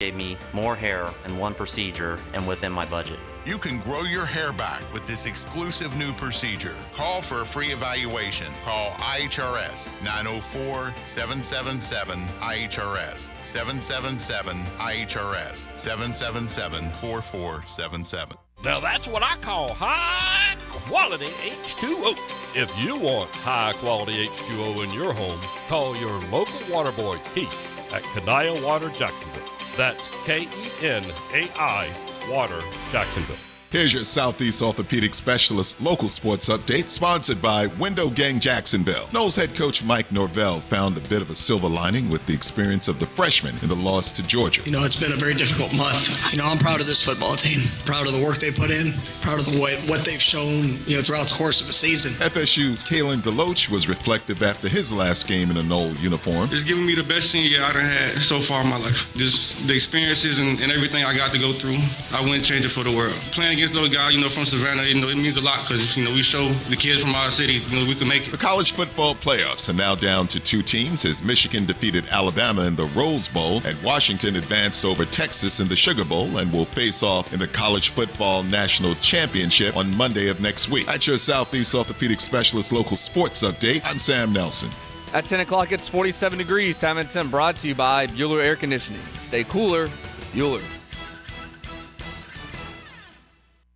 Gave me more hair in one procedure and within my budget. You can grow your hair back with this exclusive new procedure. Call for a free evaluation. Call IHRS 904-777-IHRS 777-IHRS 777-4477. Now that's what I call high quality H2O. If you want high quality H2O in your home, call your local water boy Keith at Kenai Water Jacksonville. That's KENAI Water Jacksonville. Here's your Southeast Orthopedic Specialist local sports update, sponsored by Window Gang Jacksonville. Knowles head coach Mike Norvell found a bit of a silver lining with the experience of the freshmen in the loss to Georgia. It's been a very difficult month. I'm proud of this football team, proud of the work they put in, proud of what they've shown, throughout the course of a season. FSU Kalen DeLoach was reflective after his last game in a Knoll uniform. It's given me the best senior year I've had so far in my life. Just the experiences and everything I got to go through, I wouldn't change it for the world. Playing against those guys, from Savannah, it means a lot because, we show the kids from our city, we can make it. The college football playoffs are now down to 2 teams as Michigan defeated Alabama in the Rose Bowl and Washington advanced over Texas in the Sugar Bowl and will face off in the College Football National Championship on Monday of next week. At your Southeast Orthopedic Specialist local sports update, I'm Sam Nelson. At 10 o'clock, it's 47 degrees. Time and 10 brought to you by Bueller Air Conditioning. Stay cooler with Bueller.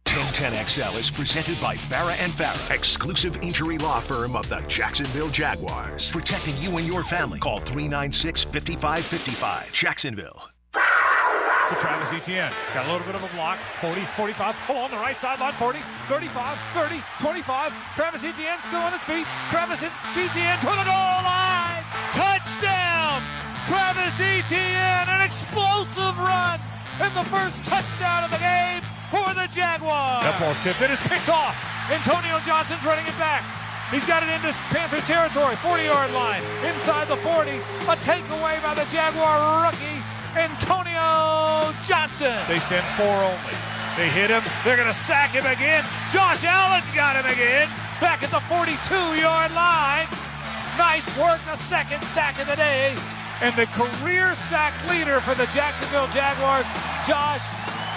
1010XL is presented by Farah and Farah, exclusive injury law firm of the Jacksonville Jaguars. Protecting you and your family. Call 396-5555. Jacksonville. To Travis Etienne. Got a little bit of a block. 40, 45. On the right sideline. 40, 35, 30, 25. Travis Etienne still on his feet. Travis Etienne to the goal line. Touchdown! Travis Etienne, an explosive run and the first touchdown of the game for the Jaguars. That ball's tipped. It is picked off. Antonio Johnson's running it back. He's got it into Panthers territory. 40-yard line. Inside the 40. A takeaway by the Jaguar rookie, Antonio Johnson. They sent 4 only. They hit him. They're going to sack him again. Josh Allen got him again. Back at the 42-yard line. Nice work. A second sack of the day. And the career sack leader for the Jacksonville Jaguars, Josh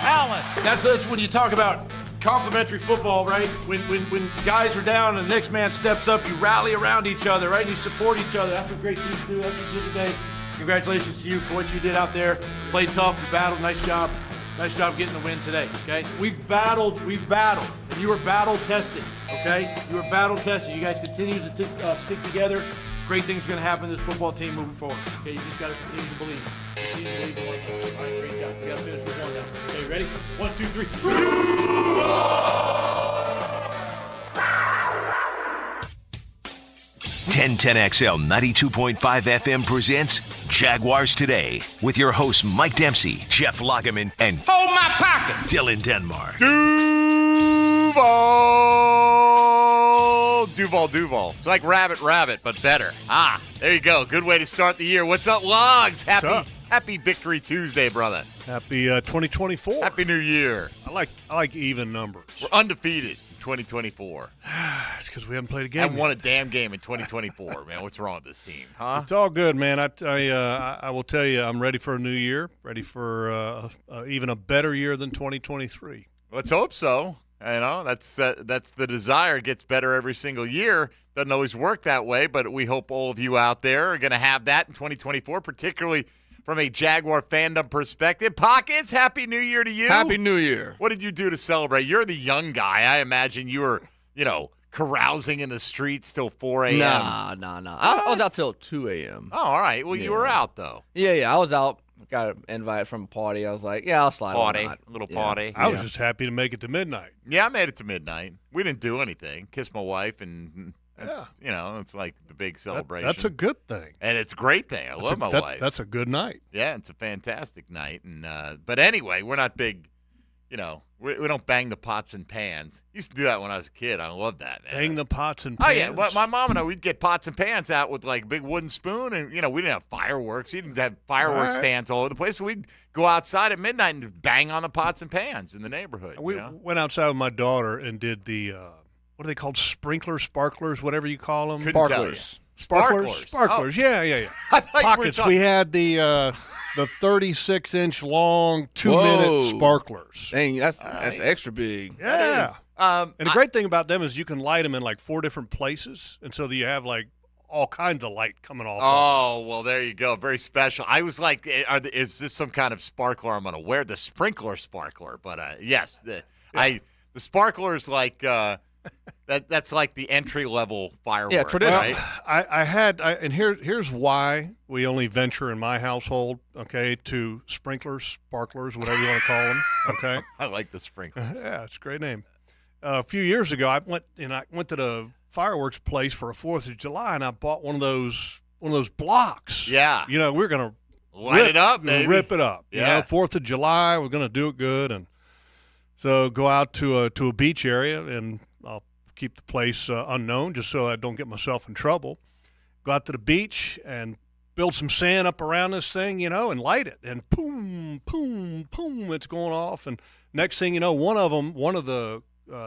Allen. That's when you talk about complimentary football, right? When guys are down and the next man steps up, you rally around each other, right? And you support each other. That's what great teams do. That's what you did today. Congratulations to you for what you did out there. Played tough, you battled. Nice job. Nice job getting the win today, okay? We've battled. And you were battle tested, okay? You were battle tested. You guys continue to stick together. Great things are going to happen to this football team moving forward. Okay, you just got to continue to believe. Continue to believe. All right, great job. We got to finish with 1 now. Okay, ready? 1, 2, 3. 1010XL 92.5 FM presents Jaguars Today with your hosts Mike Dempsey, Jeff Lageman, and Hold my pocket! Dylan Denmark. Duval. It's like rabbit, but better. There you go. Good way to start the year. What's up, Logs? Happy Victory Tuesday, brother. Happy 2024. Happy New Year. I like even numbers. We're undefeated in 2024. It's because we haven't played a game. Haven't won a damn game in 2024, man. What's wrong with this team, huh? It's all good, man. I will tell you, I'm ready for a new year, ready for even a better year than 2023. Let's hope so. That's the desire. It gets better every single year. Doesn't always work that way, but we hope all of you out there are going to have that in 2024, particularly from a Jaguar fandom perspective. Pockets, Happy New Year to you. Happy New Year. What did you do to celebrate? You're the young guy. I imagine you were, carousing in the streets till 4 a.m. Nah. I was out till 2 a.m. Oh, all right. Well, you were out, though. Yeah, I was out. Got an invite from a party. I was like, I'll slide on that. Little party. I was just happy to make it to midnight. Yeah, I made it to midnight. We didn't do anything. Kissed my wife, and it's like the big celebration. That's a good thing. And it's a great thing. I love my wife. That's a good night. Yeah, it's a fantastic night. And but anyway, we're not big, we don't bang the pots and pans. Used to do that when I was a kid. I loved that, man. Bang the pots and pans? Oh, yeah. Well, my mom and I, we'd get pots and pans out with, like, a big wooden spoon. And, we didn't have fireworks. We didn't have fireworks stands all over the place. So we'd go outside at midnight and bang on the pots and pans in the neighborhood. We went outside with my daughter and did the, what are they called? Sparklers, whatever you call them? Couldn't tell you. Sparklers. Oh. Yeah. I thought you were Pockets. talking- We had the 36-inch long 2-minute sparklers. Dang, that's extra big. Yeah. And the great thing about them is you can light them in like 4 different places, and so that you have like all kinds of light coming off. Oh, well, there you go. Very special. I was like, is this some kind of sparkler I'm going to wear? The sprinkler sparkler. But, yes, the sparkler's like that's like the entry-level firework. Yeah, traditional. Right? Here's why we only venture in my household, okay, to sprinklers, sparklers, whatever you want to call them, okay? I like the sprinkler. Yeah, it's a great name. A few years ago, I went to the fireworks place for a 4th of July, and I bought one of those blocks. Yeah. You know, we're going to Light it up, baby. Rip it up. Yeah. You know, 4th of July, we're going to do it good. And so go out to a beach area, and I'll keep the place unknown just so I don't get myself in trouble. Go out to the beach and build some sand up around this thing, you know, and light it. And boom, boom, boom, it's going off. And next thing you know, one of the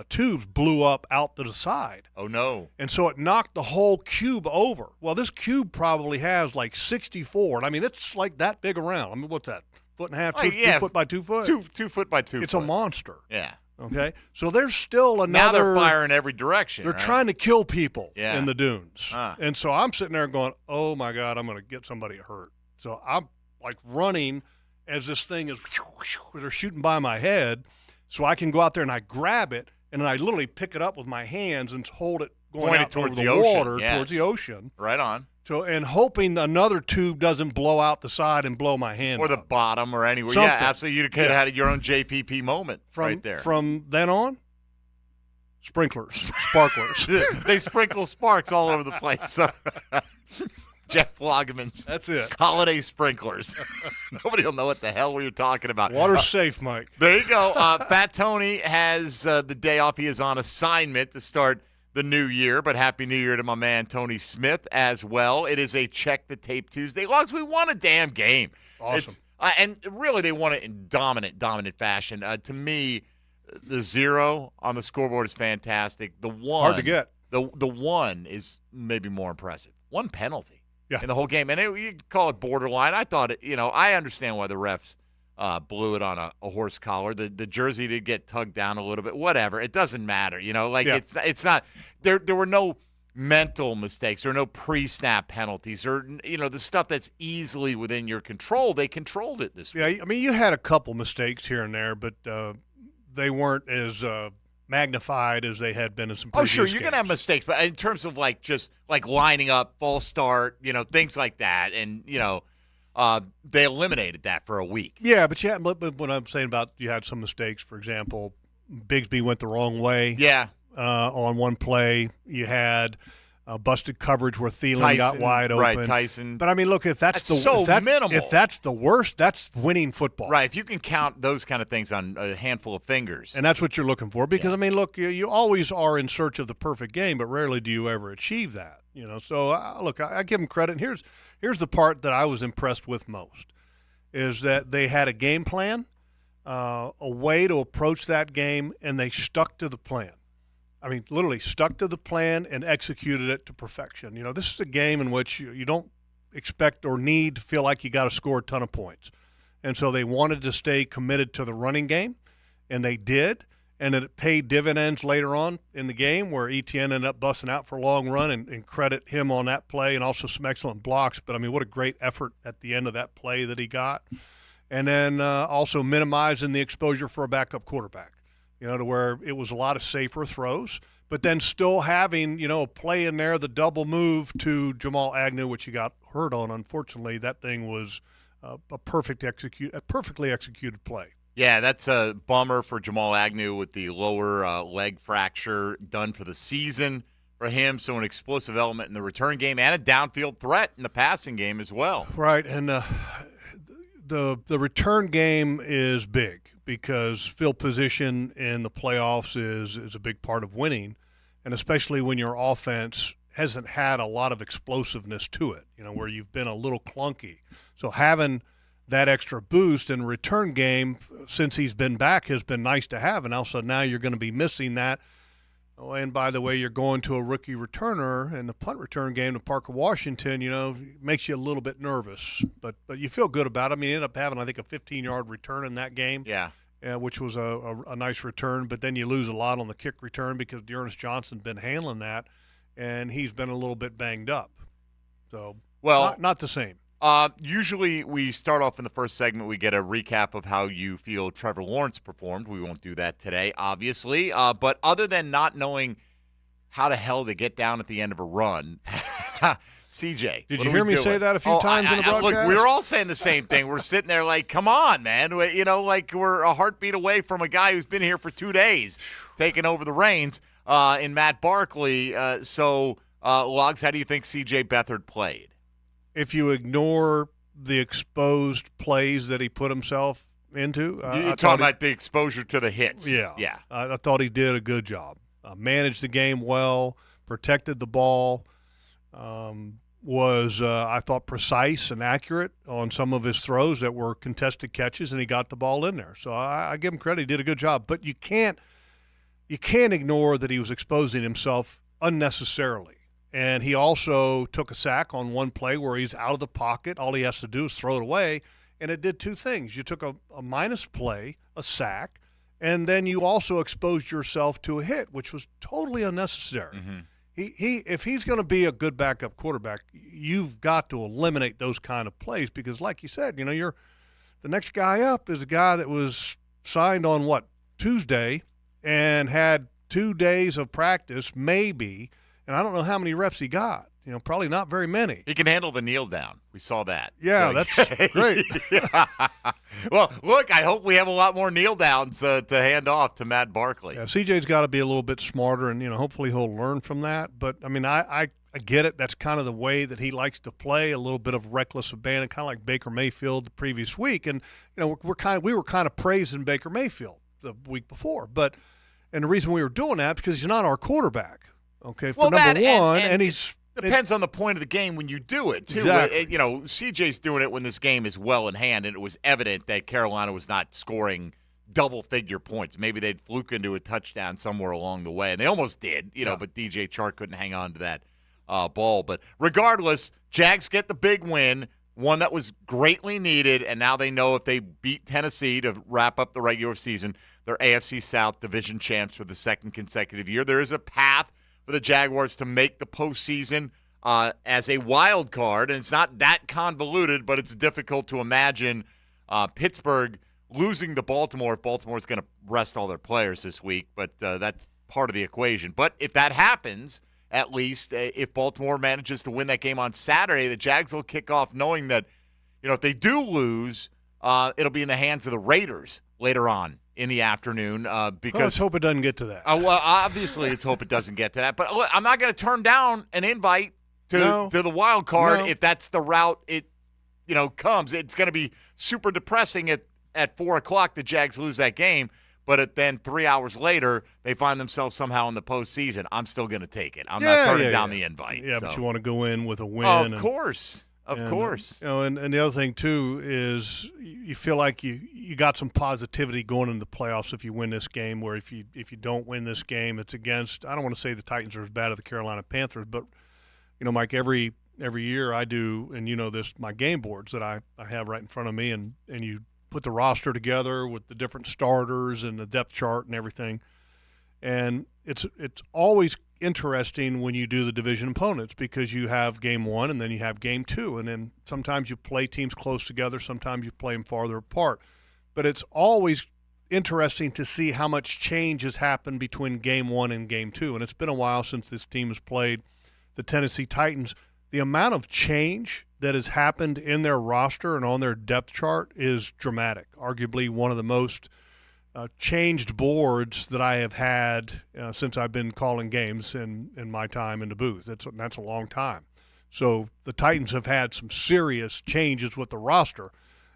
tubes blew up out to the side. Oh, no. And so it knocked the whole cube over. Well, this cube probably has like 64. And I mean, it's like that big around. I mean, what's that? 1.5 foot, 2 foot by 2 foot? 2 foot by 2 It's foot. a monster. Yeah. Okay? So there's still another. Now they're firing every direction. They're right? trying to kill people Yeah. in the dunes. Ah. And so I'm sitting there going, oh, my God, I'm going to get somebody hurt. So I'm like running as this thing is, they're shooting by my head. So I can go out there and I grab it, and then I literally pick it up with my hands and hold it going Point it out over towards the the ocean, water, yes. towards the ocean. Right on. So, and hoping another tube doesn't blow out the side and blow my hand Or the up. bottom or anywhere. Something. Yeah, absolutely. You could have had your own JPP moment right there. From then on, sprinklers, sparklers. They sprinkle sparks all over the place. Jeff Lageman's That's it. holiday sprinklers. Nobody will know what the hell we were talking about. Water's safe, Mike. There you go. Fat Tony has the day off. He is on assignment to start the new year, but Happy New Year to my man Tony Smith as well. It is a Check the Tape Tuesday. Logs, we won a damn game. Awesome. And really, they won it in dominant fashion. To me, the 0 on the scoreboard is fantastic. The 1. Hard to get. The 1 is maybe more impressive. 1 penalty. Yeah. In the whole game. And you could call it borderline. I thought, I understand why the refs blew it on a horse collar. The jersey did get tugged down a little bit. Whatever. It doesn't matter. It's not – there were no mental mistakes or no pre-snap penalties or, the stuff that's easily within your control. They controlled it this week. Yeah, I mean, you had a couple mistakes here and there, but they weren't as magnified as they had been in some previous Oh, sure, you're going to have games. mistakes, but in terms of just lining up, false start, things like that, and they eliminated that for a week. Yeah, but what I'm saying about you had some mistakes, for example, Bigsby went the wrong way. Yeah, on one play, you had busted coverage where Thielen got wide open. Right, Tyson. But I mean, look, if that's minimal. If that's the worst, that's winning football. Right, if you can count those kind of things on a handful of fingers. And that's what you're looking for because, I mean, look, you always are in search of the perfect game, but rarely do you ever achieve that. So, look, I give them credit. And here's the part that I was impressed with most is that they had a game plan, a way to approach that game, and they stuck to the plan. I mean, literally stuck to the plan and executed it to perfection. This is a game in which you don't expect or need to feel like you got to score a ton of points. And so they wanted to stay committed to the running game, and they did. And it paid dividends later on in the game where Etienne ended up busting out for a long run and credit him on that play and also some excellent blocks. But, I mean, what a great effort at the end of that play that he got. And then also minimizing the exposure for a backup quarterback. To where it was a lot of safer throws, but then still having, a play in there, the double move to Jamal Agnew, which he got hurt on. Unfortunately, that thing was a perfectly executed play. Yeah, that's a bummer for Jamal Agnew with the lower leg fracture done for the season for him. So an explosive element in the return game and a downfield threat in the passing game as well. Right, and the return game is big. Because field position in the playoffs is a big part of winning, and especially when your offense hasn't had a lot of explosiveness to it, where you've been a little clunky. So having that extra boost in return game since he's been back has been nice to have, and also now you're going to be missing that Oh, and by the way, you're going to a rookie returner, and the punt return game to Parker Washington, makes you a little bit nervous. But you feel good about it. I mean, he ended up having, I think, a 15-yard return in that game. Yeah. Which was a nice return. But then you lose a lot on the kick return because Dearness Johnson's been handling that, and he's been a little bit banged up. So, not the same. Usually we start off in the first segment. We get a recap of how you feel Trevor Lawrence performed. We won't do that today, obviously. But other than not knowing how the hell to get down at the end of a run, CJ. Did you hear me say that a few times in the broadcast? Look, we were all saying the same thing. We're sitting there like, come on, man. Like we're a heartbeat away from a guy who's been here for 2 days taking over the reins in Matt Barkley. Logs, how do you think CJ Beathard played? If you ignore the exposed plays that he put himself into. You're talking about the exposure to the hits. Yeah. Yeah. I thought he did a good job. Managed the game well, protected the ball, was, I thought, precise and accurate on some of his throws that were contested catches, and he got the ball in there. So I give him credit. He did a good job. But you can't ignore that he was exposing himself unnecessarily. And he also took a sack on one play where he's out of the pocket. All he has to do is throw it away, and it did two things. You took a minus play, a sack, and then you also exposed yourself to a hit, which was totally unnecessary. Mm-hmm. If he's going to be a good backup quarterback, you've got to eliminate those kind of plays because, like you said, the next guy up is a guy that was signed on, Tuesday and had 2 days of practice, maybe, and I don't know how many reps he got. Probably not very many. He can handle the kneel down. We saw that. Yeah, that's great. Well, look, I hope we have a lot more kneel downs to hand off to Matt Barkley. Yeah, CJ's got to be a little bit smarter, and hopefully he'll learn from that. But I mean, I get it. That's kind of the way that he likes to play, a little bit of reckless abandon, kind of like Baker Mayfield the previous week. And we were kind of praising Baker Mayfield the week before, and the reason we were doing that because he's not our quarterback. Okay, for number one, and he's. Depends on the point of the game when you do it, too. Exactly. CJ's doing it when this game is well in hand, and it was evident that Carolina was not scoring double-figure points. Maybe they'd fluke into a touchdown somewhere along the way, and they almost did, but DJ Chark couldn't hang on to that ball. But regardless, Jags get the big win, one that was greatly needed, and now they know if they beat Tennessee to wrap up the regular season, they're AFC South division champs for the second consecutive year. There is a path for the Jaguars to make the postseason as a wild card, and it's not that convoluted, but it's difficult to imagine Pittsburgh losing to Baltimore if Baltimore's going to rest all their players this week, but that's part of the equation. But if that happens, at least if Baltimore manages to win that game on Saturday, the Jags will kick off knowing that if they do lose, it'll be in the hands of the Raiders later on in the afternoon because let's hope it doesn't get to that. Well, obviously, let's hope it doesn't get to that. But look, I'm not going to turn down an invite to the wild card if that's the route it comes. It's going to be super depressing at 4 o'clock. The Jags lose that game, but then 3 hours later they find themselves somehow in the postseason. I'm still going to take it. I'm not turning down the invite. Yeah, but you want to go in with a win. Oh, of course. Of course. And the other thing, too, is you feel like you got some positivity going into the playoffs if you win this game, where if you don't win this game, it's against, I don't want to say the Titans are as bad as the Carolina Panthers, but, Mike, every year I do, and this, my game boards that I have right in front of me, and you put the roster together with the different starters and the depth chart and everything. And it's always interesting when you do the division opponents because you have game one and then you have game two, and then sometimes you play teams close together, sometimes you play them farther apart. But it's always interesting to see how much change has happened between game one and game two. And it's been a while since this team has played the Tennessee Titans. The amount of change that has happened in their roster and on their depth chart is dramatic, arguably one of the most changed boards that I have had since I've been calling games in my time in the booth. That's a long time. So the Titans have had some serious changes with the roster,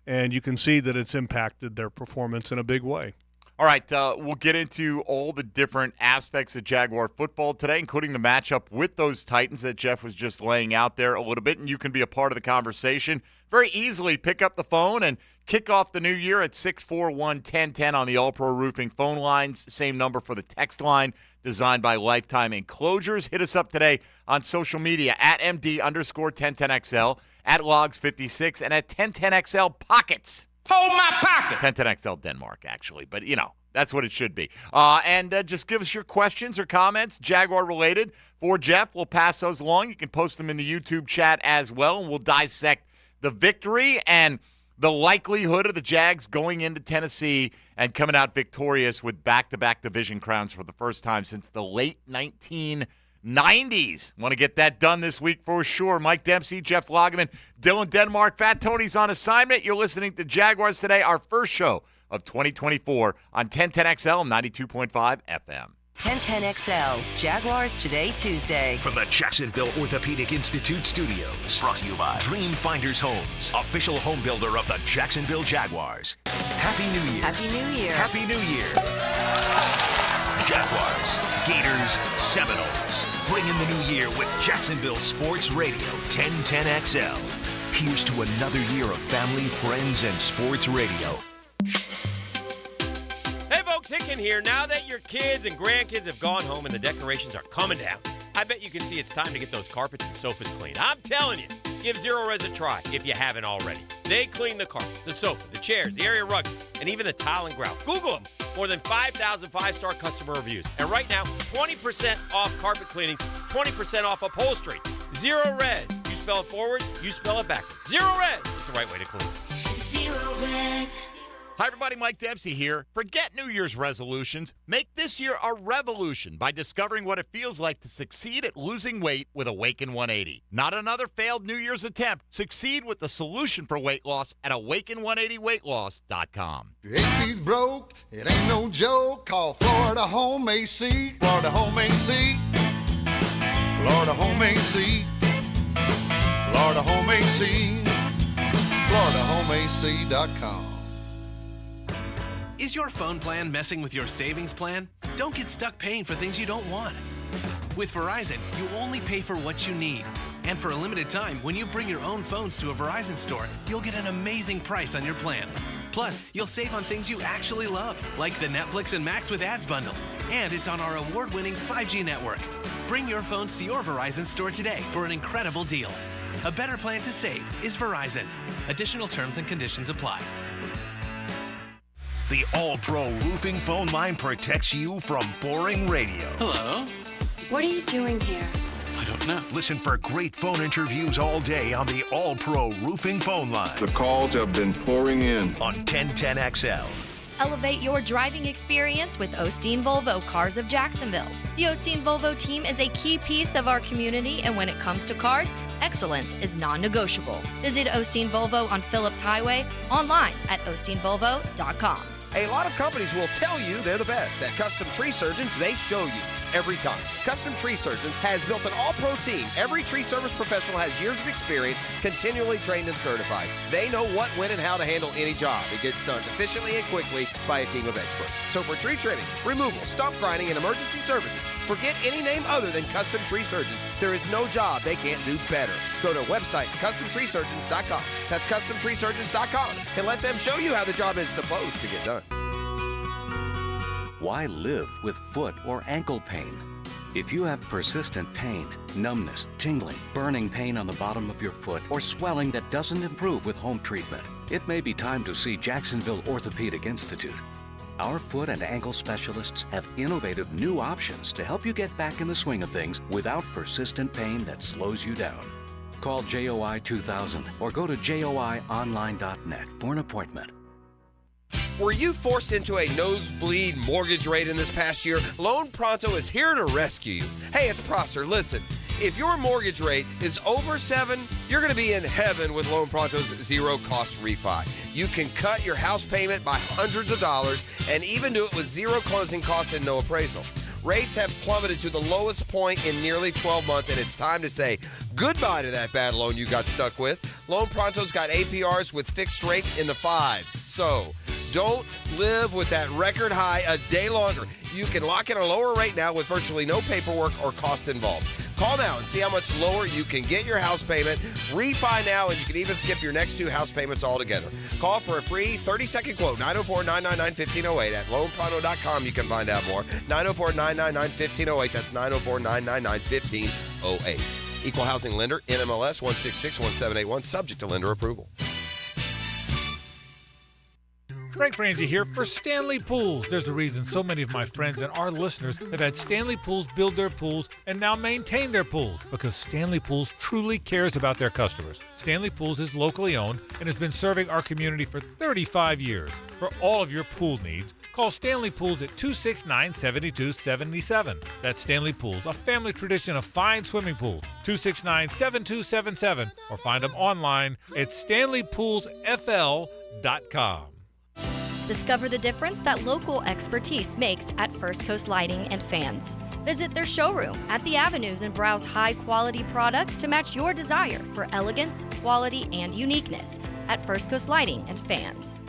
and you can see that it's impacted their performance in a big way. All right, we'll get into all the different aspects of Jaguar football today, including the matchup with those Titans that Jeff was just laying out there a little bit, and you can be a part of the conversation. Very easily pick up the phone and kick off the new year at 641-1010 on the All-Pro Roofing phone lines. Same number for the text line, designed by Lifetime Enclosures. Hit us up today on social media at MD_1010XL, at Logs56, and at 1010XL Pockets. Hold my pocket. 1010XL Denmark, actually, but that's what it should be. And just give us your questions or comments, Jaguar-related, for Jeff. We'll pass those along. You can post them in the YouTube chat as well, and we'll dissect the victory and the likelihood of the Jags going into Tennessee and coming out victorious with back-to-back division crowns for the first time since the late 1990s. Want to get that done this week for sure. Mike Dempsey, Jeff Lageman, Dylan Denmark, Fat Tony's on assignment. You're listening to Jaguars Today, our first show of 2024 on 1010XL 92.5 FM. 1010XL, Jaguars Today Tuesday. From the Jacksonville Orthopedic Institute studios. Brought to you by Dream Finders Homes, official home builder of the Jacksonville Jaguars. Happy New Year. Happy New Year. Happy New Year. Jaguars, Gators, Seminoles. Bring in the new year with Jacksonville Sports Radio 1010XL. Here's to another year of family, friends, and sports radio. Hey folks, Hicken here. Now that your kids and grandkids have gone home and the decorations are coming down, I bet you can see it's time to get those carpets and sofas cleaned. I'm telling you, give Zero Res a try if you haven't already. They clean the carpet, the sofa, the chairs, the area rugs, and even the tile and grout. Google them. More than 5,000 five-star customer reviews. And right now, 20% off carpet cleanings, 20% off upholstery. Zero Res. You spell it forward, you spell it backwards. Zero Res. It's the right way to clean. Zero Res. Hi, everybody. Mike Dempsey here. Forget New Year's resolutions. Make this year a revolution by discovering what it feels like to succeed at losing weight with Awaken 180. Not another failed New Year's attempt. Succeed with the solution for weight loss at Awaken180weightloss.com. AC's broke, it ain't no joke. Call Florida Home AC. Florida Home AC. Florida Home AC. Florida Home AC. FloridaHomeAC.com. Is your phone plan messing with your savings plan? Don't get stuck paying for things you don't want. With Verizon, you only pay for what you need. And for a limited time, when you bring your own phones to a Verizon store, you'll get an amazing price on your plan. Plus, you'll save on things you actually love, like the Netflix and Max with Ads bundle. And it's on our award-winning 5G network. Bring your phones to your Verizon store today for an incredible deal. A better plan to save is Verizon. Additional terms and conditions apply. The All-Pro Roofing phone line protects you from boring radio. Hello? What are you doing here? I don't know. Listen for great phone interviews all day on the All-Pro Roofing phone line. The calls have been pouring in. On 1010XL. Elevate your driving experience with Osteen Volvo Cars of Jacksonville. The Osteen Volvo team is a key piece of our community, and when it comes to cars, excellence is non-negotiable. Visit Osteen Volvo on Phillips Highway, online at osteenvolvo.com. A lot of companies will tell you they're the best. At Custom Tree Surgeons, they show you every time. Custom Tree Surgeons has built an all-pro team. Every tree service professional has years of experience, continually trained and certified. They know what, when, and how to handle any job. It gets done efficiently and quickly by a team of experts. So for tree trimming, removal, stump grinding, and emergency services, forget any name other than Custom Tree Surgeons. There is no job they can't do better. Go to website CustomTreeSurgeons.com. That's CustomTreeSurgeons.com, and let them show you how the job is supposed to get done. Why live with foot or ankle pain? If you have persistent pain, numbness, tingling, burning pain on the bottom of your foot, or swelling that doesn't improve with home treatment, it may be time to see Jacksonville Orthopedic Institute. Our foot and ankle specialists have innovative new options to help you get back in the swing of things without persistent pain that slows you down. Call JOI 2000 or go to joionline.net for an appointment. Were you forced into a nosebleed mortgage rate in this past year? Loan Pronto is here to rescue you. Hey, it's Prosser. Listen, if your mortgage rate is over 7, you're going to be in heaven with Loan Pronto's zero-cost refi. You can cut your house payment by hundreds of dollars and even do it with zero closing costs and no appraisal. Rates have plummeted to the lowest point in nearly 12 months, and it's time to say goodbye to that bad loan you got stuck with. Loan Pronto's got APRs with fixed rates in the 5s. So Don't live with that record high a day longer. You can lock in a lower rate now with virtually no paperwork or cost involved. Call now and see how much lower you can get your house payment. Refi now, and you can even skip your next 2 house payments altogether. Call for a free 30-second quote, 904-999-1508. At loanpronto.com, you can find out more. 904-999-1508. That's 904-999-1508. Equal housing lender, NMLS 1661781, subject to lender approval. Frank Franzi here for Stanley Pools. There's a reason so many of my friends and our listeners have had Stanley Pools build their pools and now maintain their pools, because Stanley Pools truly cares about their customers. Stanley Pools is locally owned and has been serving our community for 35 years. For all of your pool needs, call Stanley Pools at 269-7277. That's Stanley Pools, a family tradition of fine swimming pools. 269-7277, or find them online at stanleypoolsfl.com. Discover the difference that local expertise makes at First Coast Lighting and Fans. Visit their showroom at the Avenues and browse high-quality products to match your desire for elegance, quality, and uniqueness at First Coast Lighting and Fans.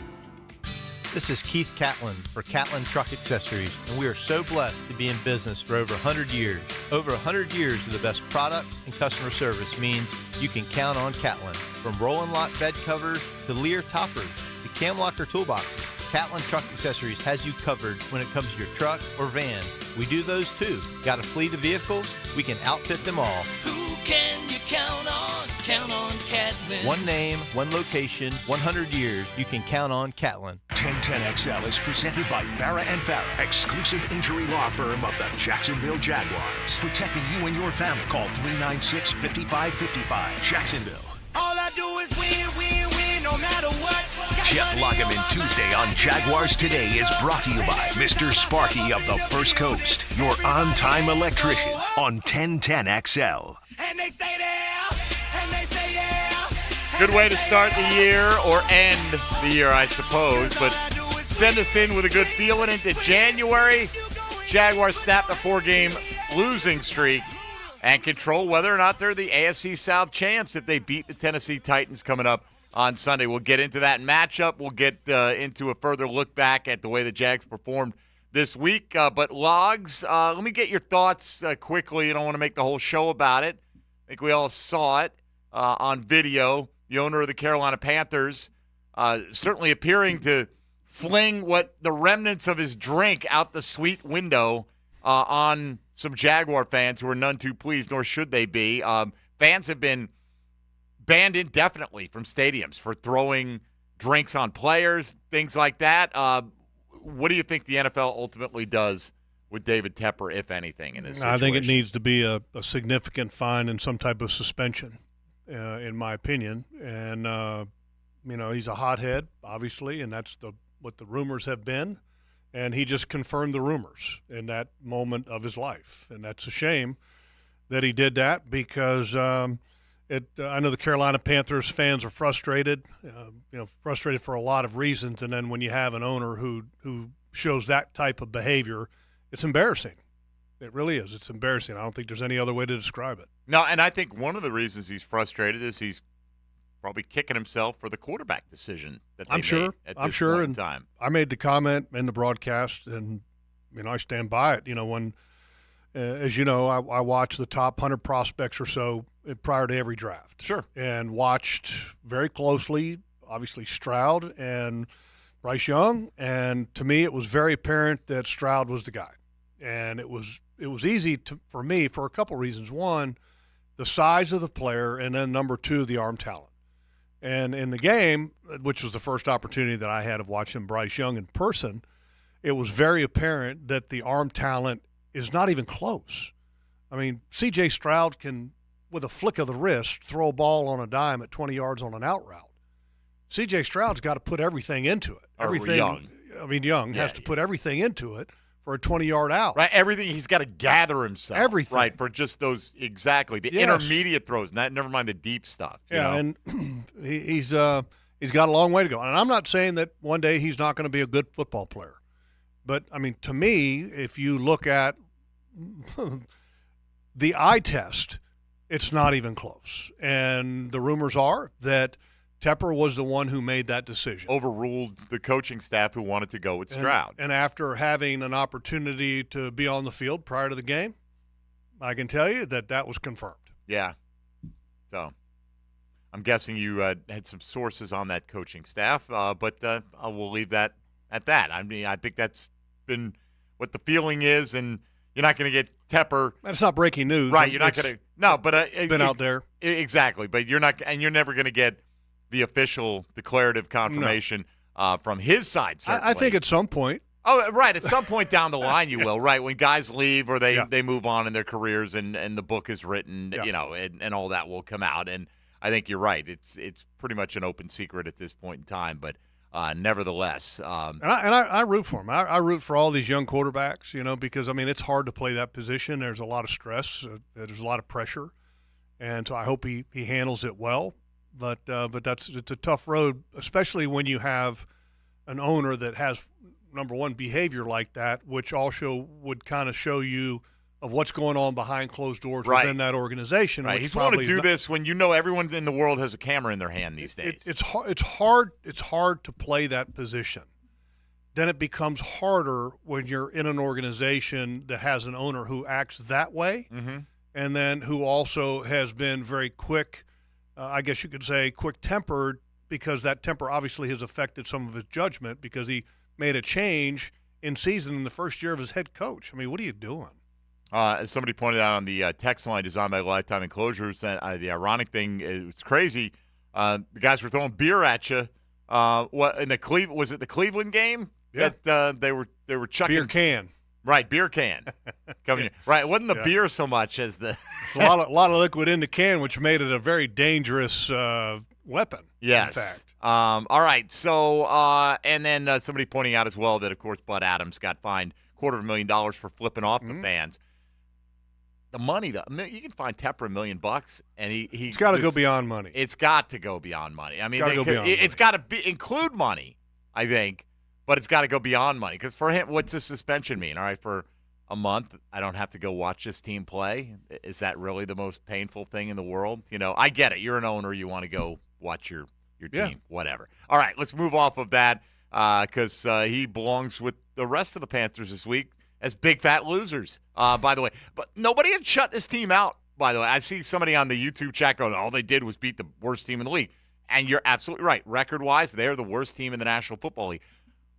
This is Keith Catlin for Catlin Truck Accessories, and we are so blessed to be in business for over 100 years. Over 100 years of the best product and customer service means you can count on Catlin. From roll and lock bed covers to Lear toppers to cam locker toolboxes, Catlin Truck Accessories has you covered when it comes to your truck or van. We do those too. Got a fleet of vehicles? We can outfit them all. Who can you count on? Count on Catlin. One name, one location, 100 years. You can count on Catlin. 1010XL is presented by Farah & Farah, exclusive injury law firm of the Jacksonville Jaguars. Protecting you and your family. Call 396-5555. Jacksonville. All I do is win, win, win, no matter what. Jeff Lageman Tuesday on Jaguars Today is brought to you by Mr. Sparky of the First Coast, your on-time electrician on 1010XL. And they stay there, and they say yeah. Good way to start the year or end the year, I suppose. But send us in with a good feeling into January. Jaguars snapped a 4-game losing streak and control whether or not they're the AFC South champs if they beat the Tennessee Titans coming up on Sunday. We'll get into that matchup. We'll get into a further look back at the way the Jags performed this week. But Logs, let me get your thoughts quickly. You don't want to make the whole show about it. I think we all saw it on video. The owner of the Carolina Panthers certainly appearing to fling what the remnants of his drink out the suite window on some Jaguar fans who are none too pleased, nor should they be. Fans have been banned indefinitely from stadiums for throwing drinks on players, things like that. What do you think the NFL ultimately does with David Tepper, if anything, in this situation? I think it needs to be a significant fine and some type of suspension, in my opinion. And, he's a hothead, obviously, and that's what the rumors have been. And he just confirmed the rumors in that moment of his life. And that's a shame that he did that because I know the Carolina Panthers fans are frustrated, frustrated for a lot of reasons. And then when you have an owner who shows that type of behavior, it's embarrassing. It really is. It's embarrassing. I don't think there's any other way to describe it. No, and I think one of the reasons he's frustrated is he's probably kicking himself for the quarterback decision that they made at this point in time. I made the comment in the broadcast, and I stand by it. When as you know, I watched the top 100 prospects or so prior to every draft. Sure. And watched very closely, obviously, Stroud and Bryce Young. And to me, it was very apparent that Stroud was the guy. And it was easy for me for a couple reasons. One, the size of the player, and then number two, the arm talent. And in the game, which was the first opportunity that I had of watching Bryce Young in person, it was very apparent that the arm talent is not even close. I mean, C.J. Stroud can, with a flick of the wrist, throw a ball on a dime at 20 yards on an out route. C.J. Stroud's got to put everything into it. Young has to put everything into it for a 20-yard out. Right, everything. He's got to gather himself. Everything. Right, for just those, exactly, the intermediate throws, never mind the deep stuff. And he's got a long way to go. And I'm not saying that one day he's not going to be a good football player. But, to me, if you look at the eye test, it's not even close. And the rumors are that Tepper was the one who made that decision. Overruled the coaching staff who wanted to go with Stroud. And after having an opportunity to be on the field prior to the game, I can tell you that was confirmed. Yeah. So I'm guessing you had some sources on that coaching staff, but I will leave that at that. I mean, I think that's been what the feeling is, and you're not going to get Tepper. That's not breaking news. Right, you're not going to. No, but been out there. Exactly, but you're not, and you're never going to get the official declarative confirmation from his side, certainly. I think at some point. Oh, right. At some point down the line, you will. Right, when guys leave or they move on in their careers and the book is written, and all that will come out. And I think you're right. It's pretty much an open secret at this point in time. But nevertheless, and I root for him. I root for all these young quarterbacks, because it's hard to play that position. There's a lot of stress. There's a lot of pressure, and so I hope he handles it well. But it's a tough road, especially when you have an owner that has, number one, behavior like that, which also would kind of show you of what's going on behind closed doors within that organization. Right, he's willing to do this when everyone in the world has a camera in their hand these days. It's hard to play that position. Then it becomes harder when you're in an organization that has an owner who acts that way, and then who also has been very quick. I guess you could say quick-tempered, because that temper obviously has affected some of his judgment because he made a change in season in the first year of his head coach. I mean, what are you doing? As somebody pointed out on the text line designed by Lifetime Enclosures, the ironic thing, it's crazy. The guys were throwing beer at you. What in the was it the Cleveland game? Yeah. That they were chucking beer can. Right, beer can. Coming right, it wasn't the beer so much as the it's a lot of liquid in the can, which made it a very dangerous weapon. Yes. In fact. All right. So and then somebody pointing out as well that of course Bud Adams got fined $250,000 for flipping off the fans. The money, you can find Tepper $1 million, and he's got to go beyond money. It's got to go beyond money. I mean, it's got to include money, I think. But it's got to go beyond money, because for him, what's this suspension mean? All right, for a month, I don't have to go watch this team play. Is that really the most painful thing in the world? I get it. You're an owner. You want to go watch your team, whatever. All right, let's move off of that because he belongs with the rest of the Panthers this week as big fat losers, by the way. But nobody had shut this team out, by the way. I see somebody on the YouTube chat going, all they did was beat the worst team in the league. And you're absolutely right. Record-wise, they're the worst team in the National Football League,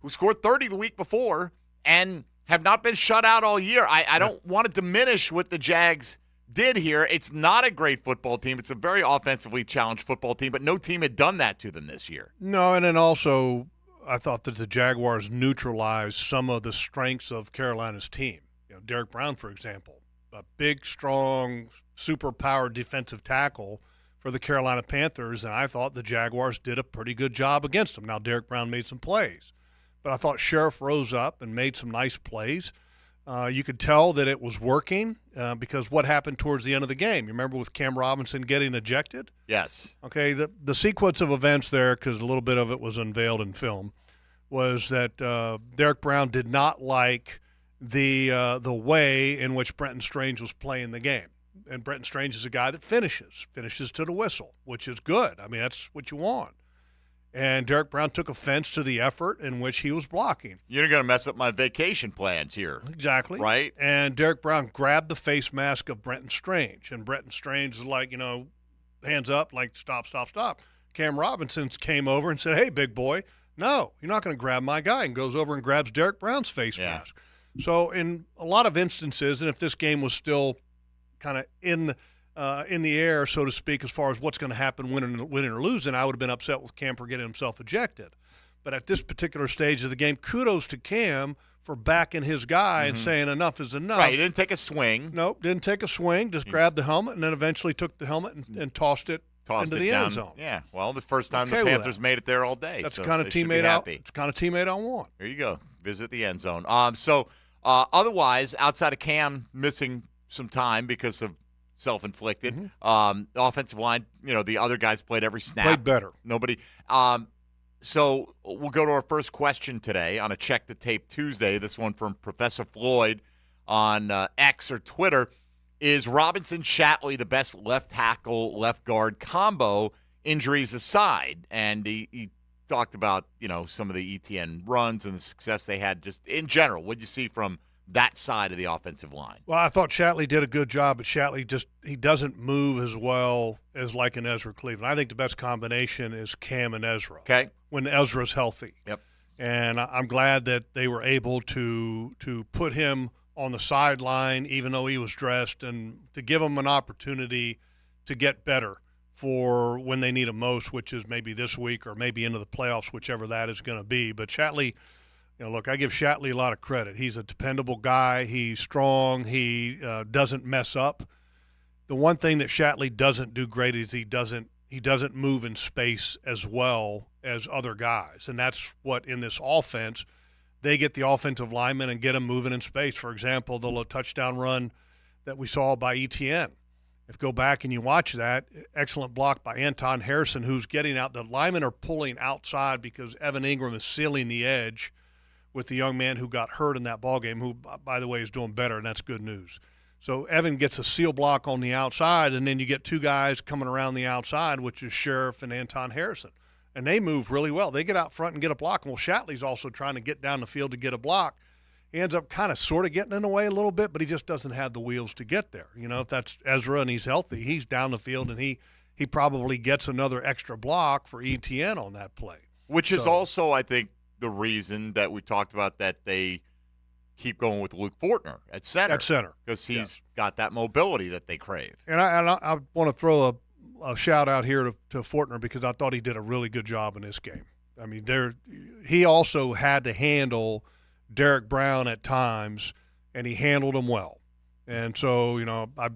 who scored 30 the week before and have not been shut out all year. I don't want to diminish what the Jags did here. It's not a great football team. It's a very offensively challenged football team, but no team had done that to them this year. No, and then also I thought that the Jaguars neutralized some of the strengths of Carolina's team. Derek Brown, for example, a big, strong, super-powered defensive tackle for the Carolina Panthers, and I thought the Jaguars did a pretty good job against him. Now, Derek Brown made some plays, but I thought Sheriff rose up and made some nice plays. You could tell that it was working because what happened towards the end of the game? You remember with Cam Robinson getting ejected? Yes. Okay, the sequence of events there, because a little bit of it was unveiled in film, was that Derek Brown did not like the way in which Brenton Strange was playing the game. And Brenton Strange is a guy that finishes to the whistle, which is good. I mean, that's what you want. And Derek Brown took offense to the effort in which he was blocking. You're going to mess up my vacation plans here. Exactly. Right? And Derek Brown grabbed the face mask of Brenton Strange. And Brenton Strange is like, hands up, like, stop. Cam Robinson came over and said, hey, big boy, no, you're not going to grab my guy, and goes over and grabs Derek Brown's face mask. So in a lot of instances, and if this game was still kind of in the air, so to speak, as far as what's going to happen winning or losing, I would have been upset with Cam for getting himself ejected. But at this particular stage of the game, kudos to Cam for backing his guy and saying enough is enough. Right, he didn't take a swing. Nope, didn't take a swing, just grabbed the helmet and then eventually took the helmet and tossed it into the end zone. Yeah, well, the first time the Panthers made it there all day. That's so the kind of teammate I want. There you go. Visit the end zone. Otherwise, outside of Cam missing some time because of self-inflicted. The offensive line, the other guys played every snap. Played better. Nobody. So we'll go to our first question today on a Check the Tape Tuesday. This one from Professor Floyd on X or Twitter. Is Robinson Shatley the best left tackle, left guard combo injuries aside. And he talked about, some of the ETN runs and the success they had just in general. What did you see from that side of the offensive line? Well, I thought Shatley did a good job, but Shatley he doesn't move as well as like an Ezra Cleveland. I think the best combination is Cam and Ezra. Okay. When Ezra's healthy. Yep. And I'm glad that they were able to put him on the sideline, even though he was dressed, and to give him an opportunity to get better for when they need him most, which is maybe this week or maybe into the playoffs, whichever that is going to be. But Shatley, look, I give Shatley a lot of credit. He's a dependable guy. He's strong. He doesn't mess up. The one thing that Shatley doesn't do great is he doesn't move in space as well as other guys. And that's what, in this offense, they get the offensive linemen and get them moving in space. For example, the little touchdown run that we saw by ETN. If you go back and you watch that, excellent block by Anton Harrison, who's getting out. The linemen are pulling outside because Evan Ingram is sealing the edge with the young man who got hurt in that ballgame, who, by the way, is doing better, and that's good news. So Evan gets a seal block on the outside, and then you get two guys coming around the outside, which is Sheriff and Anton Harrison. And they move really well. They get out front and get a block. And well, Shatley's also trying to get down the field to get a block. He ends up kind of sort of getting in the way a little bit, but he just doesn't have the wheels to get there. If that's Ezra and he's healthy, he's down the field, and he probably gets another extra block for ETN on that play. Which is also, I think, the reason that we talked about that they keep going with Luke Fortner at center. At center. Because he's got that mobility that they crave. And I want to throw a shout-out here to Fortner because I thought he did a really good job in this game. I mean, he also had to handle Derek Brown at times, and he handled him well. And so, I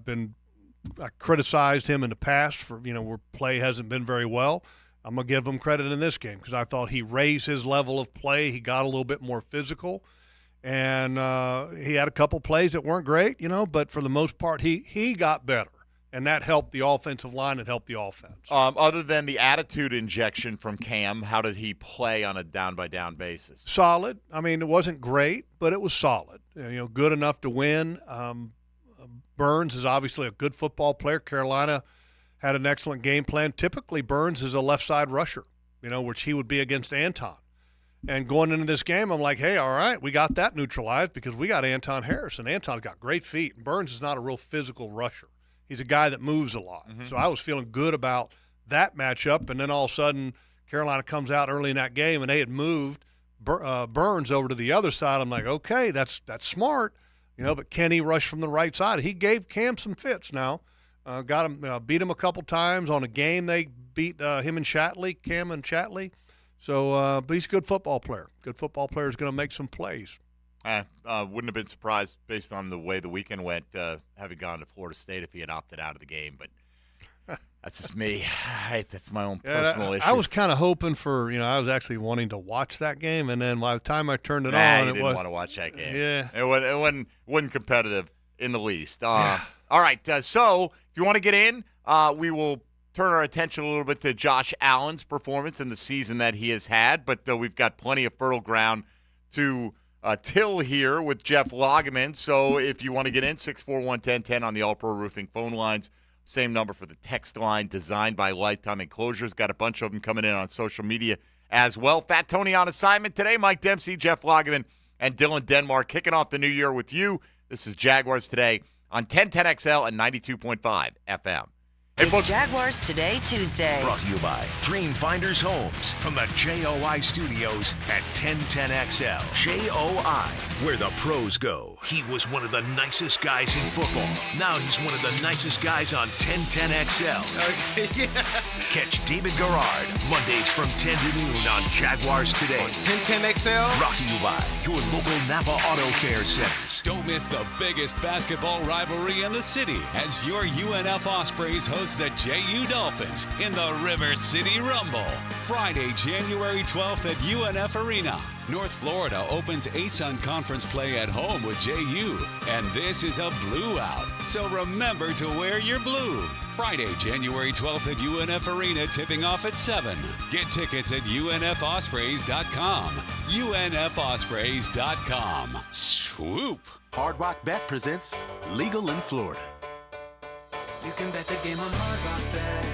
criticized him in the past for, where play hasn't been very well. I'm going to give him credit in this game because I thought he raised his level of play. He got a little bit more physical, and he had a couple plays that weren't great, but for the most part, he got better. And that helped the offensive line and helped the offense. Other than the attitude injection from Cam, how did he play on a down-by-down basis? Solid. I mean, it wasn't great, but it was solid. Good enough to win. Burns is obviously a good football player. Carolina had an excellent game plan. Typically, Burns is a left-side rusher, which he would be against Anton. And going into this game, I'm like, hey, all right, we got that neutralized because we got Anton Harrison. Anton's got great feet, and Burns is not a real physical rusher. He's a guy that moves a lot. Mm-hmm. So I was feeling good about that matchup. And then all of a sudden, Carolina comes out early in that game, and they had moved Burns over to the other side. I'm like, okay, that's smart. But can he rush from the right side? He gave Cam some fits now. Got him, beat him a couple times on a game. They beat him and Shatley, Cam and Shatley. So, but he's a good football player. Good football player is going to make some plays. Wouldn't have been surprised based on the way the weekend went, having gone to Florida State if he had opted out of the game. But that's just me. That's my own personal issue. I was kind of hoping for, I was actually wanting to watch that game, and then by the time I turned it on, you didn't want to watch that game. Yeah, it wasn't competitive in the least. All right, so if you want to get in, we will turn our attention a little bit to Josh Allen's performance in the season that he has had, but we've got plenty of fertile ground to till here with Jeff Lageman. So if you want to get in, 641-1010 on the All-Pro Roofing phone lines. Same number for the text line, designed by Lifetime Enclosures. Got a bunch of them coming in on social media as well. Fat Tony on assignment today. Mike Dempsey, Jeff Lageman, and Dylan Denmark kicking off the new year with you. This is Jaguars Today on 1010XL and 92.5 FM. It's Jaguars Today Tuesday. Brought to you by Dreamfinders Homes from the JOI Studios at 1010XL. JOI, where the pros go. He was one of the nicest guys in football. Now he's one of the nicest guys on 1010XL. Okay, yeah. Catch David Garrard Mondays from 10 to noon on Jaguars Today. On 1010XL. Brought to you by your local Napa Auto Care Centers. Don't miss the biggest basketball rivalry in the city as your UNF Ospreys host the JU Dolphins in the River City Rumble. Friday, January 12th at UNF Arena. North Florida opens ASUN Conference play at home with JU, and this is a blue out, so remember to wear your blue. Friday, January 12th at UNF Arena, tipping off at 7. Get tickets at UNFOspreys.com. UNFOspreys.com. Swoop! Hard Rock Bet presents Legal in Florida. You can bet the game on Hard Rock Bet.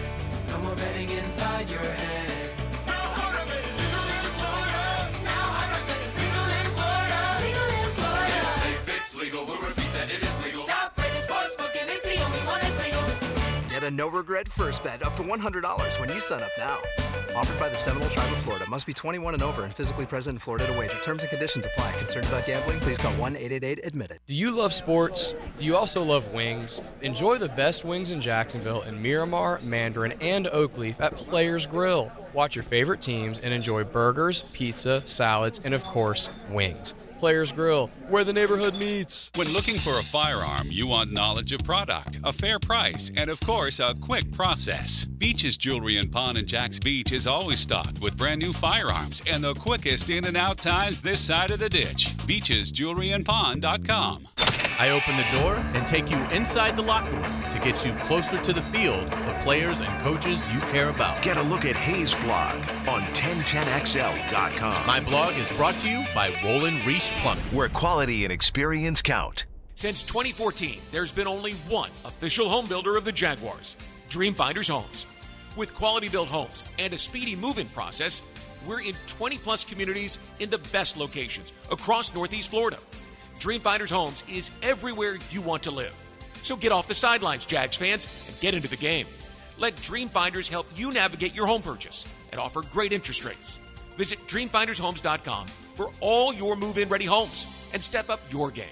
No more more betting inside your head. Now Hard Rock Bet is legal in Florida. Now Hard Rock Bet is legal in Florida. Legal in Florida. It's safe, it's legal. We'll repeat that it is legal. Top rated sportsbook and it's the only one that's legal. Get a no-regret first bet up to $100 when you sign up now. Offered by the Seminole Tribe of Florida. Must be 21 and over and physically present in Florida to wager. Terms and conditions apply. Concerned about gambling? Please call 1-888-ADMIT-IT. Do you love sports? Do you also love wings? Enjoy the best wings in Jacksonville in Miramar, Mandarin, and Oakleaf at Players Grill. Watch your favorite teams and enjoy burgers, pizza, salads, and of course, wings. Players Grill, where the neighborhood meets. When looking for a firearm, you want knowledge of product, a fair price, and of course, a quick process. Beach's Jewelry and Pawn in Jax Beach is always stocked with brand new firearms and the quickest in and out times this side of the ditch. BeachesJewelryandPawn.com. I open the door and take you inside the locker room to get you closer to the field, the players and coaches you care about. Get a look at Hayes' blog on 1010XL.com. My blog is brought to you by Roland Reese Plumbing, where quality and experience count. Since 2014, there's been only one official home builder of the Jaguars, Dreamfinders Homes. With quality-built homes and a speedy move-in process, we're in 20-plus communities in the best locations across Northeast Florida. Dreamfinders Homes is everywhere you want to live. So get off the sidelines, Jags fans, and get into the game. Let Dreamfinders help you navigate your home purchase and offer great interest rates. Visit DreamfindersHomes.com for all your move-in ready homes and step up your game.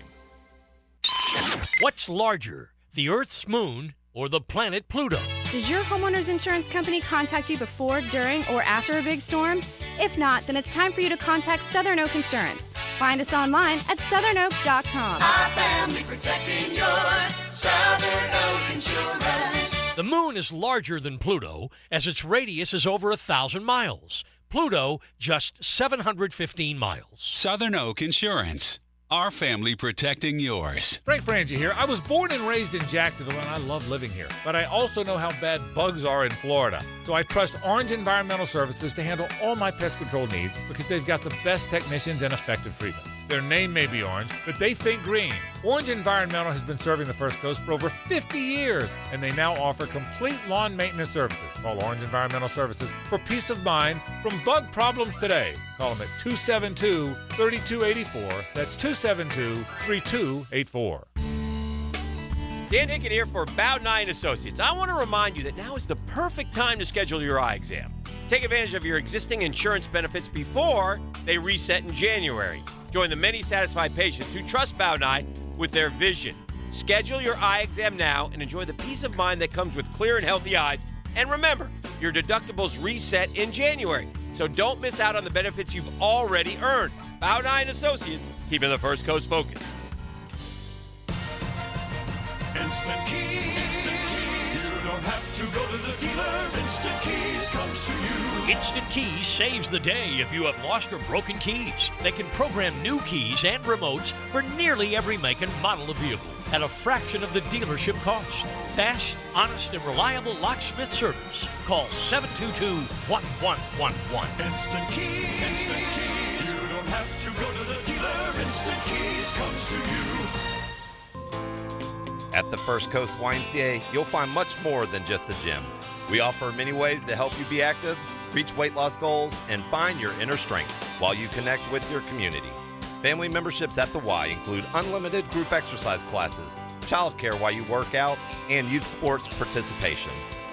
What's larger, the Earth's moon or the planet Pluto? Does your homeowner's insurance company contact you before, during, or after a big storm? If not, then it's time for you to contact Southern Oak Insurance. Find us online at southernoak.com. Our family protecting yours. Southern Oak Insurance. The moon is larger than Pluto as its radius is over 1,000 miles. Pluto, just 715 miles. Southern Oak Insurance. Our family protecting yours. Frank Frangie here. I was born and raised in Jacksonville, and I love living here. But I also know how bad bugs are in Florida. So I trust Orange Environmental Services to handle all my pest control needs because they've got the best technicians and effective treatment. Their name may be orange, but they think green. Orange Environmental has been serving the First Coast for over 50 years, and they now offer complete lawn maintenance services. Call Orange Environmental Services for peace of mind from bug problems today. Call them at 272-3284. That's 272-3284. Dan Hicken here for Bowdeny & Associates. I want to remind you that now is the perfect time to schedule your eye exam. Take advantage of your existing insurance benefits before they reset in January. Join the many satisfied patients who trust Bowdeny with their vision. Schedule your eye exam now and enjoy the peace of mind that comes with clear and healthy eyes. And remember, your deductibles reset in January, so don't miss out on the benefits you've already earned. Bowdeny & Associates, keeping the First Coast focused. Instant Keys. You don't have to go to the dealer. Instant Keys comes to you. Instant Keys saves the day if you have lost or broken keys. They can program new keys and remotes for nearly every make and model of vehicle at a fraction of the dealership cost. Fast, honest, and reliable locksmith service. Call 722-1111. Instant Keys. Instant Keys. You don't have to go to the dealer. Instant Keys comes to you. At the First Coast YMCA, you'll find much more than just a gym. We offer many ways to help you be active, reach weight loss goals, and find your inner strength while you connect with your community. Family memberships at the Y include unlimited group exercise classes, childcare while you work out, and youth sports participation.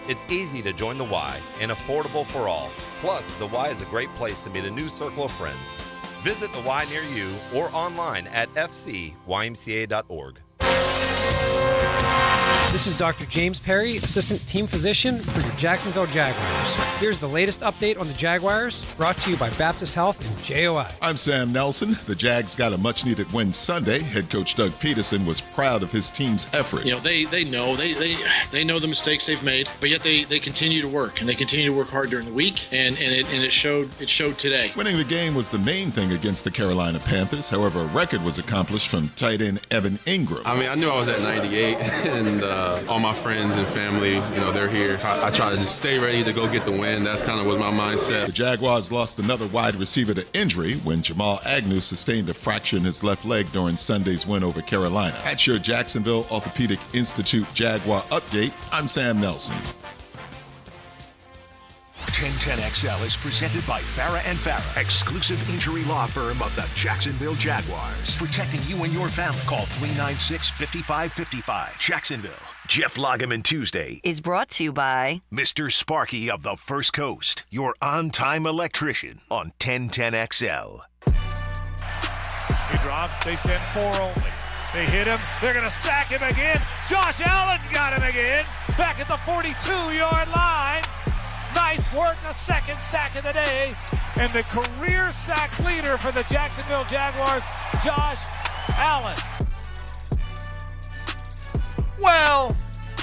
It's easy to join the Y and affordable for all. Plus, the Y is a great place to meet a new circle of friends. Visit the Y near you or online at fcymca.org. This is Dr. James Perry, Assistant Team Physician for your Jacksonville Jaguars. Here's the latest update on the Jaguars, brought to you by Baptist Health and JOI. I'm Sam Nelson. The Jags got a much-needed win Sunday. Head coach Doug Peterson was proud of his team's effort. You know, they know the mistakes they've made, but yet they continue to work, and they continue to work hard during the week, and it showed today. Winning the game was the main thing against the Carolina Panthers. However, a record was accomplished from tight end Evan Ingram. I mean, I knew I was at 98, and all my friends and family, they're here. I try to just stay ready to go get the win. That's kind of was my mindset. The Jaguars lost another wide receiver to injury when Jamal Agnew sustained a fracture in his left leg during Sunday's win over Carolina. At your Jacksonville Orthopedic Institute Jaguar update, I'm Sam Nelson. 1010XL is presented by Farah and Farah, exclusive injury law firm of the Jacksonville Jaguars. Protecting you and your family. Call 396-5555. Jacksonville. Jeff Lageman Tuesday Is brought to you by Mr. Sparky of the First Coast, your on-time electrician on 1010XL. He drops. They send 4 only. They hit him. They're going to sack him again. Josh Allen got him again. Back at the 42-yard line. Nice work. A second sack of the day. And the career sack leader for the Jacksonville Jaguars, Josh Allen. Well,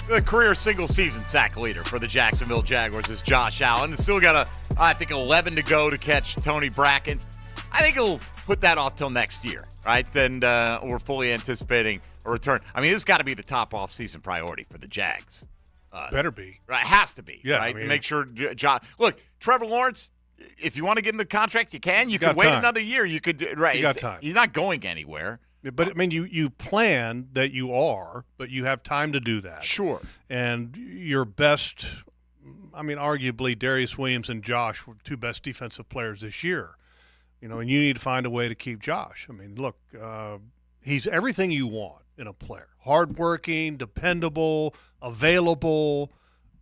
the career single-season sack leader for the Jacksonville Jaguars is Josh Allen. Still got, I think, 11 to go to catch Tony Brackett. I think he'll put that off till next year, right? Then we're fully anticipating a return. I mean, this has got to be the top off-season priority for the Jags. Better be. Right, it has to be, yeah, right? I mean, Make sure Josh. Look, Trevor Lawrence, if you want to give him the contract, you can. You could wait another year. You could, right? You got time. He's not going anywhere. But, I mean, you plan that you are, but you have time to do that. Sure. And your best, I mean, arguably Darius Williams and Josh were two best defensive players this year. You know, and you need to find a way to keep Josh. I mean, look, he's everything you want in a player. Hardworking, dependable, available,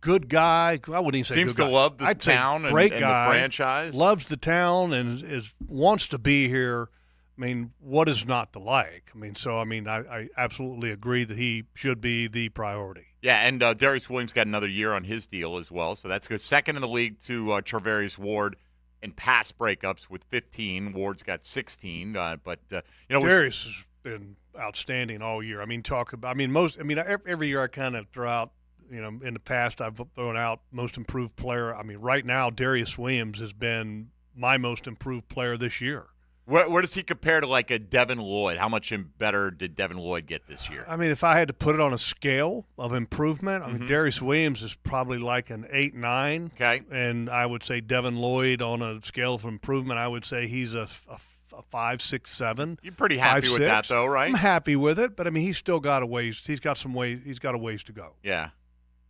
good guy. I wouldn't even say seems good to guy. love the I'd say town great and guy, the franchise. Loves the town and wants to be here. I mean, what is not to like? I mean, so, I mean, I absolutely agree that he should be the priority. Yeah, and Darius Williams got another year on his deal as well, so that's good. Second in the league to Charvarius Ward in pass breakups with 15. Ward's got 16, but you know, Darius has been outstanding all year. I mean, every year I kind of throw out, you know, in the past I've thrown out most improved player. I mean, right now Darius Williams has been my most improved player this year. Where does he compare to like a Devin Lloyd? How much better did Devin Lloyd get this year? I mean, if I had to put it on a scale of improvement, I mean, Darius Williams is probably like an 8-9. Okay. And I would say Devin Lloyd on a scale of improvement, I would say he's a 5, 6, 7. You're pretty happy 5, with 6. that, though, right? I'm happy with it, but I mean, he's still got a ways. He's got a ways to go. Yeah,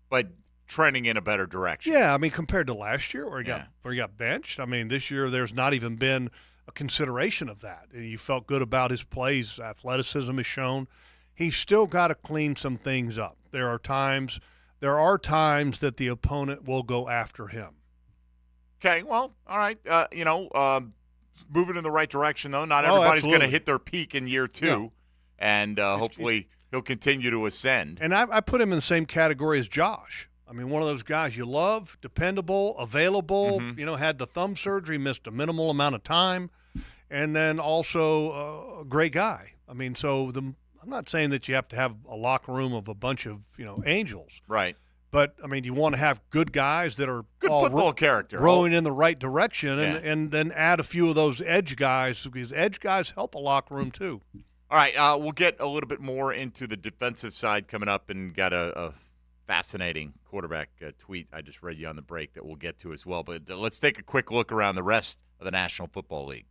but trending in a better direction. Yeah, I mean, compared to last year where he got benched. I mean, this year there's not even been a consideration of that. You felt good about his plays. Athleticism is shown. He's still got to clean some things up. There are times that the opponent will go after him. Okay, well, all right. Moving in the right direction, though. Not everybody's going to hit their peak in year 2, and hopefully he'll continue to ascend. And I put him in the same category as Josh. I mean, one of those guys you love, dependable, available, had the thumb surgery, missed a minimal amount of time, and then also a great guy. I mean, I'm not saying that you have to have a locker room of a bunch of, angels. Right. But, I mean, you want to have good guys that are good football character, growing in the right direction, and then add a few of those edge guys, because edge guys help a locker room too. All right, we'll get a little bit more into the defensive side coming up, and got a fascinating quarterback tweet I just read you on the break that we'll get to as well. But let's take a quick look around the rest of the National Football League.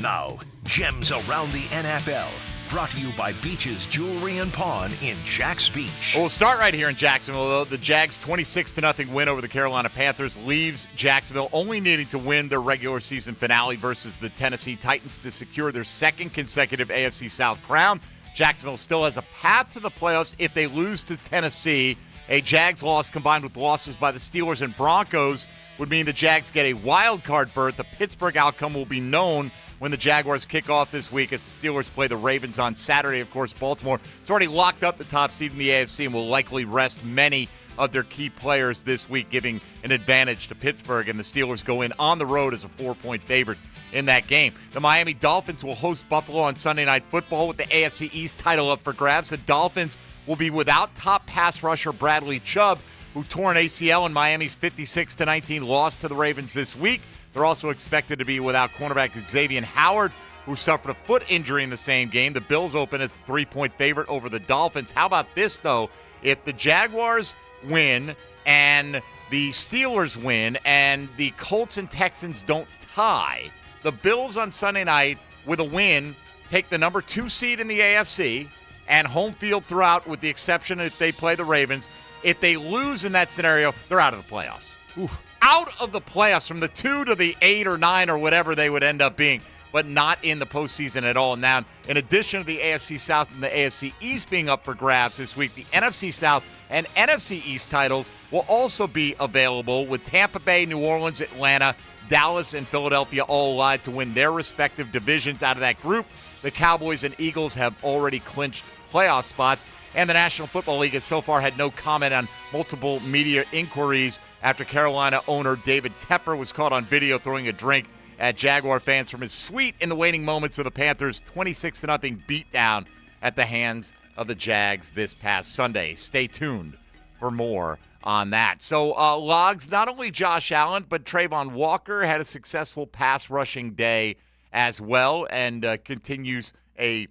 Now, Gems Around the NFL, brought to you by Beach's Jewelry and Pawn in Jax Beach. Well, we'll start right here in Jacksonville, though. The Jags' 26-0 win over the Carolina Panthers leaves Jacksonville only needing to win their regular season finale versus the Tennessee Titans to secure their second consecutive AFC South crown. Jacksonville still has a path to the playoffs if they lose to Tennessee. A Jags loss combined with losses by the Steelers and Broncos would mean the Jags get a wild card berth. The Pittsburgh outcome will be known when the Jaguars kick off this week as the Steelers play the Ravens on Saturday. Of course, Baltimore has already locked up the top seed in the AFC and will likely rest many of their key players this week, giving an advantage to Pittsburgh, and the Steelers go in on the road as a 4-point favorite in that game. The Miami Dolphins will host Buffalo on Sunday Night Football with the AFC East title up for grabs. The Dolphins will be without top pass rusher Bradley Chubb, who tore an ACL in Miami's 56-19 loss to the Ravens this week. They're also expected to be without cornerback Xavier Howard, who suffered a foot injury in the same game. The Bills open as a 3-point favorite over the Dolphins. How about this, though? If the Jaguars win and the Steelers win and the Colts and Texans don't tie, the Bills on Sunday night with a win take the number 2 seed in the AFC and home field throughout, with the exception if they play the Ravens. If they lose in that scenario, they're out of the playoffs. Oof. out of the playoffs from the 2 to the 8 or 9 or whatever they would end up being, but not in the postseason at all. Now, in addition to the AFC South and the AFC East being up for grabs this week, the NFC South and NFC East titles will also be available, with Tampa Bay, New Orleans, Atlanta, Dallas, and Philadelphia all allied to win their respective divisions out of that group. The Cowboys and Eagles have already clinched playoff spots, and the National Football League has so far had no comment on multiple media inquiries after Carolina owner David Tepper was caught on video throwing a drink at Jaguar fans from his suite in the waning moments of the Panthers' 26-0 beatdown at the hands of the Jags this past Sunday. Stay tuned for more on that. So, logs, not only Josh Allen, but Trayvon Walker had a successful pass rushing day as well, and continues a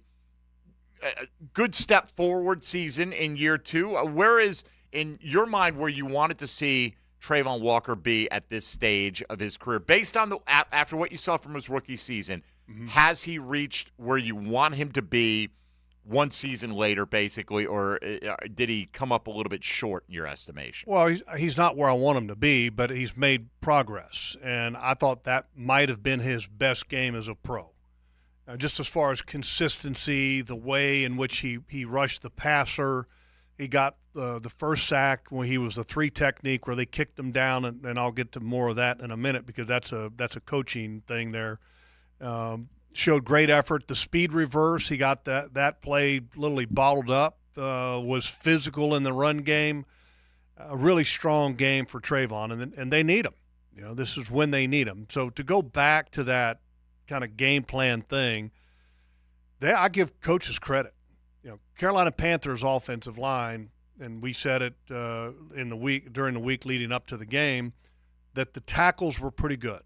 good step forward season in year 2. Where is, in your mind, where you wanted to see Trayvon Walker be at this stage of his career, based on after what you saw from his rookie season? Mm-hmm. Has he reached where you want him to be one season later, basically, or did he come up a little bit short in your estimation? Well, he's not where I want him to be, but he's made progress, and I thought that might have been his best game as a pro. Just as far as consistency, the way in which he rushed the passer, he got the first sack when he was the 3 technique where they kicked him down, and I'll get to more of that in a minute because that's a coaching thing there. Showed great effort. The speed reverse, he got that play literally bottled up, was physical in the run game. A really strong game for Trayvon, and they need him. You know, this is when they need him. So to go back to that kind of game plan thing, I give coaches credit. You know, Carolina Panthers offensive line, and we said it during the week leading up to the game, that the tackles were pretty good.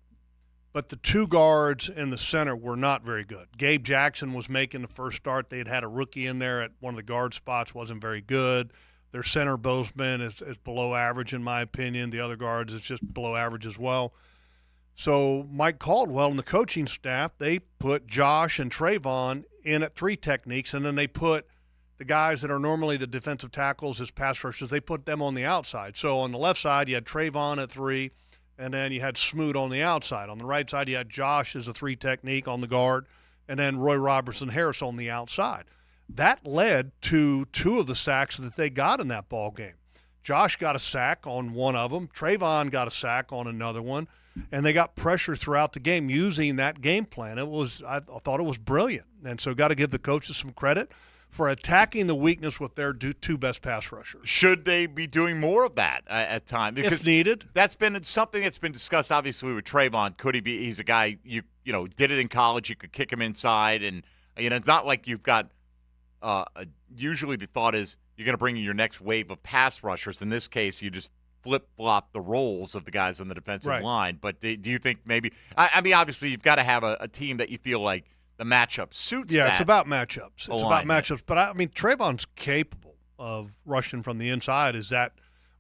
But the 2 guards in the center were not very good. Gabe Jackson was making the first start. They had a rookie in there at one of the guard spots, wasn't very good. Their center, Bozeman, is below average in my opinion. The other guards is just below average as well. So Mike Caldwell and the coaching staff, they put Josh and Trayvon in at 3 techniques, and then they put the guys that are normally the defensive tackles as pass rushers, they put them on the outside. So on the left side, you had Trayvon at 3, and then you had Smoot on the outside. On the right side, you had Josh as a 3 technique on the guard, and then Roy Robertson Harris on the outside. That led to 2 of the sacks that they got in that ball game. Josh got a sack on one of them. Trayvon got a sack on another one, and they got pressure throughout the game using that game plan. I thought it was brilliant, and so got to give the coaches some credit for attacking the weakness with their 2 best pass rushers. Should they be doing more of that at times? Because if needed. That's been something that's been discussed, obviously, with Trayvon. Could he be? He's a guy, you did it in college. You could kick him inside. And, it's not like you've got usually the thought is you're going to bring in your next wave of pass rushers. In this case, you just flip-flop the roles of the guys on the defensive line. But do you think maybe – I mean, obviously, you've got to have a team that you feel like the matchup suits. Yeah, it's about matchups. It's about matchups. But, I mean, Trayvon's capable of rushing from the inside. Is that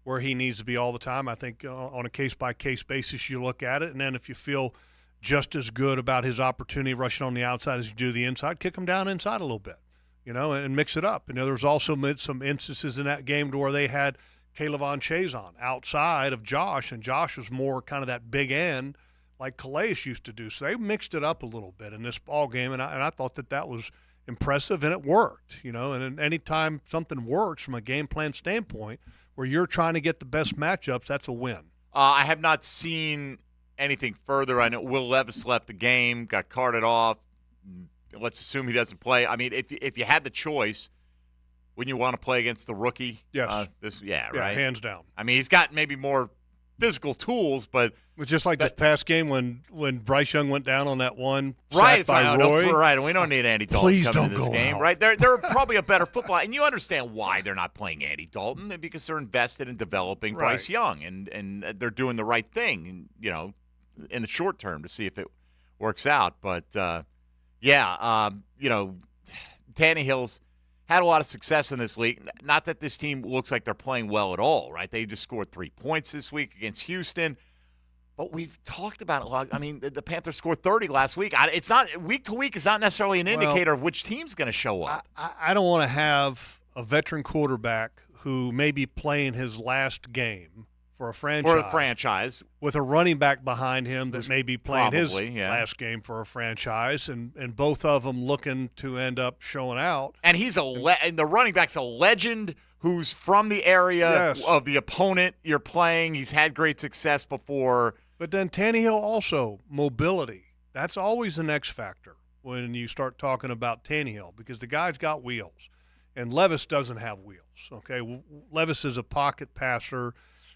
where he needs to be all the time? I think on a case-by-case basis you look at it. And then if you feel just as good about his opportunity rushing on the outside as you do the inside, kick him down inside a little bit, and mix it up. There was also some instances in that game to where they had Kayvon Chazon outside of Josh, and Josh was more kind of that big end like Calais used to do. So they mixed it up a little bit in this ball game, and I thought that was impressive, and it worked. And anytime something works from a game plan standpoint where you're trying to get the best matchups, that's a win. I have not seen anything further. I know Will Levis left the game, got carted off. Let's assume he doesn't play. I mean, if you had the choice, wouldn't you want to play against the rookie? Yes. Right? Hands down. I mean, he's got maybe more physical tools, but it's just like this past game when Bryce Young went down on that one sack by Roy. Right, and we don't need Andy Dalton coming into this game, right? They're probably a better football, and you understand why they're not playing Andy Dalton, because they're invested in developing Bryce Young, and they're doing the right thing, in the short term to see if it works out. But Tannehill's had a lot of success in this league. Not that this team looks like they're playing well at all, right? They just scored 3 points this week against Houston. But we've talked about it a lot. I mean, the Panthers scored 30 last week. It's not week to week is not necessarily an indicator of which team's going to show up. I don't want to have a veteran quarterback who may be playing his last game for a franchise. With a running back behind him that may be playing his last game for a franchise, and both of them looking to end up showing out. And he's and the running back's a legend who's from the area of the opponent you're playing. He's had great success before. But then Tannehill also, mobility. That's always the next factor when you start talking about Tannehill, because the guy's got wheels. And Levis doesn't have wheels, okay? Levis is a pocket passer.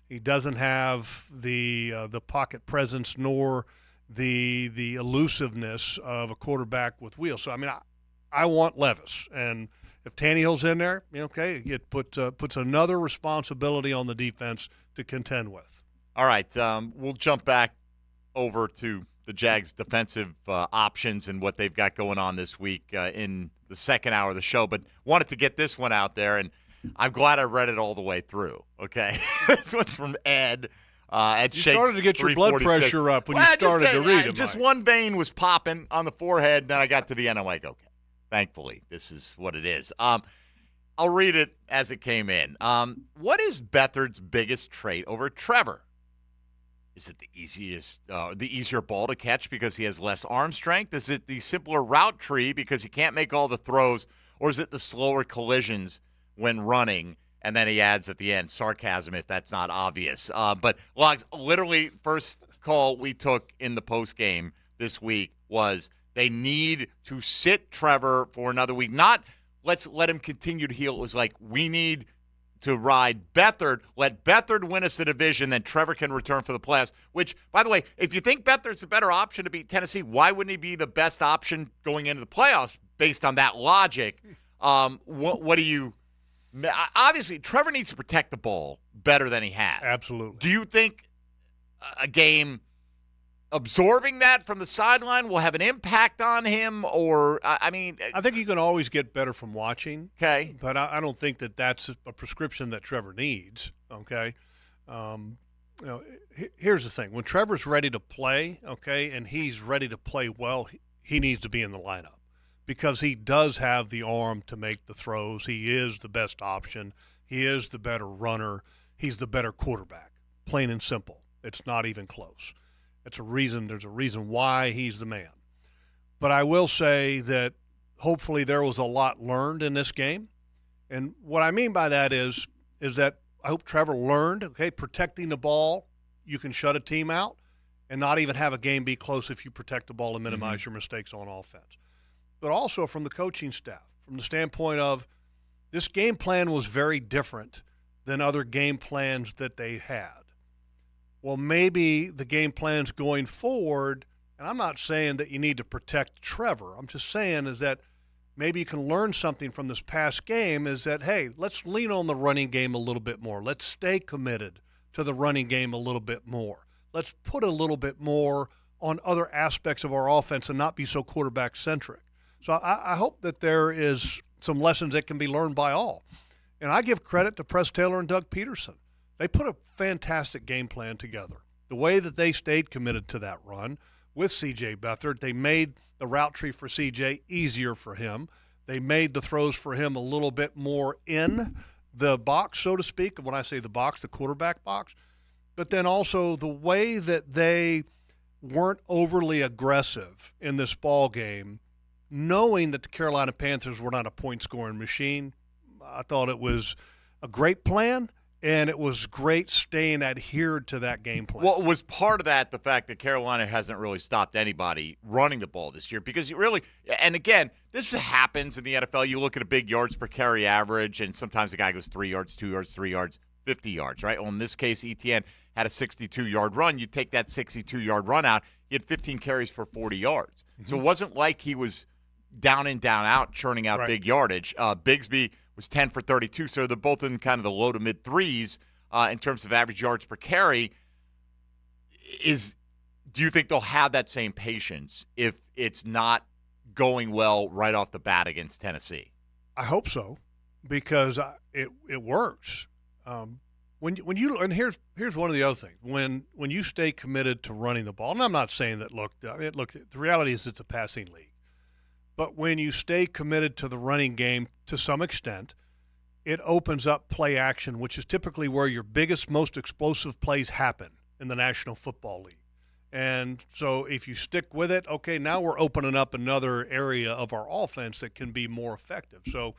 He doesn't have the pocket presence nor the elusiveness of a quarterback with wheels. So, I mean, I want Levis. And if Tannehill's in there, okay, it puts another responsibility on the defense to contend with. All right, we'll jump back over to the Jags' defensive options and what they've got going on this week in the second hour of the show. But wanted to get this one out there, and I'm glad I read it all the way through, okay? This one's from Ed. Ed you started to get your blood pressure up when you started to read it. Just one vein was popping on the forehead, and then I got to the end. I'm like, okay, thankfully, this is what it is. I'll read it as it came in. What is Beathard's biggest trait over Trevor? Is it the easier ball to catch because he has less arm strength? Is it the simpler route tree because he can't make all the throws? Or is it the slower collisions when running? And then he adds at the end, sarcasm if that's not obvious. But Logs, literally first call we took in the postgame this week was they need to sit Trevor for another week. Not let's let him continue to heal. It was like we need to ride Beathard, let Beathard win us the division, then Trevor can return for the playoffs, which, by the way, if you think Beathard's the better option to beat Tennessee, why wouldn't he be the best option going into the playoffs based on that logic? What do you – obviously, Trevor needs to protect the ball better than he has. Absolutely. Do you think a game absorbing that from the sideline will have an impact on him? Or, I mean – I think you can always get better from watching. Okay. But I don't think that that's a prescription that Trevor needs, okay? Here's the thing. When Trevor's ready to play, okay, and he's ready to play well, he needs to be in the lineup because he does have the arm to make the throws. He is the best option. He is the better runner. He's the better quarterback, plain and simple. It's not even close. There's a reason why he's the man. But I will say that hopefully there was a lot learned in this game. And what I mean by that is that I hope Trevor learned, okay, protecting the ball, you can shut a team out and not even have a game be close if you protect the ball and minimize your mistakes on offense. But also from the coaching staff, from the standpoint of this game plan was very different than other game plans that they had. Well, maybe the game plans going forward, and I'm not saying that you need to protect Trevor. I'm just saying is that maybe you can learn something from this past game is that, hey, let's lean on the running game a little bit more. Let's stay committed to the running game a little bit more. Let's put a little bit more on other aspects of our offense and not be so quarterback-centric. So I hope that there is some lessons that can be learned by all. And I give credit to Press Taylor and Doug Peterson. They put a fantastic game plan together. The way that they stayed committed to that run with C.J. Beathard, they made the route tree for C.J. easier for him. They made the throws for him a little bit more in the box, so to speak. When I say the box, the quarterback box. But then also the way that they weren't overly aggressive in this ball game, knowing that the Carolina Panthers were not a point-scoring machine. I thought it was a great plan. And it was great staying adhered to that game plan. Well, was part of that the fact that Carolina hasn't really stopped anybody running the ball this year? Because you really – and, again, this happens in the NFL. You look at a big yards per carry average, and sometimes the guy goes 3 yards, 2 yards, 3 yards, 50 yards, right? Well, in this case, Etienne had a 62-yard run. You take that 62-yard run out, he had 15 carries for 40 yards. Mm-hmm. So it wasn't like he was down in, down out, churning out big yardage. Bigsby – was 10 for 32, so they're both in kind of the low to mid threes in terms of average yards per carry. Do you think they'll have that same patience if it's not going well right off the bat against Tennessee? I hope so, because it works. When you and here's one of the other things when you stay committed to running the ball, and I'm not saying that look the reality is it's a passing league. But when you stay committed to the running game to some extent, it opens up play action, which is typically where your biggest, most explosive plays happen in the National Football League. And so if you stick with it, okay, now we're opening up another area of our offense that can be more effective. So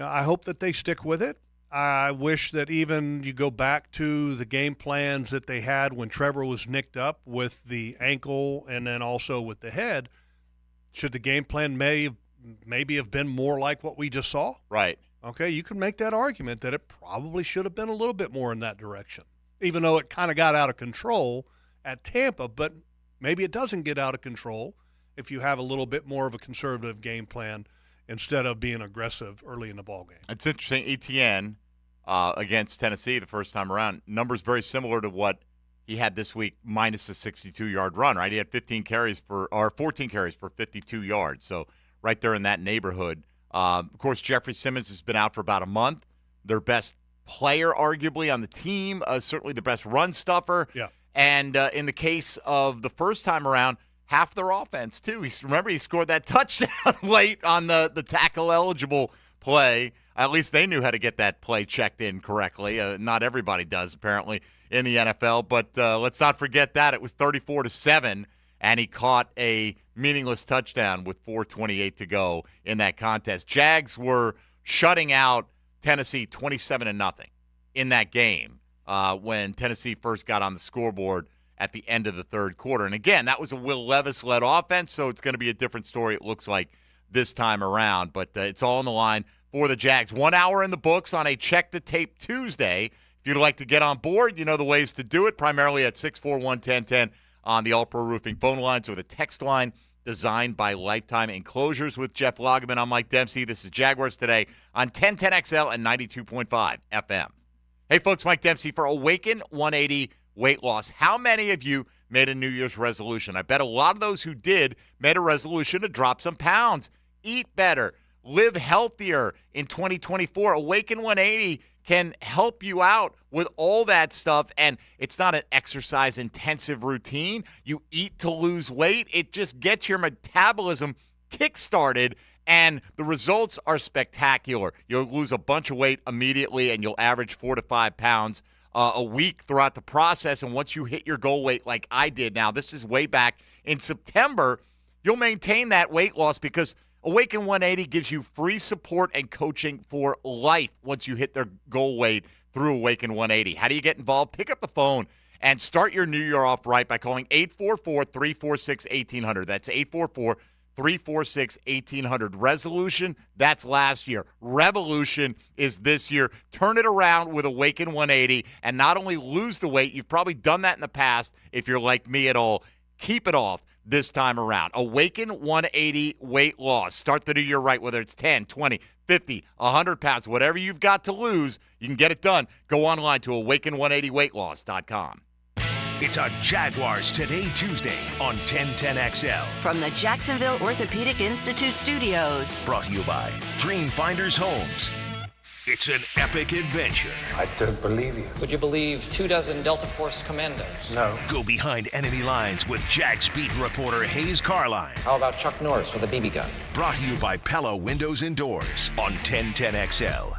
I hope that they stick with it. I wish that even you go back to the game plans that they had when Trevor was nicked up with the ankle and then also with the head. Should the game plan maybe have been more like what we just saw? Right. Okay, you can make that argument that it probably should have been a little bit more in that direction, even though it kind of got out of control at Tampa, but maybe it doesn't get out of control if you have a little bit more of a conservative game plan instead of being aggressive early in the ballgame. It's interesting, Etienne against Tennessee the first time around, numbers very similar to what he had this week minus a 62-yard run, right? He had 14 carries for 52 yards, so right there in that neighborhood. Of course, Jeffrey Simmons has been out for about a month. Their best player, arguably, on the team, certainly the best run stuffer. Yeah. And in the case of the first time around, half their offense, too. Remember, he scored that touchdown late on the tackle-eligible play. At least they knew how to get that play checked in correctly. Not everybody does, apparently, in the NFL. But let's not forget that. It was 34-7, and he caught a meaningless touchdown with 4:28 to go in that contest. Jags were shutting out Tennessee 27-0 in that game. When Tennessee first got on the scoreboard at the end of the third quarter. And again, that was a Will Levis-led offense, so it's going to be a different story, it looks like, this time around. But it's all on the line for the Jags. 1 hour in the books on a Check the Tape Tuesday. If you'd like to get on board, you know the ways to do it, primarily at 641-1010 on the All-Pro Roofing phone lines or the text line designed by Lifetime Enclosures with Jeff Lageman. I'm Mike Dempsey. This is Jaguars Today on 1010XL and 92.5 FM. Hey, folks, Mike Dempsey for Awaken 180 Weight Loss. How many of you made a New Year's resolution? I bet a lot of those who did made a resolution to drop some pounds, eat better, live healthier in 2024. Awaken 180 can help you out with all that stuff, and it's not an exercise-intensive routine. You eat to lose weight. It just gets your metabolism kick-started, and the results are spectacular. You'll lose a bunch of weight immediately, and you'll average 4 to 5 pounds a week throughout the process. And once you hit your goal weight like I did now, this is way back in September, you'll maintain that weight loss because Awaken 180 gives you free support and coaching for life once you hit their goal weight through Awaken 180. How do you get involved? Pick up the phone and start your new year off right by calling 844-346-1800. That's 844-346-1800. Resolution, that's last year. Revolution is this year. Turn it around with Awaken 180 and not only lose the weight, you've probably done that in the past if you're like me at all. Keep it off this time around. Awaken 180 weight loss. Start the new year right, whether it's 10, 20, 50, 100 pounds, whatever you've got to lose, you can get it done. Go online to awaken180weightloss.com. It's a Jaguars Today Tuesday on 1010XL. From the Jacksonville Orthopedic Institute studios. Brought to you by Dream Finders Homes. It's an epic adventure. I don't believe you. Would you believe 24 Delta Force commandos? No. Go behind enemy lines with Jags beat reporter Hayes Carline. How about Chuck Norris with a BB gun? Brought to you by Pella Windows and Doors on 1010XL.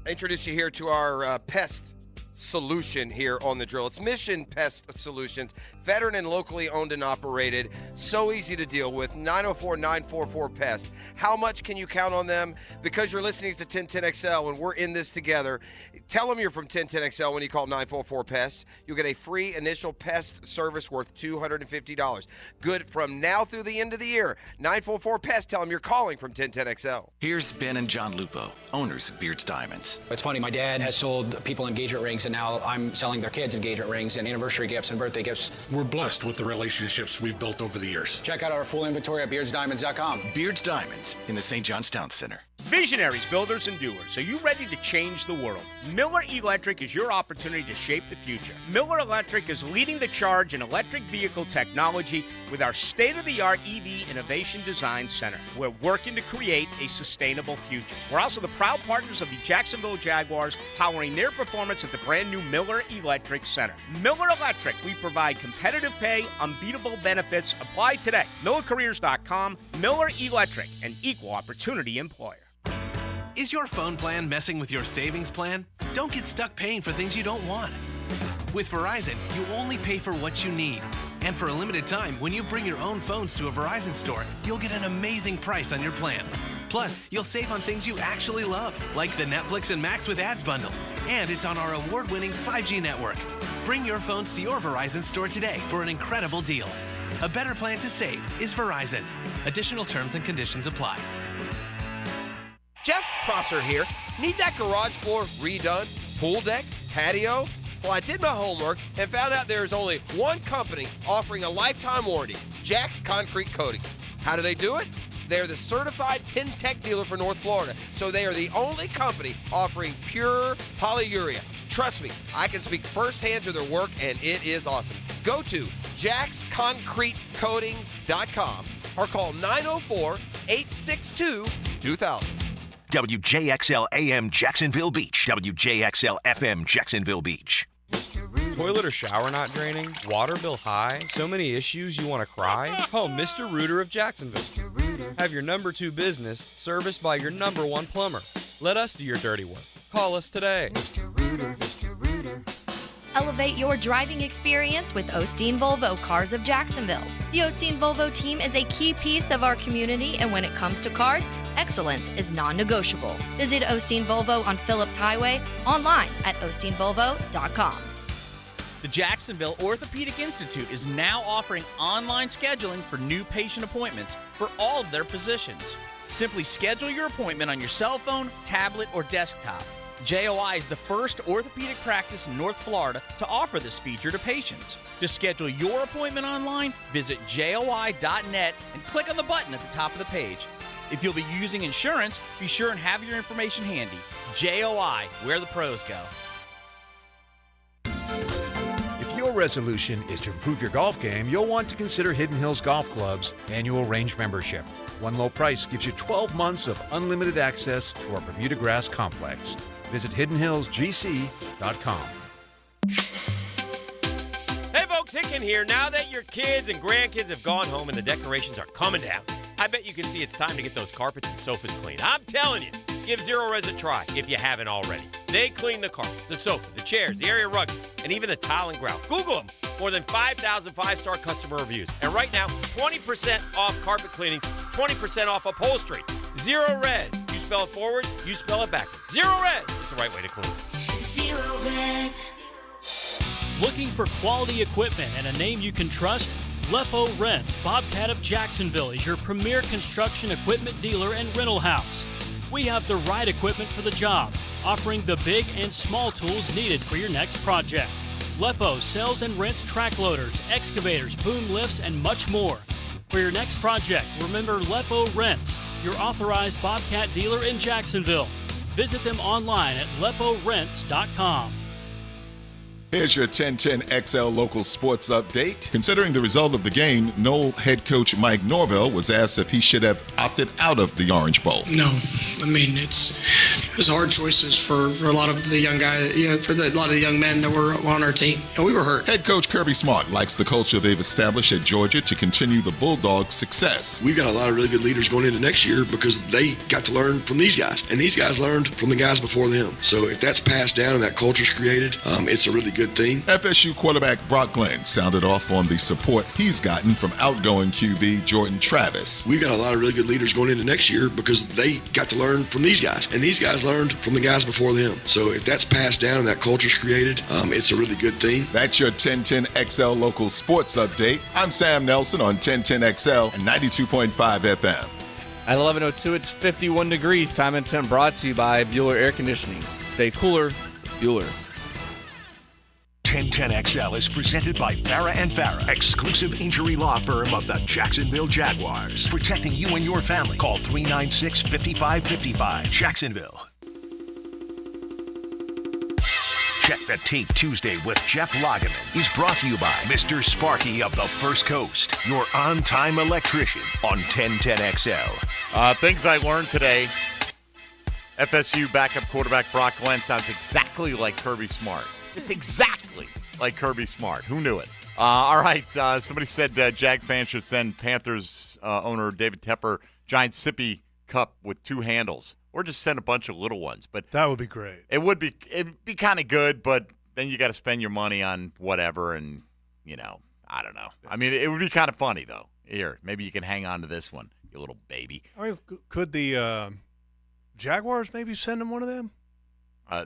I introduce you here to our pest solution here on the drill. It's Mission Pest Solutions, veteran and locally owned and operated. So easy to deal with. 904-944-PEST. How much can you count on them? Because you're listening to 1010XL and we're in this together. Tell them you're from 1010XL when you call 944-PEST. You'll get a free initial pest service worth $250. Good from now through the end of the year. 944-PEST. Tell them you're calling from 1010XL. Here's Ben and John Lupo, owners of Beards Diamonds. It's funny, my dad has sold people engagement rings, and now I'm selling their kids engagement rings and anniversary gifts and birthday gifts. We're blessed with the relationships we've built over the years. Check out our full inventory at beardsdiamonds.com. Beards Diamonds in the St. John's Town Center. Visionaries, builders, and doers. Are you ready to change the world? Miller Electric is your opportunity to shape the future. Miller Electric is leading the charge in electric vehicle technology with our state-of-the-art EV Innovation Design Center. We're working to create a sustainable future. We're also the proud partners of the Jacksonville Jaguars, powering their performance at the brand new Miller Electric Center. Miller Electric, we provide competitive pay, unbeatable benefits. Apply today. MillerCareers.com. Miller Electric, an equal opportunity employer. Is your phone plan messing with your savings plan? Don't get stuck paying for things you don't want. With Verizon, you only pay for what you need. And for a limited time, when you bring your own phones to a Verizon store, you'll get an amazing price on your plan. Plus, you'll save on things you actually love, like the Netflix and Max with Ads bundle. And it's on our award-winning 5G network. Bring your phones to your Verizon store today for an incredible deal. A better plan to save is Verizon. Additional terms and conditions apply. Jeff Prosser here. Need that garage floor redone? Pool deck? Patio? Well, I did my homework and found out there's only one company offering a lifetime warranty, Jack's Concrete Coating. How do they do it? They're the certified Pintech dealer for North Florida, so they are the only company offering pure polyurea. Trust me, I can speak firsthand to their work, and it is awesome. Go to jacksconcretecoatings.com or call 904-862-2000. WJXL AM Jacksonville Beach. WJXL FM Jacksonville Beach. Toilet or shower not draining? Water bill high? So many issues you want to cry? Call Mr. Rooter of Jacksonville. Have your number 2 business serviced by your number 1 plumber. Let us do your dirty work. Call us today. Elevate your driving experience with Osteen Volvo Cars of Jacksonville. The Osteen Volvo team is a key piece of our community, and when it comes to cars, excellence is non-negotiable. Visit Osteen Volvo on Phillips Highway, online at osteenvolvo.com. The Jacksonville Orthopedic Institute is now offering online scheduling for new patient appointments for all of their positions. Simply schedule your appointment on your cell phone, tablet, or desktop. JOI is the first orthopedic practice in North Florida to offer this feature to patients. To schedule your appointment online, visit joi.net and click on the button at the top of the page. If you'll be using insurance, be sure and have your information handy. JOI, where the pros go. If your resolution is to improve your golf game, you'll want to consider Hidden Hills Golf Club's annual range membership. One low price gives you 12 months of unlimited access to our Bermuda Grass Complex. Visit hiddenhillsgc.com. Hey folks, Hicken here. Now that your kids and grandkids have gone home and the decorations are coming down, I bet you can see it's time to get those carpets and sofas cleaned. I'm telling you, give Zero Res a try if you haven't already. They clean the carpets, the sofa, the chairs, the area rug, and even the tile and grout. Google them. More than 5,000 5-star customer reviews. And right now, 20% off carpet cleanings, 20% off upholstery. Zero Res. You spell it forward, you spell it backwards. Zero Res. It's the right way to clean. Zero Res. Looking for quality equipment and a name you can trust? Lepo Rents, Bobcat of Jacksonville, is your premier construction equipment dealer and rental house. We have the right equipment for the job, offering the big and small tools needed for your next project. Lepo sells and rents track loaders, excavators, boom lifts, and much more. For your next project, remember Lepo Rents, your authorized Bobcat dealer in Jacksonville. Visit them online at leporents.com. Here's your 1010XL local sports update. Considering the result of the game, Knoll head coach Mike Norvell was asked if he should have opted out of the Orange Bowl. No, I mean it was hard choices for a lot of the young guys, for a lot of the young men that were on our team, and we were hurt. Head coach Kirby Smart likes the culture they've established at Georgia to continue the Bulldogs' success. We've got a lot of really good leaders going into next year because they got to learn from these guys, and these guys learned from the guys before them. So if that's passed down and that culture's created, it's a really good thing. FSU quarterback Brock Glenn sounded off on the support he's gotten from outgoing QB Jordan Travis. We've got a lot of really good leaders going into next year because they got to learn from these guys, and these guys learned from the guys before them. So if that's passed down and that culture's created, it's a really good thing. That's your 1010XL local sports update. I'm Sam Nelson on 1010XL and 92.5 FM. At 11:02, it's 51 degrees. Time and Temp brought to you by Bueller Air Conditioning. Stay cooler, Bueller. 1010XL is presented by Farah and Farah, exclusive injury law firm of the Jacksonville Jaguars. Protecting you and your family. Call 396-5555. Jacksonville. Check the Tape Tuesday with Jeff Lageman is brought to you by Mr. Sparky of the First Coast, your on-time electrician on 1010XL. Things I learned today. FSU backup quarterback Brock Glenn sounds exactly like Kirby Smart. Just exactly like Kirby Smart. Who knew it? All right. Somebody said Jags fans should send Panthers owner David Tepper giant sippy cup with 2 handles, or just send a bunch of little ones. But that would be great. It'd be kind of good, but then you got to spend your money on whatever, and I don't know. I mean, it would be kind of funny though. Here, maybe you can hang on to this one, you little baby. I mean, could the Jaguars maybe send him one of them?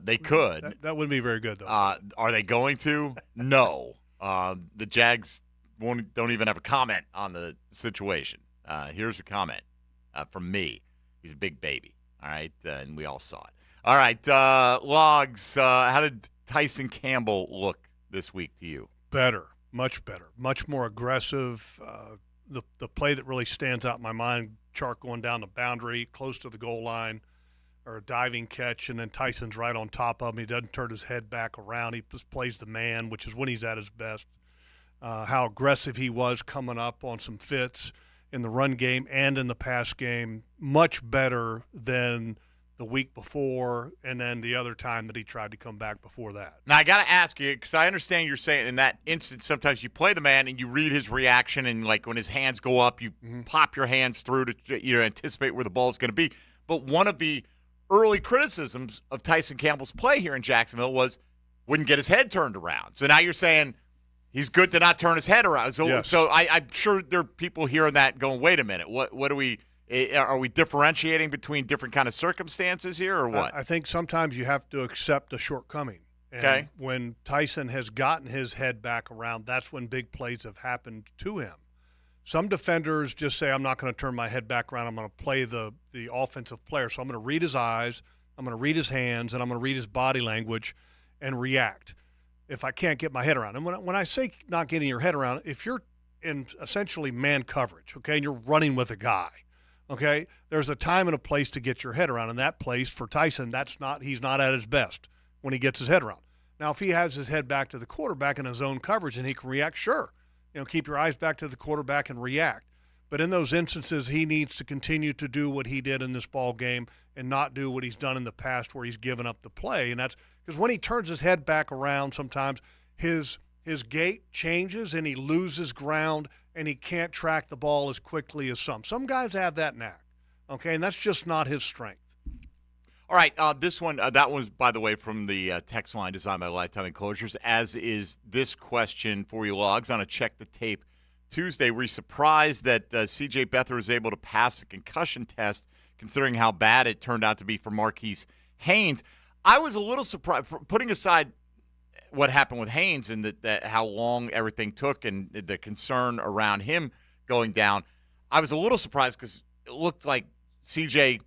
They could. That wouldn't be very good though. Are they going to? No. The Jags don't even have a comment on the situation. Here's a comment from me. He's a big baby. All right, and we all saw it. All right, Logs. How did Tyson Campbell look this week to you? Better, much better, much more aggressive. The play that really stands out in my mind: Chark going down the boundary, close to the goal line, or a diving catch, and then Tyson's right on top of him. He doesn't turn his head back around. He just plays the man, which is when he's at his best. How aggressive he was coming up on some fits in the run game and in the pass game, much better than the week before and then the other time that he tried to come back before that. Now, I got to ask you, because I understand you're saying in that instance sometimes you play the man and you read his reaction, and like when his hands go up, you pop your hands through to anticipate where the ball is going to be. But one of the early criticisms of Tyson Campbell's play here in Jacksonville was wouldn't get his head turned around. So now you're saying he's good to not turn his head around. So, yes. So I'm sure there are people hearing that going, wait a minute, what are we differentiating between different kind of circumstances here or what? I think sometimes you have to accept a shortcoming. And okay. When Tyson has gotten his head back around, that's when big plays have happened to him. Some defenders just say, I'm not going to turn my head back around. I'm going to play the offensive player. So I'm going to read his eyes, I'm going to read his hands, and I'm going to read his body language and react if I can't get my head around. And when I say not getting your head around, if you're in essentially man coverage, okay, and you're running with a guy, okay, there's a time and a place to get your head around. And that place for Tyson, he's not at his best when he gets his head around. Now, if he has his head back to the quarterback in his own coverage and he can react, sure. Keep your eyes back to the quarterback and react. But in those instances, he needs to continue to do what he did in this ball game and not do what he's done in the past where he's given up the play. And that's because when he turns his head back around, sometimes his gait changes and he loses ground and he can't track the ball as quickly as some. Some guys have that knack, okay, and that's just not his strength. All right, this one, that was, by the way, from the text line designed by Lifetime Enclosures, as is this question for you, Logs, on a Check the Tape Tuesday. Were you surprised that C.J. Beathard was able to pass the concussion test, considering how bad it turned out to be for Marquise Haynes? I was a little surprised, putting aside what happened with Haynes and that how long everything took and the concern around him going down. I was a little surprised because it looked like C.J.,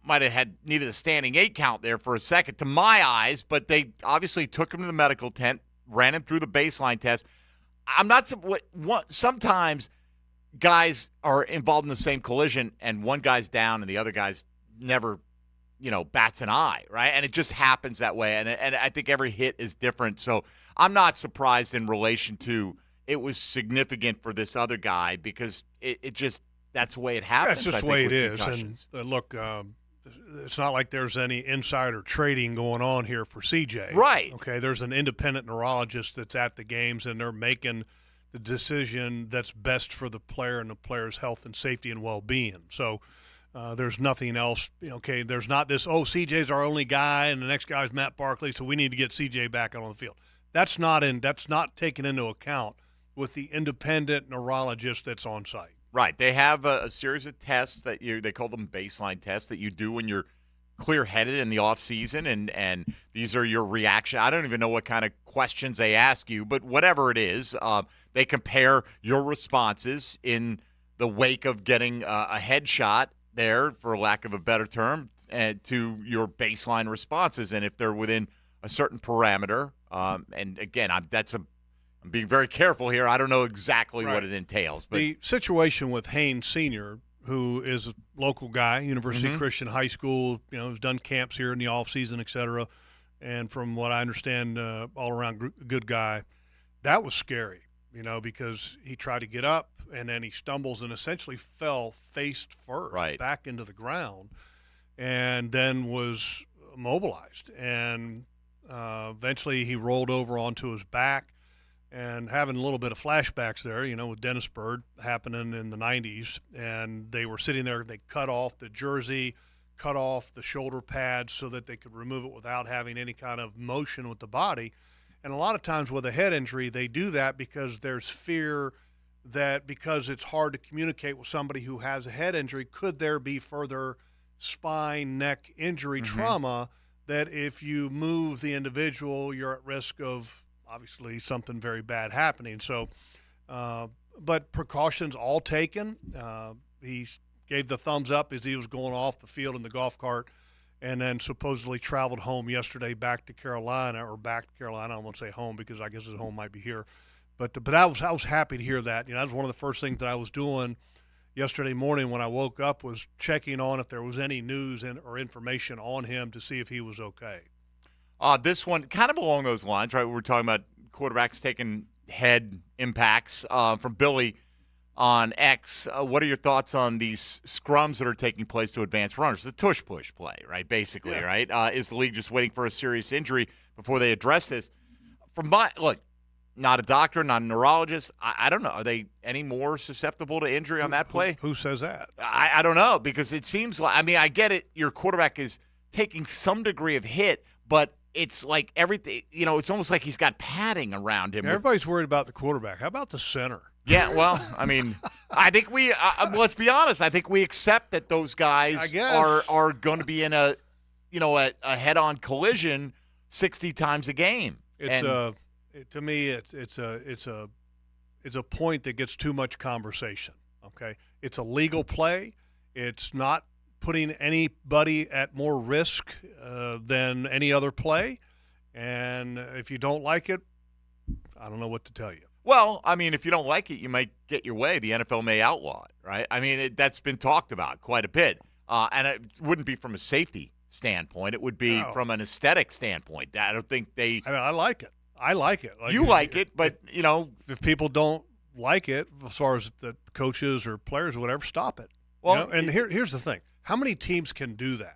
might have needed a standing 8 count there for a second to my eyes, but they obviously took him to the medical tent, ran him through the baseline test. I'm not – sometimes guys are involved in the same collision and one guy's down and the other guy's never, bats an eye, right? And it just happens that way, and I think every hit is different. So I'm not surprised in relation to it was significant for this other guy because it just – that's the way it happens. That's just the way it is. And look, it's not like there's any insider trading going on here for CJ. Right. Okay, there's an independent neurologist that's at the games, and they're making the decision that's best for the player and the player's health and safety and well-being. So there's nothing else. Okay, there's not this, CJ's our only guy, and the next guy's Matt Barkley, so we need to get CJ back out on the field. That's not taken into account with the independent neurologist that's on site. Right. They have a series of tests that they call them baseline tests that you do when you're clear-headed in the off season, and these are your reaction. I don't even know what kind of questions they ask you, but whatever it is, they compare your responses in the wake of getting a headshot there, for lack of a better term, to your baseline responses. And if they're within a certain parameter, and again, I'm being very careful here. I don't know exactly what it entails. But the situation with Haynes Sr., who is a local guy, University Christian High School, has done camps here in the offseason, et cetera, and from what I understand, all-around good guy, that was scary, because he tried to get up, and then he stumbles and essentially fell face first back into the ground and then was immobilized. And eventually he rolled over onto his back. and having a little bit of flashbacks there, with Dennis Byrd happening in the 90s. And they were sitting there, they cut off the jersey, cut off the shoulder pads so that they could remove it without having any kind of motion with the body. And a lot of times with a head injury, they do that because there's fear that because it's hard to communicate with somebody who has a head injury, could there be further spine, neck injury trauma that if you move the individual, you're at risk of obviously something very bad happening. So, but precautions all taken. He gave the thumbs up as he was going off the field in the golf cart, and then supposedly traveled home yesterday back to Carolina. I don't want to say home because I guess his home might be here. But I was happy to hear that. That was one of the first things that I was doing yesterday morning when I woke up, was checking on if there was any news or information on him to see if he was okay. This one, kind of along those lines, right? We were talking about quarterbacks taking head impacts from Billy on X. What are your thoughts on these scrums that are taking place to advance runners? The tush-push play, right, basically, right? Is the league just waiting for a serious injury before they address this? Look, not a doctor, not a neurologist. I don't know. Are they any more susceptible to injury on that play? Who says that? I don't know, because it seems like, I get it. Your quarterback is taking some degree of hit, but it's like everything, it's almost like he's got padding around him. Everybody's worried about the quarterback. How about the center? Yeah, well, I think we, let's be honest, I think we accept that those guys are going to be in a head-on collision 60 times a game. To me, it's a point that gets too much conversation. Okay, it's a legal play. It's not putting anybody at more risk than any other play. And if you don't like it, I don't know what to tell you. Well, if you don't like it, you might get your way. The NFL may outlaw it, right? That's been talked about quite a bit. And it wouldn't be from a safety standpoint. It would be from an aesthetic standpoint. I don't think they – I like it. I like it. You like it, but, if people don't like it, as far as the coaches or players or whatever, stop it. Well, and here's the thing. How many teams can do that?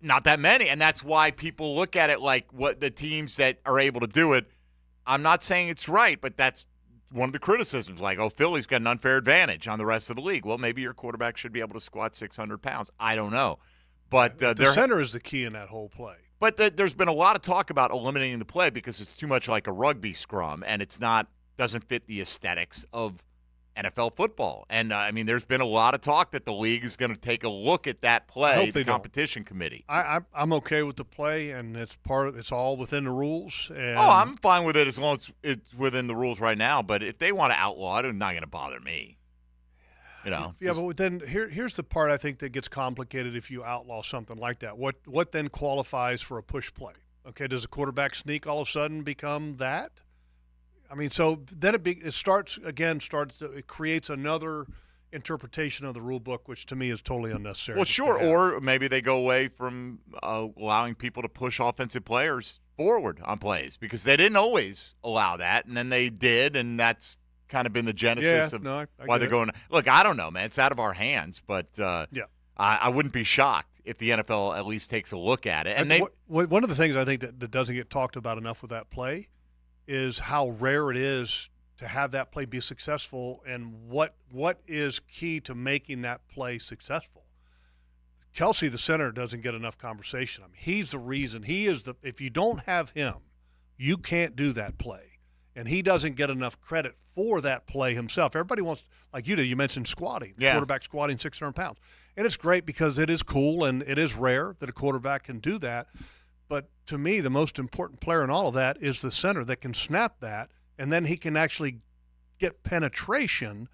Not that many, and that's why people look at it like what the teams that are able to do it. I'm not saying it's right, but that's one of the criticisms. Like, Philly's got an unfair advantage on the rest of the league. Well, maybe your quarterback should be able to squat 600 pounds. I don't know. But the center is the key in that whole play. But there's been a lot of talk about eliminating the play because it's too much like a rugby scrum, and doesn't fit the aesthetics of NFL football. And, there's been a lot of talk that the league is going to take a look at that play, the competition committee. I'm okay with the play, and it's all within the rules. And I'm fine with it as long as it's within the rules right now. But if they want to outlaw it, it's not going to bother me. Yeah, but then here's the part I think that gets complicated if you outlaw something like that. What then qualifies for a push play? Okay, does a quarterback sneak all of a sudden become that? So then it creates another interpretation of the rule book, which to me is totally unnecessary. Well, sure, or maybe they go away from allowing people to push offensive players forward on plays because they didn't always allow that, and then they did, and that's kind of been the genesis of why they're going. Look, I don't know, man. It's out of our hands, but I wouldn't be shocked if the NFL at least takes a look at it. And one of the things I think that doesn't get talked about enough with that play is how rare it is to have that play be successful, and what is key to making that play successful. Kelsey, the center, doesn't get enough conversation. He's the reason. If you don't have him, you can't do that play. And he doesn't get enough credit for that play himself. Everybody wants, like you did, you mentioned squatting, quarterback squatting 600 pounds. And it's great because it is cool and it is rare that a quarterback can do that. But to me, the most important player in all of that is the center that can snap that, and then he can actually get penetration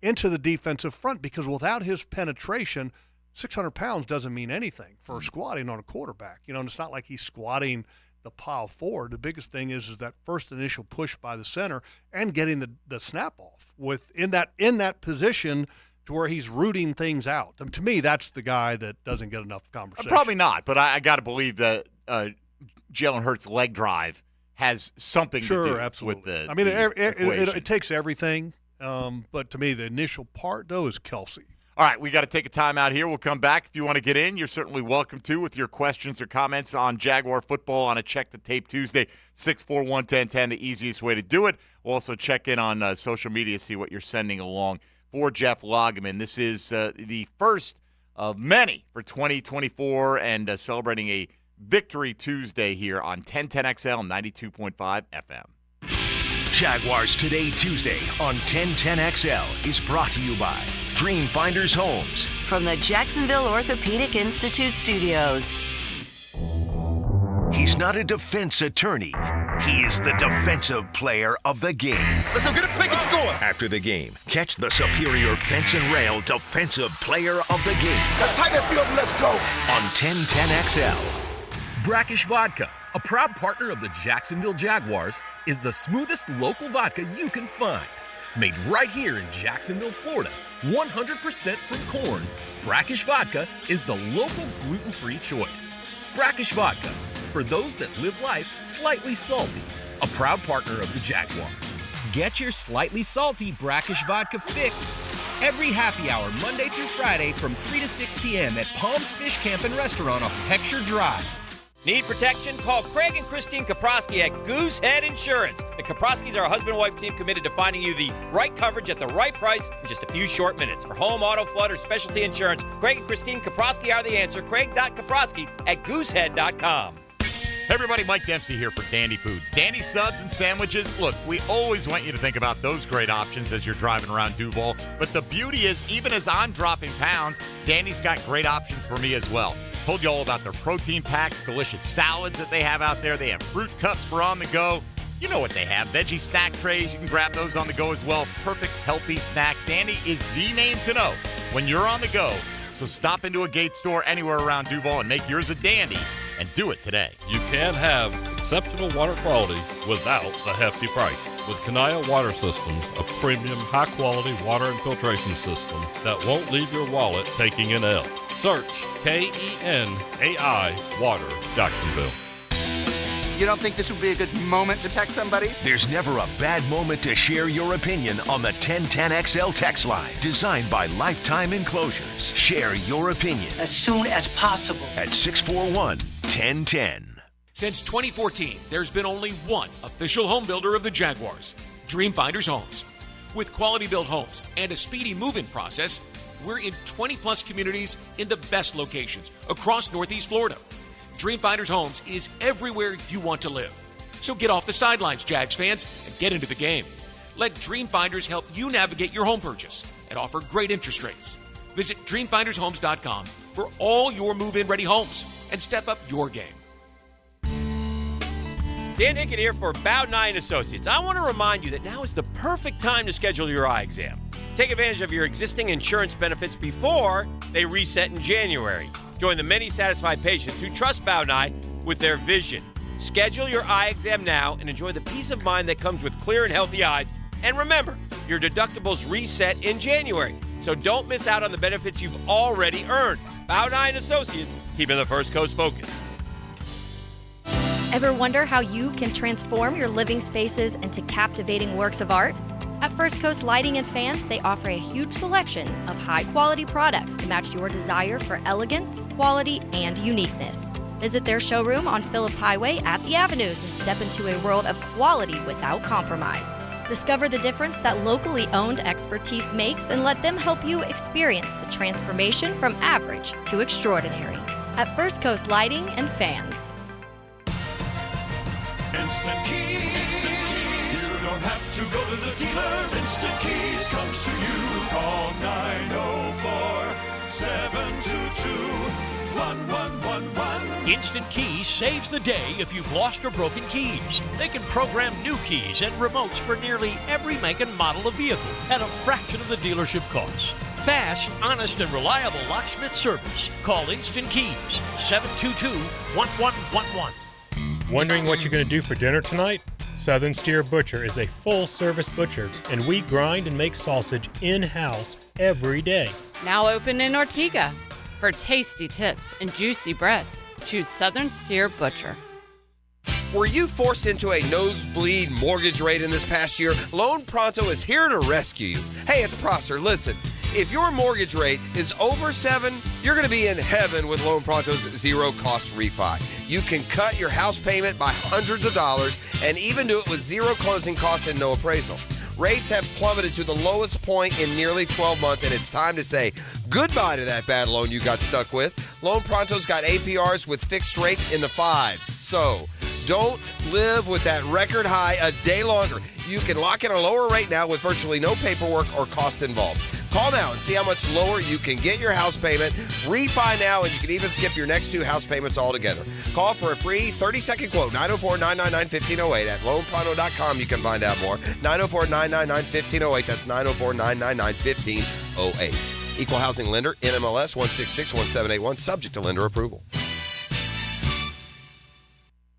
into the defensive front, because without his penetration, 600 pounds doesn't mean anything for squatting on a quarterback. And it's not like he's squatting the pile forward. The biggest thing is that first initial push by the center and getting the snap off in that position to where he's rooting things out. To me, that's the guy that doesn't get enough conversation. Probably not, but I got to believe that Jalen Hurts' leg drive has something to do with the it takes everything, but to me, the initial part, though, is Kelsey. All right, we got to take a time out here. We'll come back. If you want to get in, you're certainly welcome to with your questions or comments on Jaguar football on a Check the Tape Tuesday, 641-1010, the easiest way to do it. We'll also check in on social media, see what you're sending along for Jeff Lageman. This is the first of many for 2024 and celebrating a Victory Tuesday here on 1010XL 92.5 FM. Jaguars Today Tuesday on 1010XL is brought to you by Dreamfinders Homes. From the Jacksonville Orthopedic Institute studios. He's not a defense attorney. He is the defensive player of the game. Let's go get a pick and score. After the game, catch the superior fence and rail defensive player of the game. Tight field, let's go. On 1010XL. Brackish Vodka, a proud partner of the Jacksonville Jaguars, is the smoothest local vodka you can find. Made right here in Jacksonville, Florida, 100% from corn, Brackish Vodka is the local gluten-free choice. Brackish Vodka, for those that live life slightly salty, a proud partner of the Jaguars. Get your slightly salty Brackish Vodka fix every happy hour Monday through Friday from 3 to 6 p.m. at Palms Fish Camp and Restaurant off Heckscher Drive. Need protection? Call Craig and Christine Kaprosky at Goosehead Insurance. The Kaproskys are a husband-wife team committed to finding you the right coverage at the right price in just a few short minutes. For home, auto, flood, or specialty insurance, Craig and Christine Kaprosky are the answer. Craig.Kaprosky at goosehead.com. Hey everybody, Mike Dempsey here for Dandy Foods. Dandy subs and sandwiches. Look, we always want you to think about those great options as you're driving around Duval. But the beauty is, even as I'm dropping pounds, Dandy's got great options for me as well. Told you all about their protein packs, delicious salads that they have out there. They have fruit cups for on the go. You know what they have. Veggie snack trays. You can grab those on the go as well. Perfect, healthy snack. Dandy is the name to know when you're on the go. So stop into a Gate store anywhere around Duval and make yours a dandy, and do it today. You can have exceptional water quality without the hefty price. With Kanaya Water Systems, a premium, high-quality water and filtration system that won't leave your wallet taking an L. Search KENAI Water, Jacksonville. You don't think this would be a good moment to text somebody? There's never a bad moment to share your opinion on the 1010XL text line. Designed by Lifetime Enclosures. Share your opinion As soon as possible. at 641-1010. Since 2014, there's been only one official home builder of the Jaguars, Dreamfinders Homes. With quality-built homes and a speedy move-in process, we're in 20-plus communities in the best locations across Northeast Florida. Dreamfinders Homes is everywhere you want to live. So get off the sidelines, Jags fans, and get into the game. Let Dreamfinders help you navigate your home purchase and offer great interest rates. Visit DreamfindersHomes.com for all your move-in ready homes and step up your game. Dan Hicken here for Bow Nye & Associates. I want to remind you that now is the perfect time to schedule your eye exam. Take advantage of your existing insurance benefits before they reset in January. Join the many satisfied patients who trust Bow Nye with their vision. Schedule your eye exam now and enjoy the peace of mind that comes with clear and healthy eyes. And remember, your deductibles reset in January, so don't miss out on the benefits you've already earned. Bow Nye & Associates, keeping the First Coast focused. Ever wonder how you can transform your living spaces into captivating works of art? At First Coast Lighting and Fans, they offer a huge selection of high-quality products to match your desire for elegance, quality, and uniqueness. Visit their showroom on Phillips Highway at the Avenues and step into a world of quality without compromise. Discover the difference that locally owned expertise makes and let them help you experience the transformation from average to extraordinary. At First Coast Lighting and Fans. Instant Keys. You don't have to go to the dealer. Instant Keys comes to you. Call 904-722-1111. Instant Keys saves the day if you've lost or broken keys. They can program new keys and remotes for nearly every make and model of vehicle at a fraction of the dealership cost. Fast, honest, and reliable locksmith service. Call Instant Keys, 722-1111. Wondering what you're going to do for dinner tonight? Southern Steer Butcher is a full-service butcher, and we grind and make sausage in-house every day. Now open in Ortega. For tasty tips and juicy breasts, choose Southern Steer Butcher. Were you forced into a nosebleed mortgage rate in this past year? Loan Pronto is here to rescue you. Hey, it's Prosser. Listen, If your mortgage rate is over 7, you're going to be in heaven with Loan Pronto's zero-cost refi. You can cut your house payment by hundreds of dollars and even do it with zero closing costs and no appraisal. Rates have plummeted to the lowest point in nearly 12 months, and it's time to say goodbye to that bad loan you got stuck with. Loan Pronto's got APRs with fixed rates in the 5s. So don't live with that record high a day longer. You can lock in a lower rate now with virtually no paperwork or cost involved. Call now and see how much lower you can get your house payment. Refi now, and you can even skip your next 2 house payments altogether. Call for a free 30-second quote, 904-999-1508. At loanpronto.com, you can find out more. 904-999-1508. That's 904-999-1508. Equal housing lender, NMLS 1661781, subject to lender approval.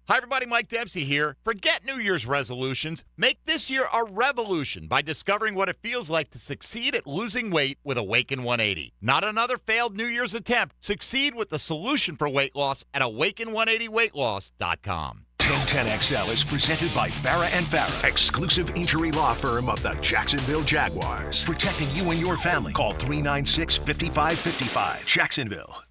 Hi, everybody. Mike Dempsey here. Forget New Year's resolutions. Make this year a revolution by discovering what it feels like to succeed at losing weight with Awaken 180. Not another failed New Year's attempt. Succeed with the solution for weight loss at awaken180weightloss.com. 1010XL is presented by Farah and Farah, exclusive injury law firm of the Jacksonville Jaguars. Protecting you and your family. Call 396-5555. Jacksonville.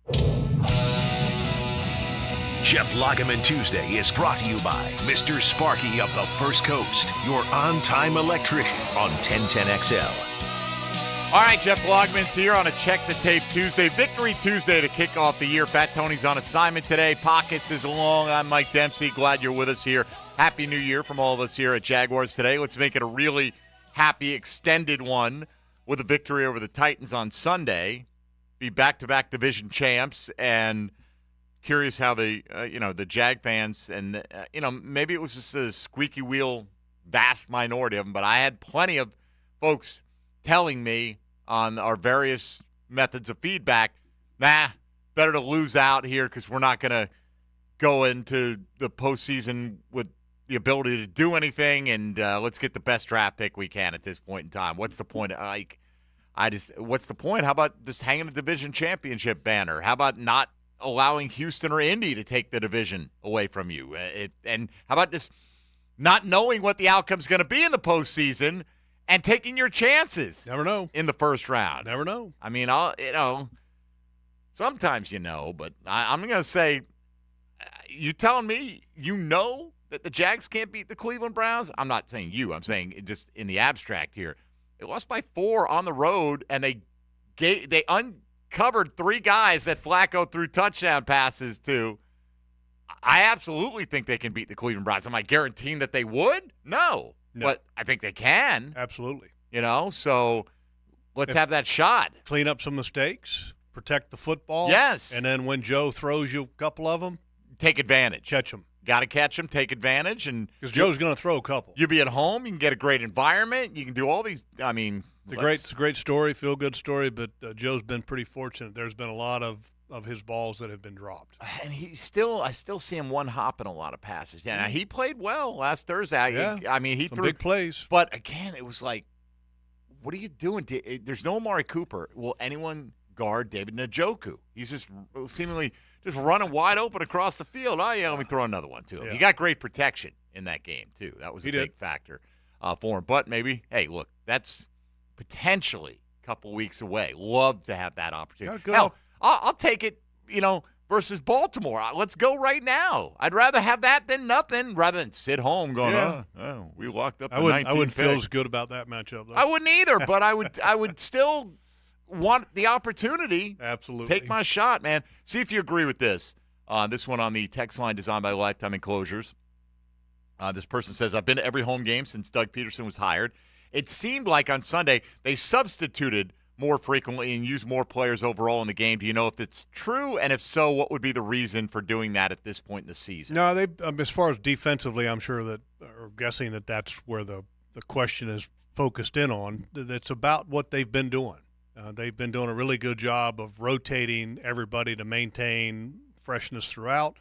Jeff Lageman Tuesday is brought to you by Mr. Sparky of the First Coast, your on-time electrician on 1010XL. All right, Jeff Logman's here on a Check the Tape Tuesday. Victory Tuesday to kick off the year. Fat Tony's on assignment today. Pockets is along. I'm Mike Dempsey. Glad you're with us here. Happy New Year from all of us here at Jaguars Today. Let's make it a really happy, extended one with a victory over the Titans on Sunday. Be back-to-back division champs, and curious how the Jag fans and maybe it was just a squeaky wheel vast minority of them, but I had plenty of folks telling me on our various methods of feedback, better to lose out here because we're not going to go into the postseason with the ability to do anything, and let's get the best draft pick we can at this point in time. What's the point? What's the point? How about just hanging a division championship banner? How about not allowing Houston or Indy to take the division away from you? And how about just not knowing what the outcome's going to be in the postseason and taking your chances? Never know. In the first round. Never know. I mean, sometimes but I'm going to say, you telling me that the Jags can't beat the Cleveland Browns? I'm not saying you. I'm saying just in the abstract here. They lost by 4 on the road, and they uncovered 3 guys that Flacco threw touchdown passes to. I absolutely think they can beat the Cleveland Browns. Am I guaranteeing that they would? No. But I think they can. Absolutely. So let's have that shot. Clean up some mistakes, protect the football. Yes. And then when Joe throws you a couple of them, take advantage. Catch them. Got to catch them, take advantage. Because Joe's going to throw a couple. You'll be at home. You can get a great environment. You can do all these. I mean, it's a great story, feel-good story, but Joe's been pretty fortunate. There's been a lot of his balls that have been dropped. And I still see him one-hopping a lot of passes. Yeah, now, he played well last Thursday. Yeah, he some threw big plays. But, again, it was like, what are you doing? There's no Amari Cooper. Will anyone guard David Njoku? He's just seemingly just running wide open across the field. Oh, yeah, let me throw another one to him. Yeah. He got great protection in that game, too. That was a big factor for him. But maybe, hey, look, that's potentially a couple weeks away. Love to have that opportunity. Hell, I'll take it, versus Baltimore. Let's go right now. I'd rather have that than nothing, rather than sit home going, we locked up the 19th I wouldn't pick. feel as good about that matchup, though. I wouldn't either, but I would still want the opportunity. Absolutely. Take my shot, man. See if you agree with this. This one on the text line designed by Lifetime Enclosures. This person says, I've been to every home game since Doug Peterson was hired. It seemed like on Sunday they substituted more frequently and used more players overall in the game. Do you know if it's true? And if so, what would be the reason for doing that at this point in the season? No, they as far as defensively, I'm sure that, or guessing that's where the question is focused in on. It's about what they've been doing. They've been doing a really good job of rotating everybody to maintain freshness throughout.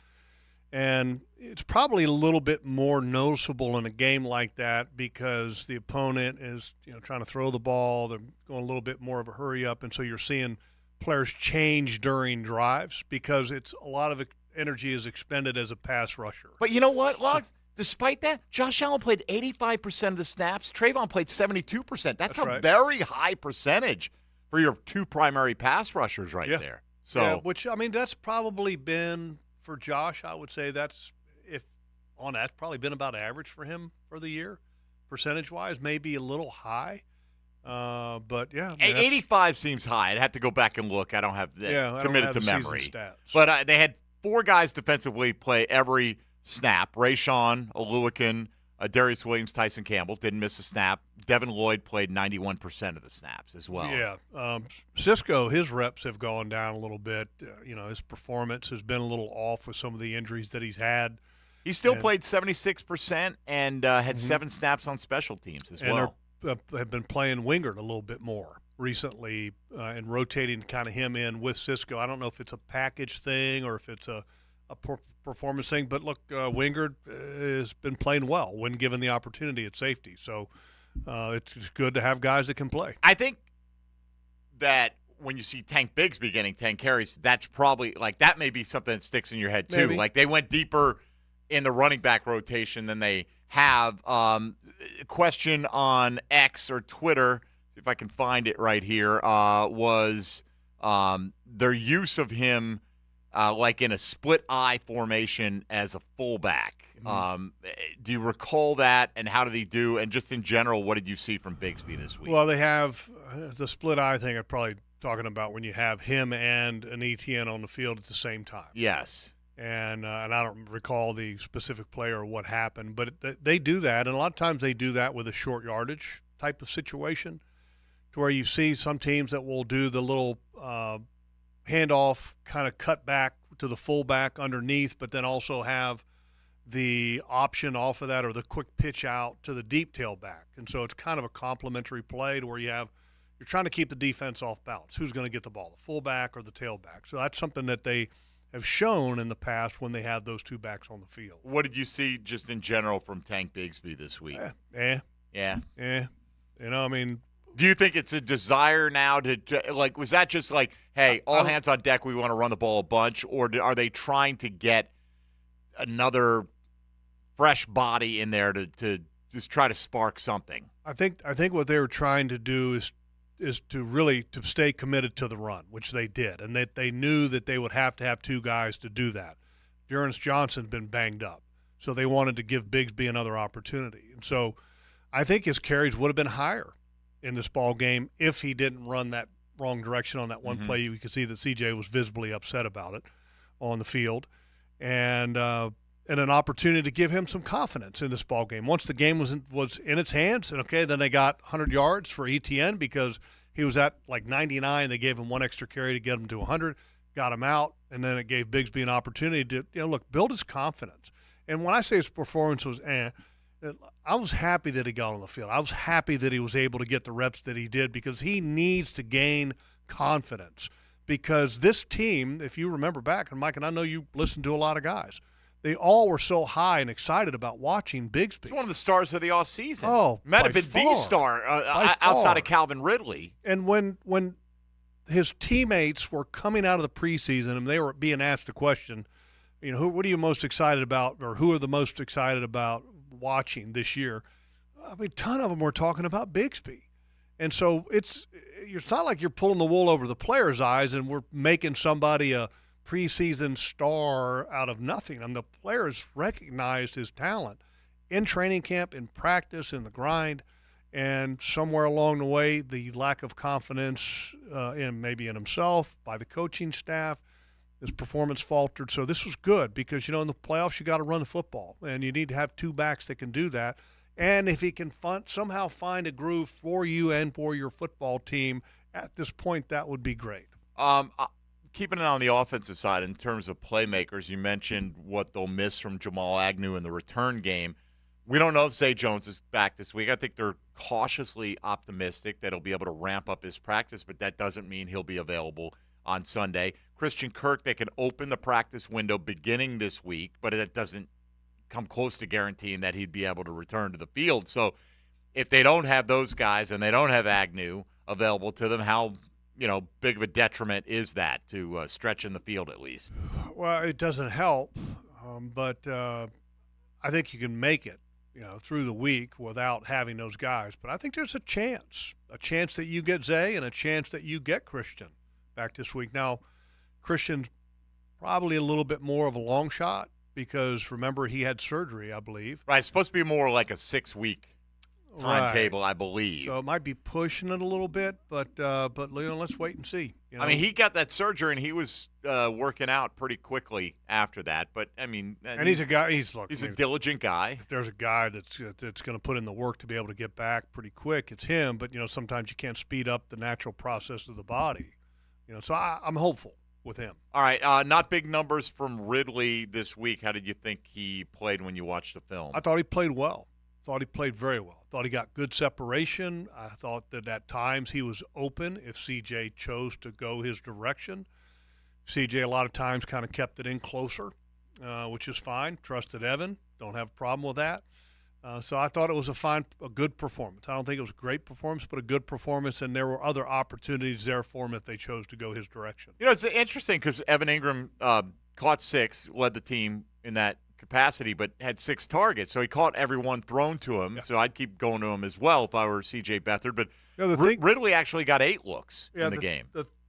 And it's probably a little bit more noticeable in a game like that because the opponent is, trying to throw the ball. They're going a little bit more of a hurry up, and so you're seeing players change during drives because it's a lot of energy is expended as a pass rusher. But you know what, Logs? Despite that, Josh Allen played 85% of the snaps. Trayvon played 72%. That's a right. very high percentage for your two primary pass rushers right Yeah. there. So, yeah, which, I mean, that's probably been, for Josh, I would say that's probably been about average for him for the year, percentage-wise, maybe a little high. But, yeah. I mean, 85 seems high. I'd have to go back and look. I don't have that I don't committed have to the season memory. stats. But they had 4 guys defensively play every snap. Rayshon, Oluwakin, Darius Williams, Tyson Campbell didn't miss a snap. Devin Lloyd played 91% of the snaps as well. Yeah. Cisco, his reps have gone down a little bit. His performance has been a little off with some of the injuries that he's had. He still played 76% and had 7 snaps on special teams as well. And have been playing Wingard a little bit more recently and rotating kind of him in with Cisco. I don't know if it's a package thing or if it's a performance thing, but look, Wingard has been playing well when given the opportunity at safety. So it's good to have guys that can play. I think that when you see Tank Bigsby getting 10 carries, that's probably that may be something that sticks in your head too. Maybe. Like they went deeper in the running back rotation than they have. Question on X or Twitter, see if I can find it right here, was their use of him in a split eye formation as a fullback. Do you recall that, and how did he do? And just in general, what did you see from Bigsby this week? Well, they have the split eye thing I'm probably talking about when you have him and an ETN on the field at the same time. Yes. And I don't recall the specific player or what happened, but they do that, and a lot of times they do that with a short yardage type of situation, to where you see some teams that will do the little handoff kind of cut back to the fullback underneath, but then also have the option off of that or the quick pitch out to the deep tailback. And so it's kind of a complementary play to where you're trying to keep the defense off balance. Who's going to get the ball, the fullback or the tailback? So that's something that they have shown in the past when they have those two backs on the field. What did you see just in general from Tank Bigsby this week? Yeah. I mean, do you think it's a desire now to was that just hey, all hands on deck, we want to run the ball a bunch, or are they trying to get another fresh body in there to just try to spark something? I think what they were trying to do is to really to stay committed to the run, which they did, and that they knew that they would have to have 2 guys to do that. Durance Johnson's been banged up, so they wanted to give Bigsby another opportunity. And so I think his carries would have been higher in this ball game if he didn't run that wrong direction on that one play. You could see that CJ was visibly upset about it on the field, and an opportunity to give him some confidence in this ball game. Once the game was in its hands, and then they got 100 yards for ETN because he was at 99. They gave him 1 extra carry to get him to 100, got him out, and then it gave Bigsby an opportunity to build his confidence. And when I say his performance was I was happy that he got on the field. I was happy that he was able to get the reps that he did, because he needs to gain confidence. Because this team, if you remember back, and Mike, and I know you listen to a lot of guys, they all were so high and excited about watching Bigsby. He's one of the stars of the offseason. Oh, might have been the star outside of Calvin Ridley. And when his teammates were coming out of the preseason and they were being asked the question, what are you most excited about, or who are the most excited about watching this year? I mean, a ton of them were talking about Bigsby. And so it's not like you're pulling the wool over the players' eyes and we're making somebody a preseason star out of nothing. I mean, the players recognized his talent in training camp, in practice, in the grind, and somewhere along the way, the lack of confidence in himself by the coaching staff, his performance faltered. So this was good because, in the playoffs, you got to run the football, and you need to have 2 backs that can do that. And if he can somehow find a groove for you and for your football team at this point, that would be great. Keeping it on the offensive side in terms of playmakers, you mentioned what they'll miss from Jamal Agnew in the return game. We don't know if Zay Jones is back this week. I think they're cautiously optimistic that he'll be able to ramp up his practice, but that doesn't mean he'll be available on Sunday. Christian Kirk, they can open the practice window beginning this week, but it doesn't come close to guaranteeing that he'd be able to return to the field. So if they don't have those guys and they don't have Agnew available to them, how big of a detriment is that to stretch in the field at least? Well, it doesn't help, but I think you can make it through the week without having those guys. But I think there's a chance that you get Zay and a chance that you get Christian back this week. Now, Christian's probably a little bit more of a long shot because, remember, he had surgery, I believe. Right, it's supposed to be more like a 6-week timetable, I believe. So it might be pushing it a little bit, but let's wait and see. I mean, he got that surgery and he was working out pretty quickly after that. But I mean, and he's a guy. He's a diligent guy. If there's a guy that's going to put in the work to be able to get back pretty quick, it's him. But sometimes you can't speed up the natural process of the body. So I'm hopeful with him. All right, not big numbers from Ridley this week. How did you think he played when you watched the film? I thought he played well. Thought he played very well. Thought he got good separation. I thought that at times he was open if CJ chose to go his direction. CJ a lot of times kind of kept it in closer, which is fine. Trusted Evan. Don't have a problem with that. So I thought it was a good performance. I don't think it was a great performance, but a good performance, and there were other opportunities there for him if they chose to go his direction. It's interesting because Evan Ingram caught 6, led the team in that capacity, but had 6 targets. So he caught everyone thrown to him. Yeah. So I'd keep going to him as well if I were C.J. Beathard. But Ridley actually got 8 looks in the game.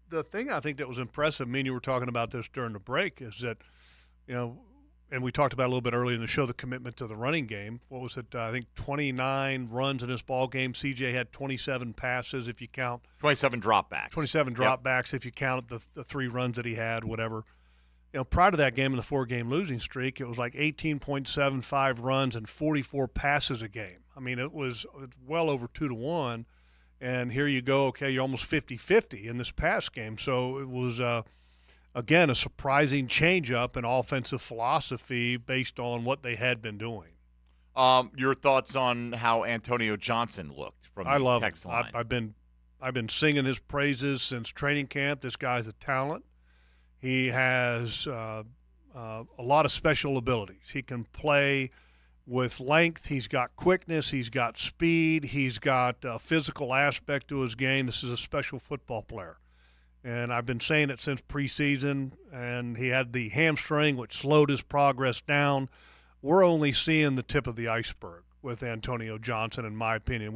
The thing I think that was impressive, me and you were talking about this during the break, is that, and we talked about a little bit earlier in the show, the commitment to the running game. What was it? I think 29 runs in this ball game. CJ had 27 passes if you count. 27 dropbacks. 27 dropbacks if you count the 3 runs that he had, whatever. Prior to that game in the 4-game losing streak, it was like 18.75 runs and 44 passes a game. I mean, it's well over 2-to-1. And here you go, okay, you're almost 50-50 in this past game. So it was, again, a surprising change-up in offensive philosophy based on what they had been doing. Your thoughts on how Antonio Johnson looked from the text line? I've been singing his praises since training camp. This guy's a talent. He has a lot of special abilities. He can play with length. He's got quickness. He's got speed. He's got a physical aspect to his game. This is a special football player. And I've been saying it since preseason, and he had the hamstring, which slowed his progress down. We're only seeing the tip of the iceberg with Antonio Johnson, in my opinion.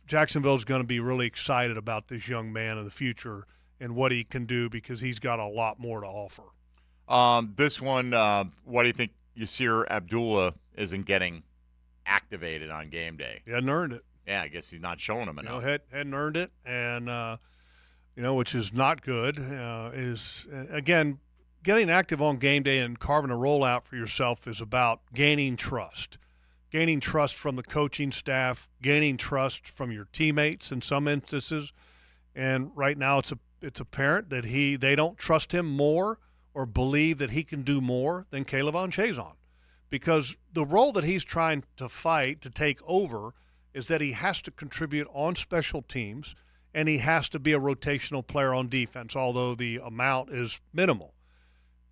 Jacksonville's going to be really excited about this young man in the future and what he can do because he's got a lot more to offer. This one, what do you think Yasir Abdullah isn't getting activated on game day? He hadn't earned it. Yeah, I guess he's not showing him enough. Hadn't earned it, and which is not good. Is again, getting active on game day and carving a rollout for yourself is about gaining trust from the coaching staff, gaining trust from your teammates in some instances, and right now it's apparent that they don't trust him more or believe that he can do more than K'Lavon Chaisson, because the role that he's trying to fight to take over is that he has to contribute on special teams and he has to be a rotational player on defense, although the amount is minimal.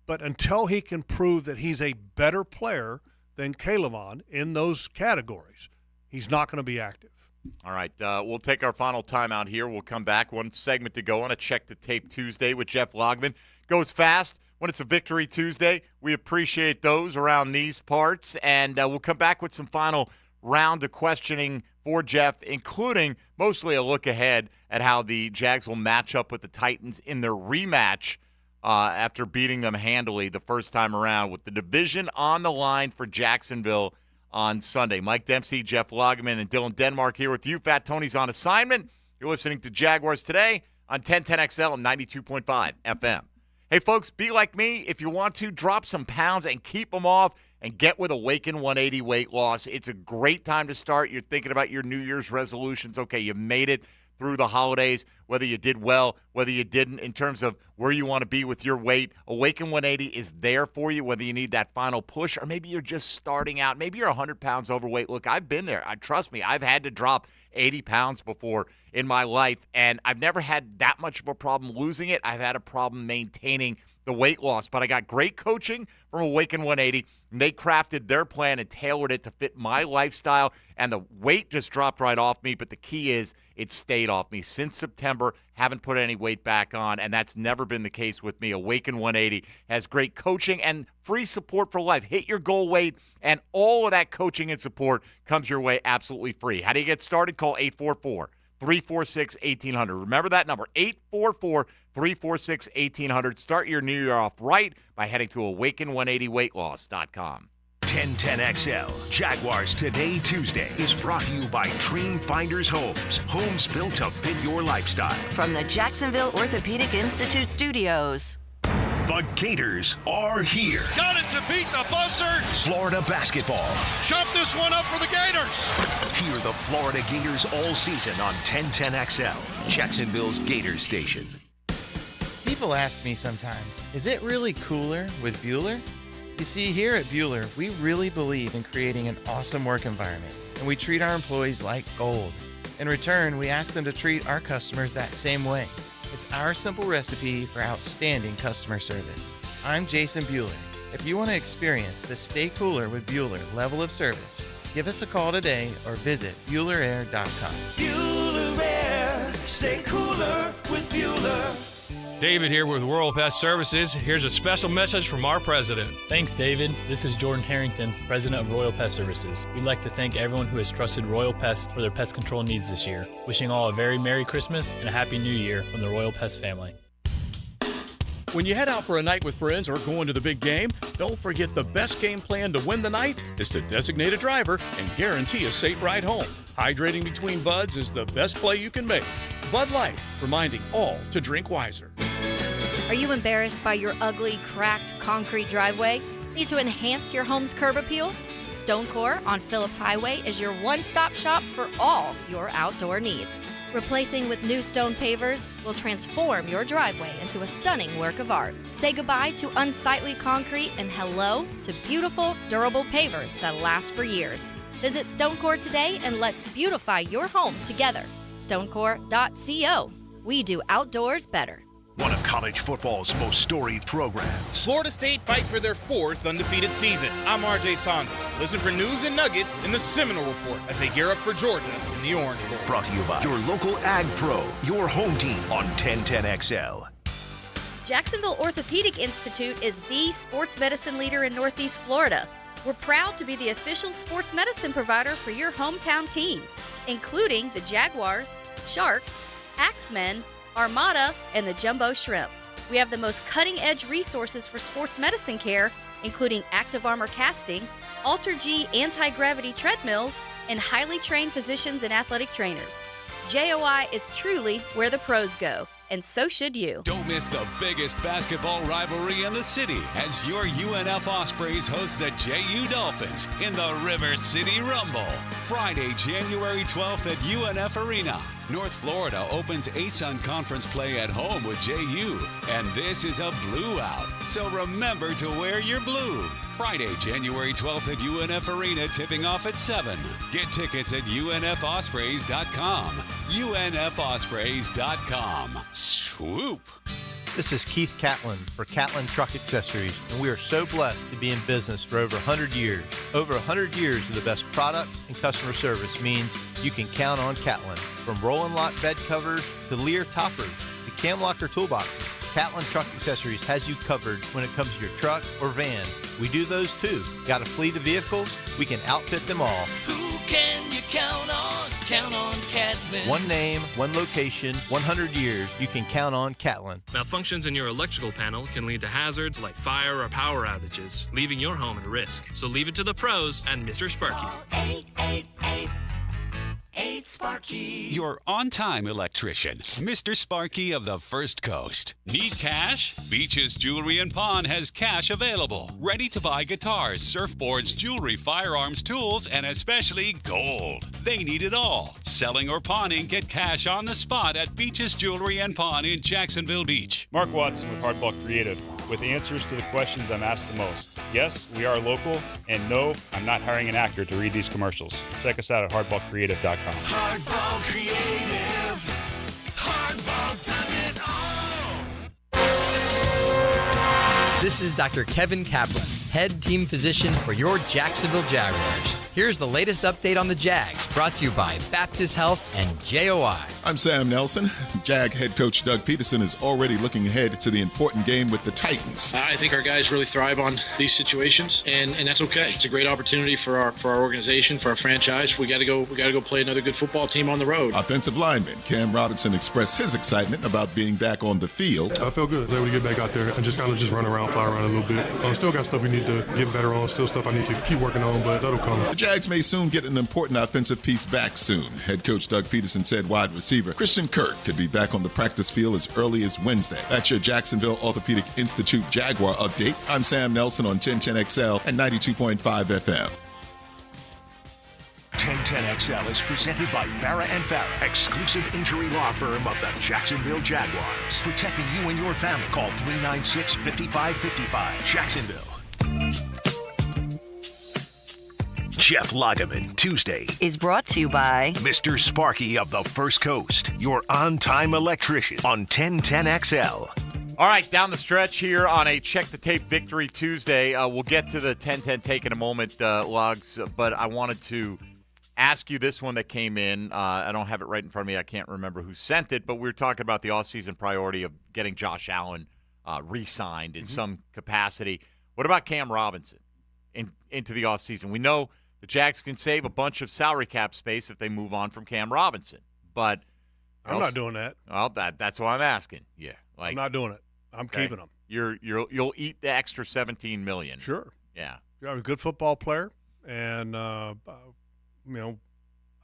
But until he can prove that he's a better player than K'Lavon in those categories, he's not going to be active. All right, we'll take our final timeout here. We'll come back. One segment to go on a Check the Tape Tuesday with Jeff Logman. Goes fast when it's a Victory Tuesday. We appreciate those around these parts. And we'll come back with some final round of questioning for Jeff, including mostly a look ahead at how the Jags will match up with the Titans in their rematch after beating them handily the first time around, with the division on the line for Jacksonville on Sunday. Mike Dempsey, Jeff Logman, and Dylan Denmark here with you. Fat Tony's on assignment. You're listening to Jaguars Today on 1010XL and 92.5 FM. Hey, folks, be like me. If you want to, drop some pounds and keep them off and get with Awaken 180 Weight Loss. It's a great time to start. You're thinking about your New Year's resolutions. Okay, you made it through the holidays, whether you did well, whether you didn't, in terms of where you want to be with your weight. Awaken 180 is there for you, whether you need that final push or maybe you're just starting out. Maybe you're 100 pounds overweight. Look, I've been there. Trust me, I've had to drop 80 pounds before in my life, and I've never had that much of a problem losing it. I've had a problem maintaining the weight loss. But I got great coaching from Awaken 180, and they crafted their plan and tailored it to fit my lifestyle, and the weight just dropped right off me. But the key is it stayed off me since September. Haven't put any weight back on, and that's never been the case with me. Awaken 180 has great coaching and free support for life. Hit your goal weight, and all of that coaching and support comes your way absolutely free. How do you get started? Call 844-346-1800. Remember that number, 844-346-1800. Start your new year off right by heading to awaken180weightloss.com. 1010XL Jaguars Today Tuesday is brought to you by Dream Finders Homes. Homes built to fit your lifestyle. From the Jacksonville Orthopedic Institute studios. The Gators are here. Got it to beat the Buzzards. Florida basketball. Chop this one up for the Gators. Hear the Florida Gators all season on 1010XL, Jacksonville's Gators station. People ask me sometimes, is it really cooler with Bueller? You see, here at Bueller, we really believe in creating an awesome work environment, and we treat our employees like gold. In return, we ask them to treat our customers that same way. It's our simple recipe for outstanding customer service. I'm Jason Bueller. If you want to experience the Stay Cooler with Bueller level of service, give us a call today or visit BuellerAir.com. Bueller Air, stay cooler with Bueller. David here with Royal Pest Services. Here's a special message from our president. Thanks, David. This is Jordan Harrington, president of Royal Pest Services. We'd like to thank everyone who has trusted Royal Pest for their pest control needs this year. Wishing all a very Merry Christmas and a Happy New Year from the Royal Pest family. When you head out for a night with friends or going to the big game, don't forget the best game plan to win the night is to designate a driver and guarantee a safe ride home. Hydrating between buds is the best play you can make. Bud Light, reminding all to drink wiser. Are you embarrassed by your ugly, cracked concrete driveway? Need to enhance your home's curb appeal? Stonecore on Phillips Highway is your one-stop shop for all your outdoor needs. Replacing with new stone pavers will transform your driveway into a stunning work of art. Say goodbye to unsightly concrete and hello to beautiful, durable pavers that last for years. Visit Stonecore today and let's beautify your home together. Stonecore.co. We do outdoors better. One of college football's most storied programs. Florida State fights for their 4th undefeated season. I'm RJ Saunders. Listen for news and nuggets in the Seminole Report as they gear up for Georgia in the Orange Bowl. Brought to you by your local Ag Pro, your home team on 1010XL. Jacksonville Orthopedic Institute is the sports medicine leader in Northeast Florida. We're proud to be the official sports medicine provider for your hometown teams, including the Jaguars, Sharks, Axemen, Armada, and the Jumbo Shrimp. We have the most cutting-edge resources for sports medicine care, including active armor casting, Alter-G anti-gravity treadmills, and highly trained physicians and athletic trainers. JOI is truly where the pros go, and so should you. Don't miss the biggest basketball rivalry in the city as your UNF Ospreys host the JU Dolphins in the River City Rumble. Friday, January 12th at UNF Arena. North Florida opens ASUN conference play at home with JU, and this is a blue out, so remember to wear your blue. Friday, January 12th at UNF Arena, tipping off at 7. Get tickets at UNFOspreys.com. UNFOspreys.com. Swoop! This is Keith Catlin for Catlin Truck Accessories, and we are so blessed to be in business for over 100 years. Over 100 years of the best products and customer service means you can count on Catlin. From Roll-and Lock bed covers to Lear toppers to Cam Locker toolboxes, Catlin Truck Accessories has you covered when it comes to your truck or van. We do those too. Got a fleet of vehicles? We can outfit them all. Who can you count on? Count on Catlin. One name, one location, 100 years, you can count on Catlin. Malfunctions in your electrical panel can lead to hazards like fire or power outages, leaving your home at risk. So leave it to the pros and Mr. Sparky. 888-8-Sparky. Your on-time electrician, Mr. Sparky of the First Coast. Need cash? Beaches Jewelry and Pawn has cash available. Ready to buy guitars, surfboards, jewelry, firearms, tools, and especially gold. They need it all. Selling or pawning, get cash on the spot at Beaches Jewelry and Pawn in Jacksonville Beach. Mark Watson with Hardball Creative, with answers to the questions I'm asked the most. Yes, we are local, and no, I'm not hiring an actor to read these commercials. Check us out at hardballcreative.com. Hardball Creative. Hardball does it all. This is Dr. Kevin Kaplan, head team physician for your Jacksonville Jaguars. Here's the latest update on the Jags, brought to you by Baptist Health and JOI. I'm Sam Nelson. Jag head coach Doug Peterson is already looking ahead to the important game with the Titans. I think our guys really thrive on these situations, and that's okay. It's a great opportunity for our organization, for our franchise. We got to go play another good football team on the road. Offensive lineman Cam Robinson expressed his excitement about being back on the field. I feel good. I was able to get back out there and just kind of just run around, fly around a little bit. Still got stuff we need to get better on. Still stuff I need to keep working on, but that'll come. The Jags may soon get an important offensive piece back soon. Head coach Doug Peterson said wide receiver Christian Kirk could be back on the practice field as early as Wednesday. That's your Jacksonville Orthopedic Institute Jaguar update. I'm Sam Nelson on 1010XL and 92.5 FM. 1010XL is presented by Farah and Farah, exclusive injury law firm of the Jacksonville Jaguars. Protecting you and your family. Call 396-5555. Jacksonville. Jeff Lageman, Tuesday, is brought to you by Mr. Sparky of the First Coast, your on-time electrician on 1010XL. All right, down the stretch here on a Check the Tape Victory Tuesday. We'll get to the 1010 take in a moment, Lugs, but I wanted to ask you this one that came in. I don't have it right in front of me. I can't remember who sent it, but we were talking about the offseason priority of getting Josh Allen re-signed in some capacity. What about Cam Robinson into the offseason? We know the Jags can save a bunch of salary cap space if they move on from Cam Robinson, but I'm not doing that. Well, that's what I'm asking. Yeah, I'm not doing it. I'm keeping him. You'll eat the extra $17 million. Sure. Yeah. You're a good football player, and I've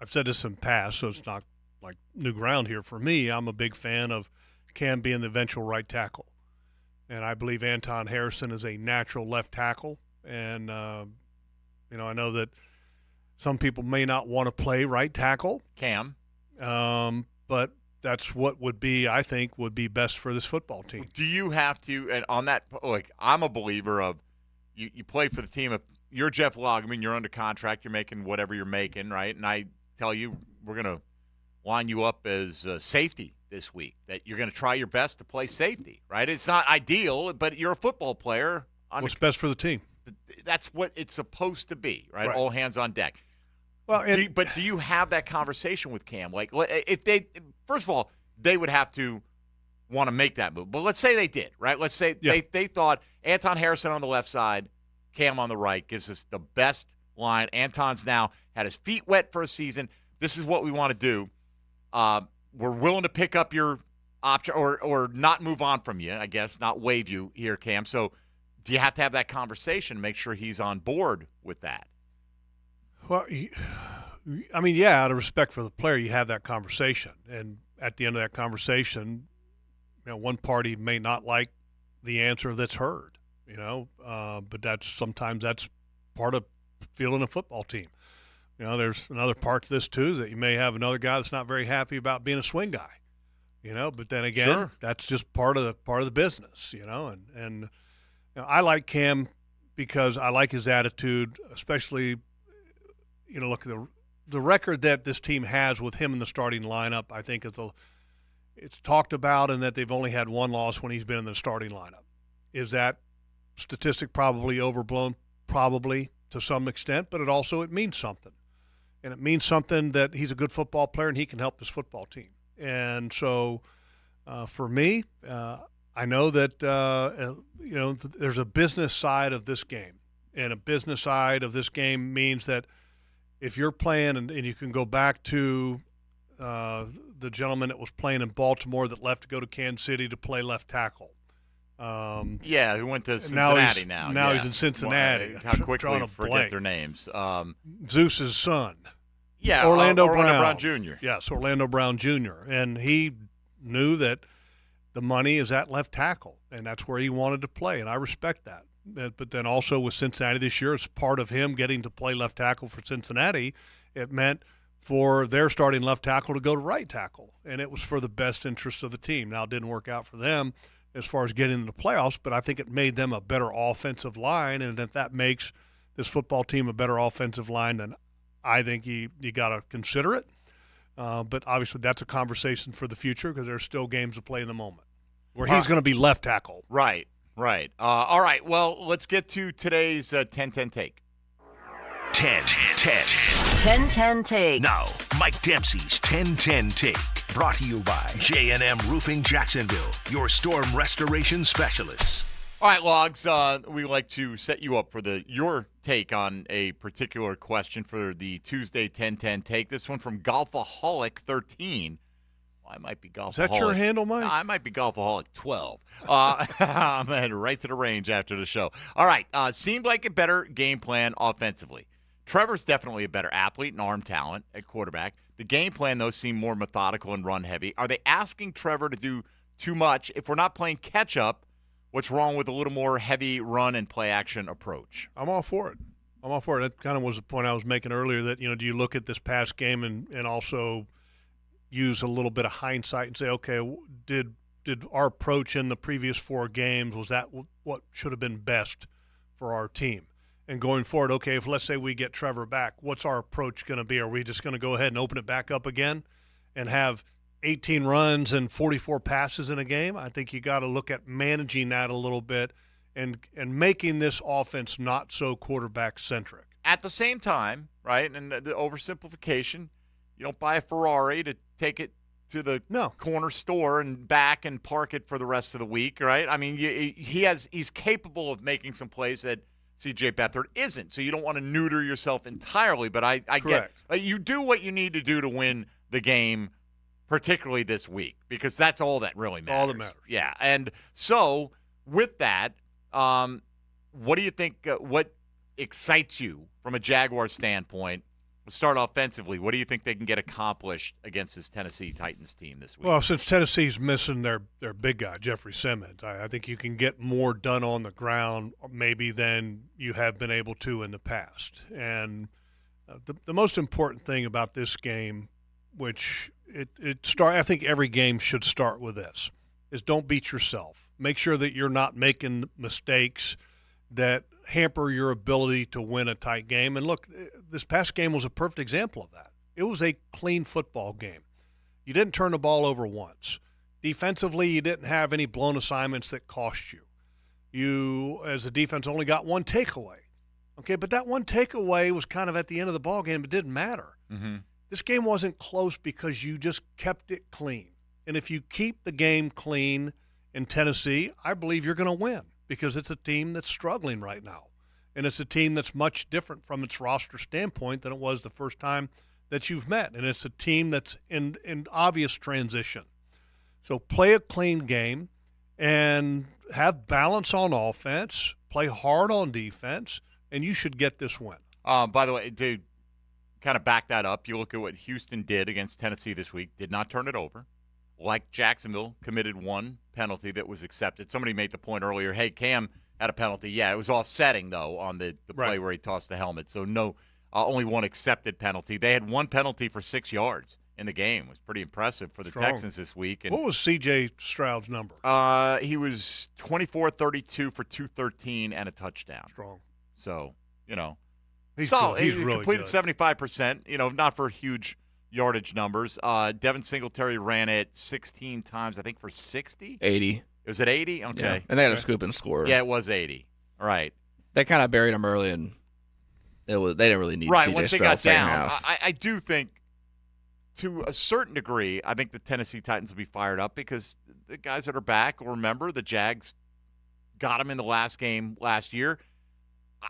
said this in the past, so it's not like new ground here for me. I'm a big fan of Cam being the eventual right tackle, and I believe Anton Harrison is a natural left tackle, and I know that some people may not want to play right tackle, Cam, but that's what would be best for this football team. Do you have to, and on that, like, I'm a believer of you play for the team. If you're Jeff Lageman, you're under contract, you're making whatever you're making, right? And I tell you, we're going to line you up as safety this week, that you're going to try your best to play safety, right? It's not ideal, but you're a football player. What's best for the team? That's what it's supposed to be, right? All hands on deck. Well, but do you have that conversation with Cam? Like, if they, first of all, they would have to want to make that move. But let's say they did, right? Let's say they thought Anton Harrison on the left side, Cam on the right gives us the best line. Anton's now had his feet wet for a season. This is what we want to do. We're willing to pick up your option or not move on from you, I guess, not waive you here, Cam. So do you have to have that conversation to make sure he's on board with that? Well, out of respect for the player, you have that conversation. And at the end of that conversation, one party may not like the answer that's heard, but sometimes that's part of fielding a football team. There's another part to this too, that you may have another guy that's not very happy about being a swing guy, but then again, that's just part of the business, and I like Cam because I like his attitude, especially, look at the record that this team has with him in the starting lineup. I think it's talked about, and that they've only had one loss when he's been in the starting lineup. Is that statistic probably overblown? Probably to some extent, but it means something. And it means something that he's a good football player and he can help this football team. And so for me, I know that, there's a business side of this game. And a business side of this game means that if you're playing, and you can go back to the gentleman that was playing in Baltimore that left to go to Kansas City to play left tackle. Who went to Cincinnati now. Now he's in Cincinnati. How quickly we forget their names. Zeus's son. Yeah, Orlando Brown Jr. Yes, Orlando Brown Jr. And he knew that the money is at left tackle, and that's where he wanted to play, and I respect that. But then also with Cincinnati this year, as part of him getting to play left tackle for Cincinnati, it meant for their starting left tackle to go to right tackle, and it was for the best interest of the team. Now, it didn't work out for them as far as getting into the playoffs, but I think it made them a better offensive line, and if that makes this football team a better offensive line, then I think you got to consider it. But obviously that's a conversation for the future because there's still games to play in the moment where he's going to be left tackle. Right. Right. All right. Well, let's get to today's 10-10 take. 10-10 take. Now, Mike Dempsey's 10-10 take. Brought to you by J&M Roofing Jacksonville, your storm restoration specialists. All right, Logs, we like to set you up for your take on a particular question for the Tuesday 10-10 take. This one from Golfaholic13. Well, I might be Golfaholic. Is that your handle, Mike? No, I might be Golfaholic 12. I'm headed right to the range after the show. All right, seemed like a better game plan offensively. Trevor's definitely a better athlete and arm talent at quarterback. The game plan, though, seemed more methodical and run-heavy. Are they asking Trevor to do too much? If we're not playing catch-up, what's wrong with a little more heavy run and play-action approach? I'm all for it. That kind of was the point I was making earlier that, do you look at this past game and also use a little bit of hindsight and say, okay, did our approach in the previous 4 games, was that what should have been best for our team? And going forward, okay, if let's say we get Trevor back, what's our approach going to be? Are we just going to go ahead and open it back up again and have 18 runs and 44 passes in a game? I think you got to look at managing that a little bit and making this offense not so quarterback-centric. At the same time, right, and the oversimplification, you don't buy a Ferrari to take it to the corner store and back and park it for the rest of the week, right? I mean, he's capable of making some plays that C.J. Beathard isn't, so you don't want to neuter yourself entirely, but I get you do what you need to do to win the game, particularly this week, because that's all that really matters. All that matters. Yeah, and so with that, what do you think, what excites you from a Jaguar standpoint? We'll start offensively. What do you think they can get accomplished against this Tennessee Titans team this week? Well, since Tennessee's missing their big guy, Jeffrey Simmons, I think you can get more done on the ground maybe than you have been able to in the past. And the most important thing about this game, which I think every game should start with this, is don't beat yourself. Make sure that you're not making mistakes that hamper your ability to win a tight game. And look, this past game was a perfect example of that. It was a clean football game. You didn't turn the ball over once. Defensively, you didn't have any blown assignments that cost you. You, as a defense, only got one takeaway. Okay, but that one takeaway was kind of at the end of the ball game. It didn't matter. Mm-hmm. This game wasn't close because you just kept it clean. And if you keep the game clean in Tennessee, I believe you're going to win, because it's a team that's struggling right now. And it's a team that's much different from its roster standpoint than it was the first time that you've met. And it's a team that's in obvious transition. So play a clean game and have balance on offense, play hard on defense, and you should get this win. By the way, to kind of back that up, you look at what Houston did against Tennessee this week, did not turn it over. Like Jacksonville, committed one penalty that was accepted. Somebody made the point earlier, hey, Cam had a penalty. Yeah, it was offsetting, though, on the play where he tossed the helmet. So no, only one accepted penalty. They had one penalty for 6 yards in the game. It was pretty impressive for the Texans this week. And what was C.J. Stroud's number? He was 24-32 for 213 and a touchdown. Strong. So, he's solid. He's he really completed good. 75%, not for huge yardage numbers. Devin Singletary ran it 16 times, I think, for 60? 80. Was it 80? Okay. Yeah. And they had a scoop and score. Yeah, it was 80. All right. They kind of buried him early, and they didn't really need right, CJ once they Stroud got second down. half. I do think, to a certain degree, I think the Tennessee Titans will be fired up because the guys that are back will remember the Jags got them in the last game last year.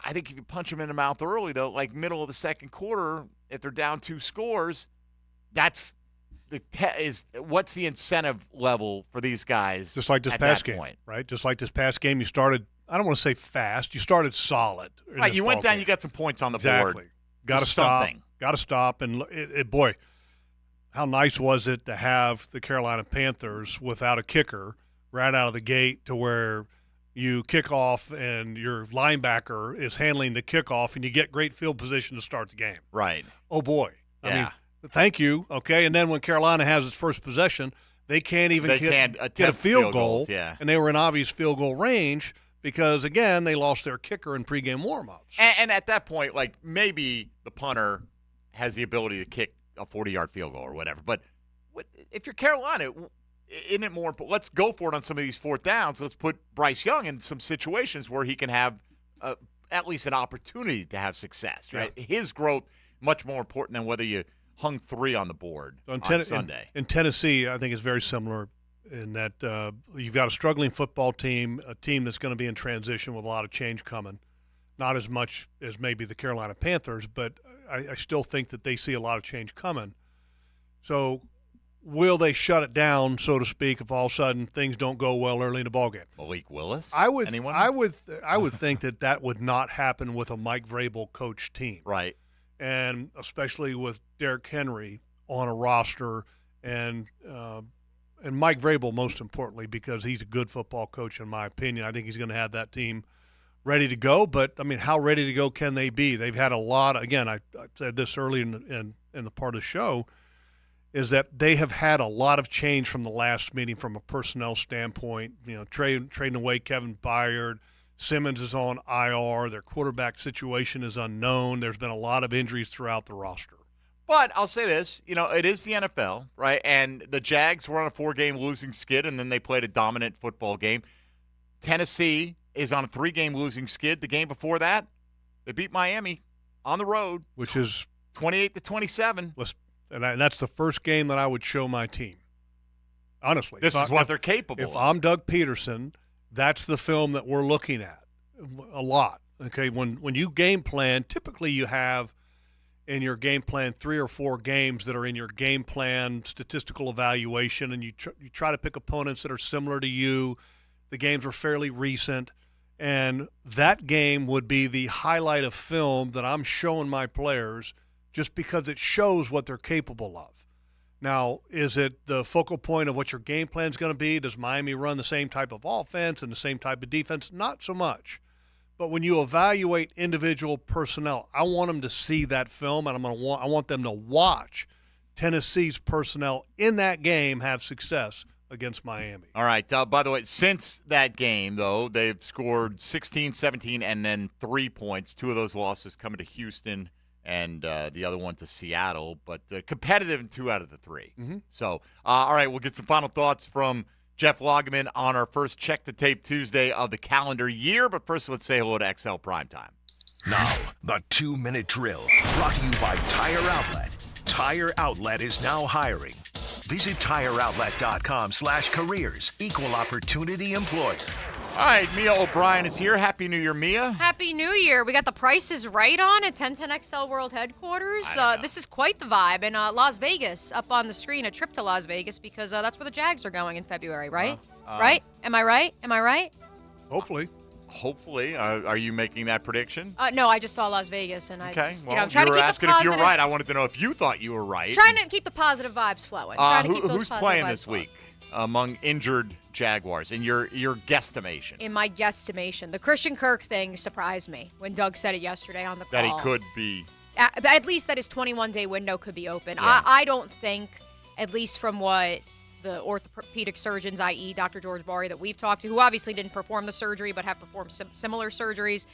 I think if you punch them in the mouth early, though, like middle of the second quarter, if they're down 2 scores, that's what's the incentive level for these guys? Just like this past game, right? Just like this past game, you started, I don't want to say fast, you started solid. Right, you went down, you got some points on the board. Got to stop. Got to stop. And boy, how nice was it to have the Carolina Panthers without a kicker right out of the gate, to where you kick off and your linebacker is handling the kickoff and you get great field position to start the game. Right. Oh, boy. Yeah. I mean, thank you. Okay. And then when Carolina has its first possession, they can't even get a field goal. Yeah. And they were in obvious field goal range because, again, they lost their kicker in pregame warmups. And at that point, like, maybe the punter has the ability to kick a 40-yard field goal or whatever. But if you're Carolina, isn't it more important? Let's go for it on some of these fourth downs. Let's put Bryce Young in some situations where he can have at least an opportunity to have success, right? Yeah. His growth, much more important than whether you hung 3 on the board on Sunday. In Tennessee, I think it's very similar in that you've got a struggling football team, a team that's going to be in transition with a lot of change coming. Not as much as maybe the Carolina Panthers, but I still think that they see a lot of change coming. So will they shut it down, so to speak, if all of a sudden things don't go well early in the ballgame? Malik Willis? Anyone? I would think that would not happen with a Mike Vrabel coach team. Right. And especially with Derrick Henry on a roster and Mike Vrabel, most importantly, because he's a good football coach in my opinion. I think he's going to have that team ready to go. But, I mean, how ready to go can they be? They've had a lot – again, I said this early in the part of the show – is that they have had a lot of change from the last meeting from a personnel standpoint. You know, trading away Kevin Byard. Simmons is on IR. Their quarterback situation is unknown. There's been a lot of injuries throughout the roster. But I'll say this, it is the NFL, right? And the Jags were on a 4-game losing skid, and then they played a dominant football game. Tennessee is on a 3-game losing skid. The game before that, they beat Miami on the road. Which is 28-27. And that's the first game that I would show my team. Honestly. This is what they're capable of. If I'm Doug Peterson, that's the film that we're looking at a lot. Okay, when you game plan, typically you have in your game plan 3 or 4 games that are in your game plan statistical evaluation, and you try to pick opponents that are similar to you. The games are fairly recent, and that game would be the highlight of film that I'm showing my players just because it shows what they're capable of. Now, is it the focal point of what your game plan is going to be? Does Miami run the same type of offense and the same type of defense? Not so much. But when you evaluate individual personnel, I want them to see that film, and I want them to watch Tennessee's personnel in that game have success against Miami. All right. By the way, since that game, though, they've scored 16, 17, and then 3 points. 2 of those losses coming to Houston and the other one to Seattle, but competitive in 2 out of the 3. Mm-hmm. So, all right, we'll get some final thoughts from Jeff Lageman on our first Check the Tape Tuesday of the calendar year. But first, let's say hello to XL Primetime. Now, the 2-minute drill, brought to you by Tire Outlet. Tire Outlet is now hiring. Visit TireOutlet.com/careers. Equal opportunity employer. All right, Mia O'Brien is here. Happy New Year, Mia. Happy New Year. We got the prices right on at 1010XL World Headquarters. This is quite the vibe. And Las Vegas, up on the screen, a trip to Las Vegas, because that's where the Jags are going in February, right? Right? Am I right? Hopefully. Are you making that prediction? No, I just saw Las Vegas, and I'm trying to keep the asking if you're right. I wanted to know if you thought you were right. Trying to keep the positive vibes flowing. Who's playing this week among injured Jaguars in your guesstimation? In my guesstimation, the Christian Kirk thing surprised me when Doug said it yesterday on the call. That he could be. At least that his 21-day window could be open. Yeah. I don't think, at least from what the orthopedic surgeons, i.e. Dr. George Barry, that we've talked to, who obviously didn't perform the surgery but have performed similar surgeries,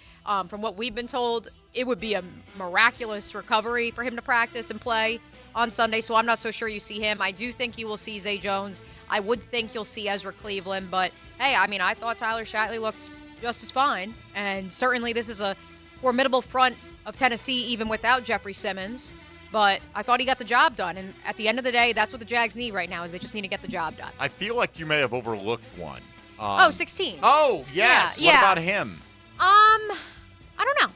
from what we've been told, it would be a miraculous recovery for him to practice and play on Sunday, so I'm not so sure you see him. I do think you will see Zay Jones. I would think you'll see Ezra Cleveland, but, hey, I mean, I thought Tyler Shatley looked just as fine, and certainly this is a formidable front of Tennessee even without Jeffrey Simmons. But I thought he got the job done, and at the end of the day, that's what the Jags need right now, is they just need to get the job done. I feel like you may have overlooked one. 16. Oh, yes. Yeah. What about him? I don't know.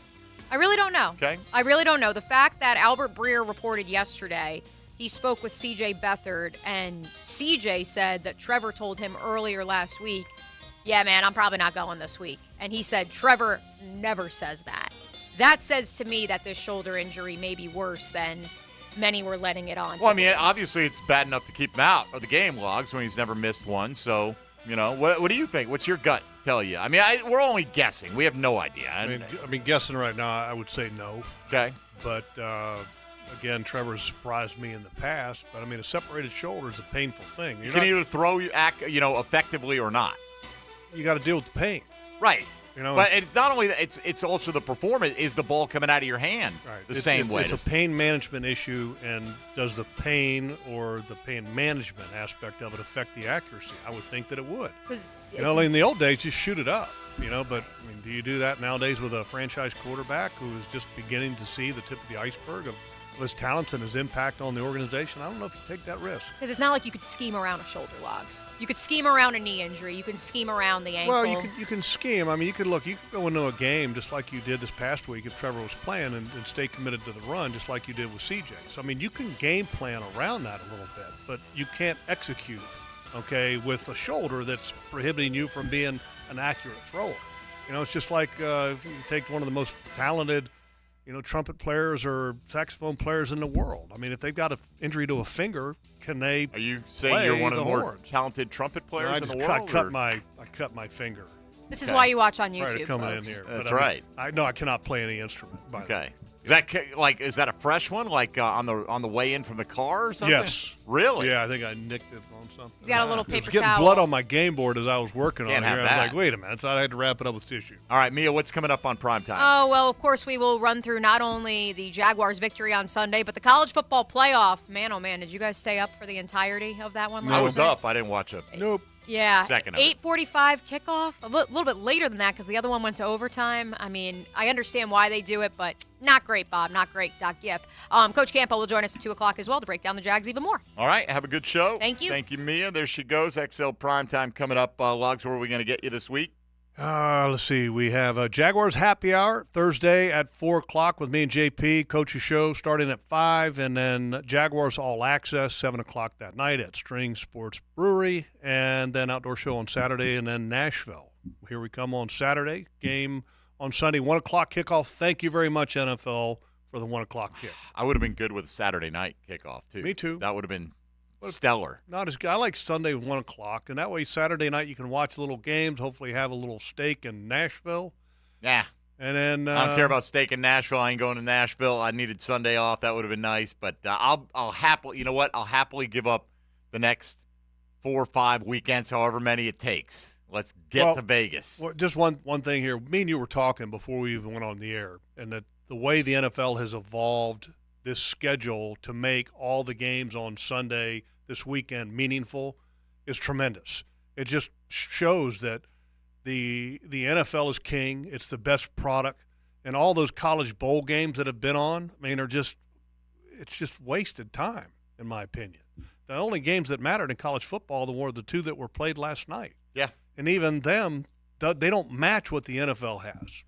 I really don't know. Okay. I really don't know. The fact that Albert Breer reported yesterday, he spoke with C.J. Beathard, and C.J. said that Trevor told him earlier last week, yeah, man, I'm probably not going this week. And he said Trevor never says that. That says to me that this shoulder injury may be worse than many were letting it on. Well, I mean, obviously it's bad enough to keep him out of the game logs when he's never missed one. So, what do you think? What's your gut tell you? I mean, we're only guessing. We have no idea. I mean, guessing right now, I would say no. Okay. But, again, Trevor's surprised me in the past. But, I mean, a separated shoulder is a painful thing. You can either throw, effectively or not. You got to deal with the pain. Right. You know, but it's not only that, it's also the performance. Is the ball coming out of your hand the same way? It's a pain management issue, and does the pain or the pain management aspect of it affect the accuracy? I would think that it would. You know, in the old days, just shoot it up. You know, but I mean, do you do that nowadays with a franchise quarterback who is just beginning to see the tip of the iceberg of his talents and his impact on the organization? I don't know if you take that risk. Because it's not like you could scheme around a shoulder logs. You could scheme around a knee injury. You can scheme around the ankle. Well, you can scheme. I mean, you could go into a game just like you did this past week if Trevor was playing and stay committed to the run just like you did with CJ. So, I mean, you can game plan around that a little bit, but you can't execute, okay, with a shoulder that's prohibiting you from being an accurate thrower. You know, it's just like if you take one of the most talented, you know, trumpet players or saxophone players in the world. I mean, if they've got an injury to a finger, can they? Are you saying you're one of the more talented trumpet players in the world? I cut my finger. This is why you watch on YouTube, coming folks. in here. That's right. I cannot play any instrument. Okay. Is that a fresh one, like on the way in from the car or something? Yes. Really? Yeah, I think I nicked it on something. He's got a little paper I was getting towel. blood on my game board as I was working Can't on it. have I that. was like, wait a minute. So I had to wrap it up with tissue. All right, Mia, what's coming up on primetime? Oh, well, of course, we will run through not only the Jaguars' victory on Sunday, but the college football playoff. Man, oh, man, did you guys stay up for the entirety of that one last night? I was up. I didn't watch it. Nope. Yeah, Second of it. 8:45 kickoff. A little bit later than that because the other one went to overtime. I mean, I understand why they do it, but not great, Bob. Not great, Doc Giff. Coach Campo will join us at 2 o'clock as well to break down the Jags even more. All right, have a good show. Thank you. Thank you, Mia. There she goes. XL Primetime coming up. Logs, where are we going to get you this week? Let's see. We have a Jaguars happy hour Thursday at 4 o'clock with me and JP. Coach's show starting at 5, and then Jaguars All Access 7 o'clock that night at String Sports Brewery, and then outdoor show on Saturday, and then Nashville. Here we come on Saturday. Game on Sunday, 1 o'clock kickoff. Thank you very much, NFL, for the 1 o'clock kick. I would have been good with a Saturday night kickoff, too. Me too. That would have been stellar. Not as good. I like Sunday 1 o'clock, and that way Saturday night you can watch little games. Hopefully have a little steak in Nashville. Yeah. And then I don't care about steak in Nashville. I ain't going to Nashville. I needed Sunday off. That would have been nice. But I'll happily, you know what? I'll happily give up the next 4 or 5 weekends, however many it takes. Let's get to Vegas. Well, just one thing here. Me and you were talking before we even went on the air, and that the way the NFL has evolved this schedule to make all the games on Sunday this weekend meaningful is tremendous. It just shows that the NFL is king. It's the best product, and all those college bowl games that have been on, I mean, it's just wasted time, in my opinion. The only games that mattered in college football were the 2 that were played last night. Yeah. And even them, they don't match what the NFL has.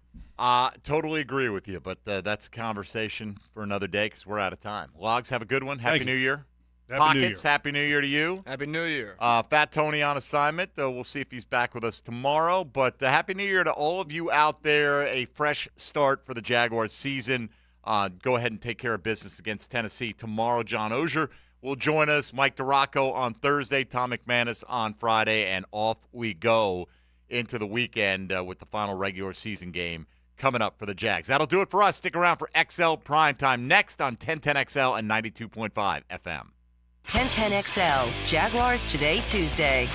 Totally agree with you, but that's a conversation for another day because we're out of time. Logs, have a good one. Happy New Year. Happy New Pockets, Happy New Year to you. Happy New Year. Fat Tony on assignment. We'll see if he's back with us tomorrow. But Happy New Year to all of you out there. A fresh start for the Jaguars season. Go ahead and take care of business against Tennessee tomorrow. John Ogier will join us. Mike DeRocco on Thursday. Tom McManus on Friday. And off we go into the weekend with the final regular season game coming up for the Jags. That'll do it for us. Stick around for XL Primetime next on 1010XL and 92.5 FM. 1010XL, Jaguars Today Tuesday.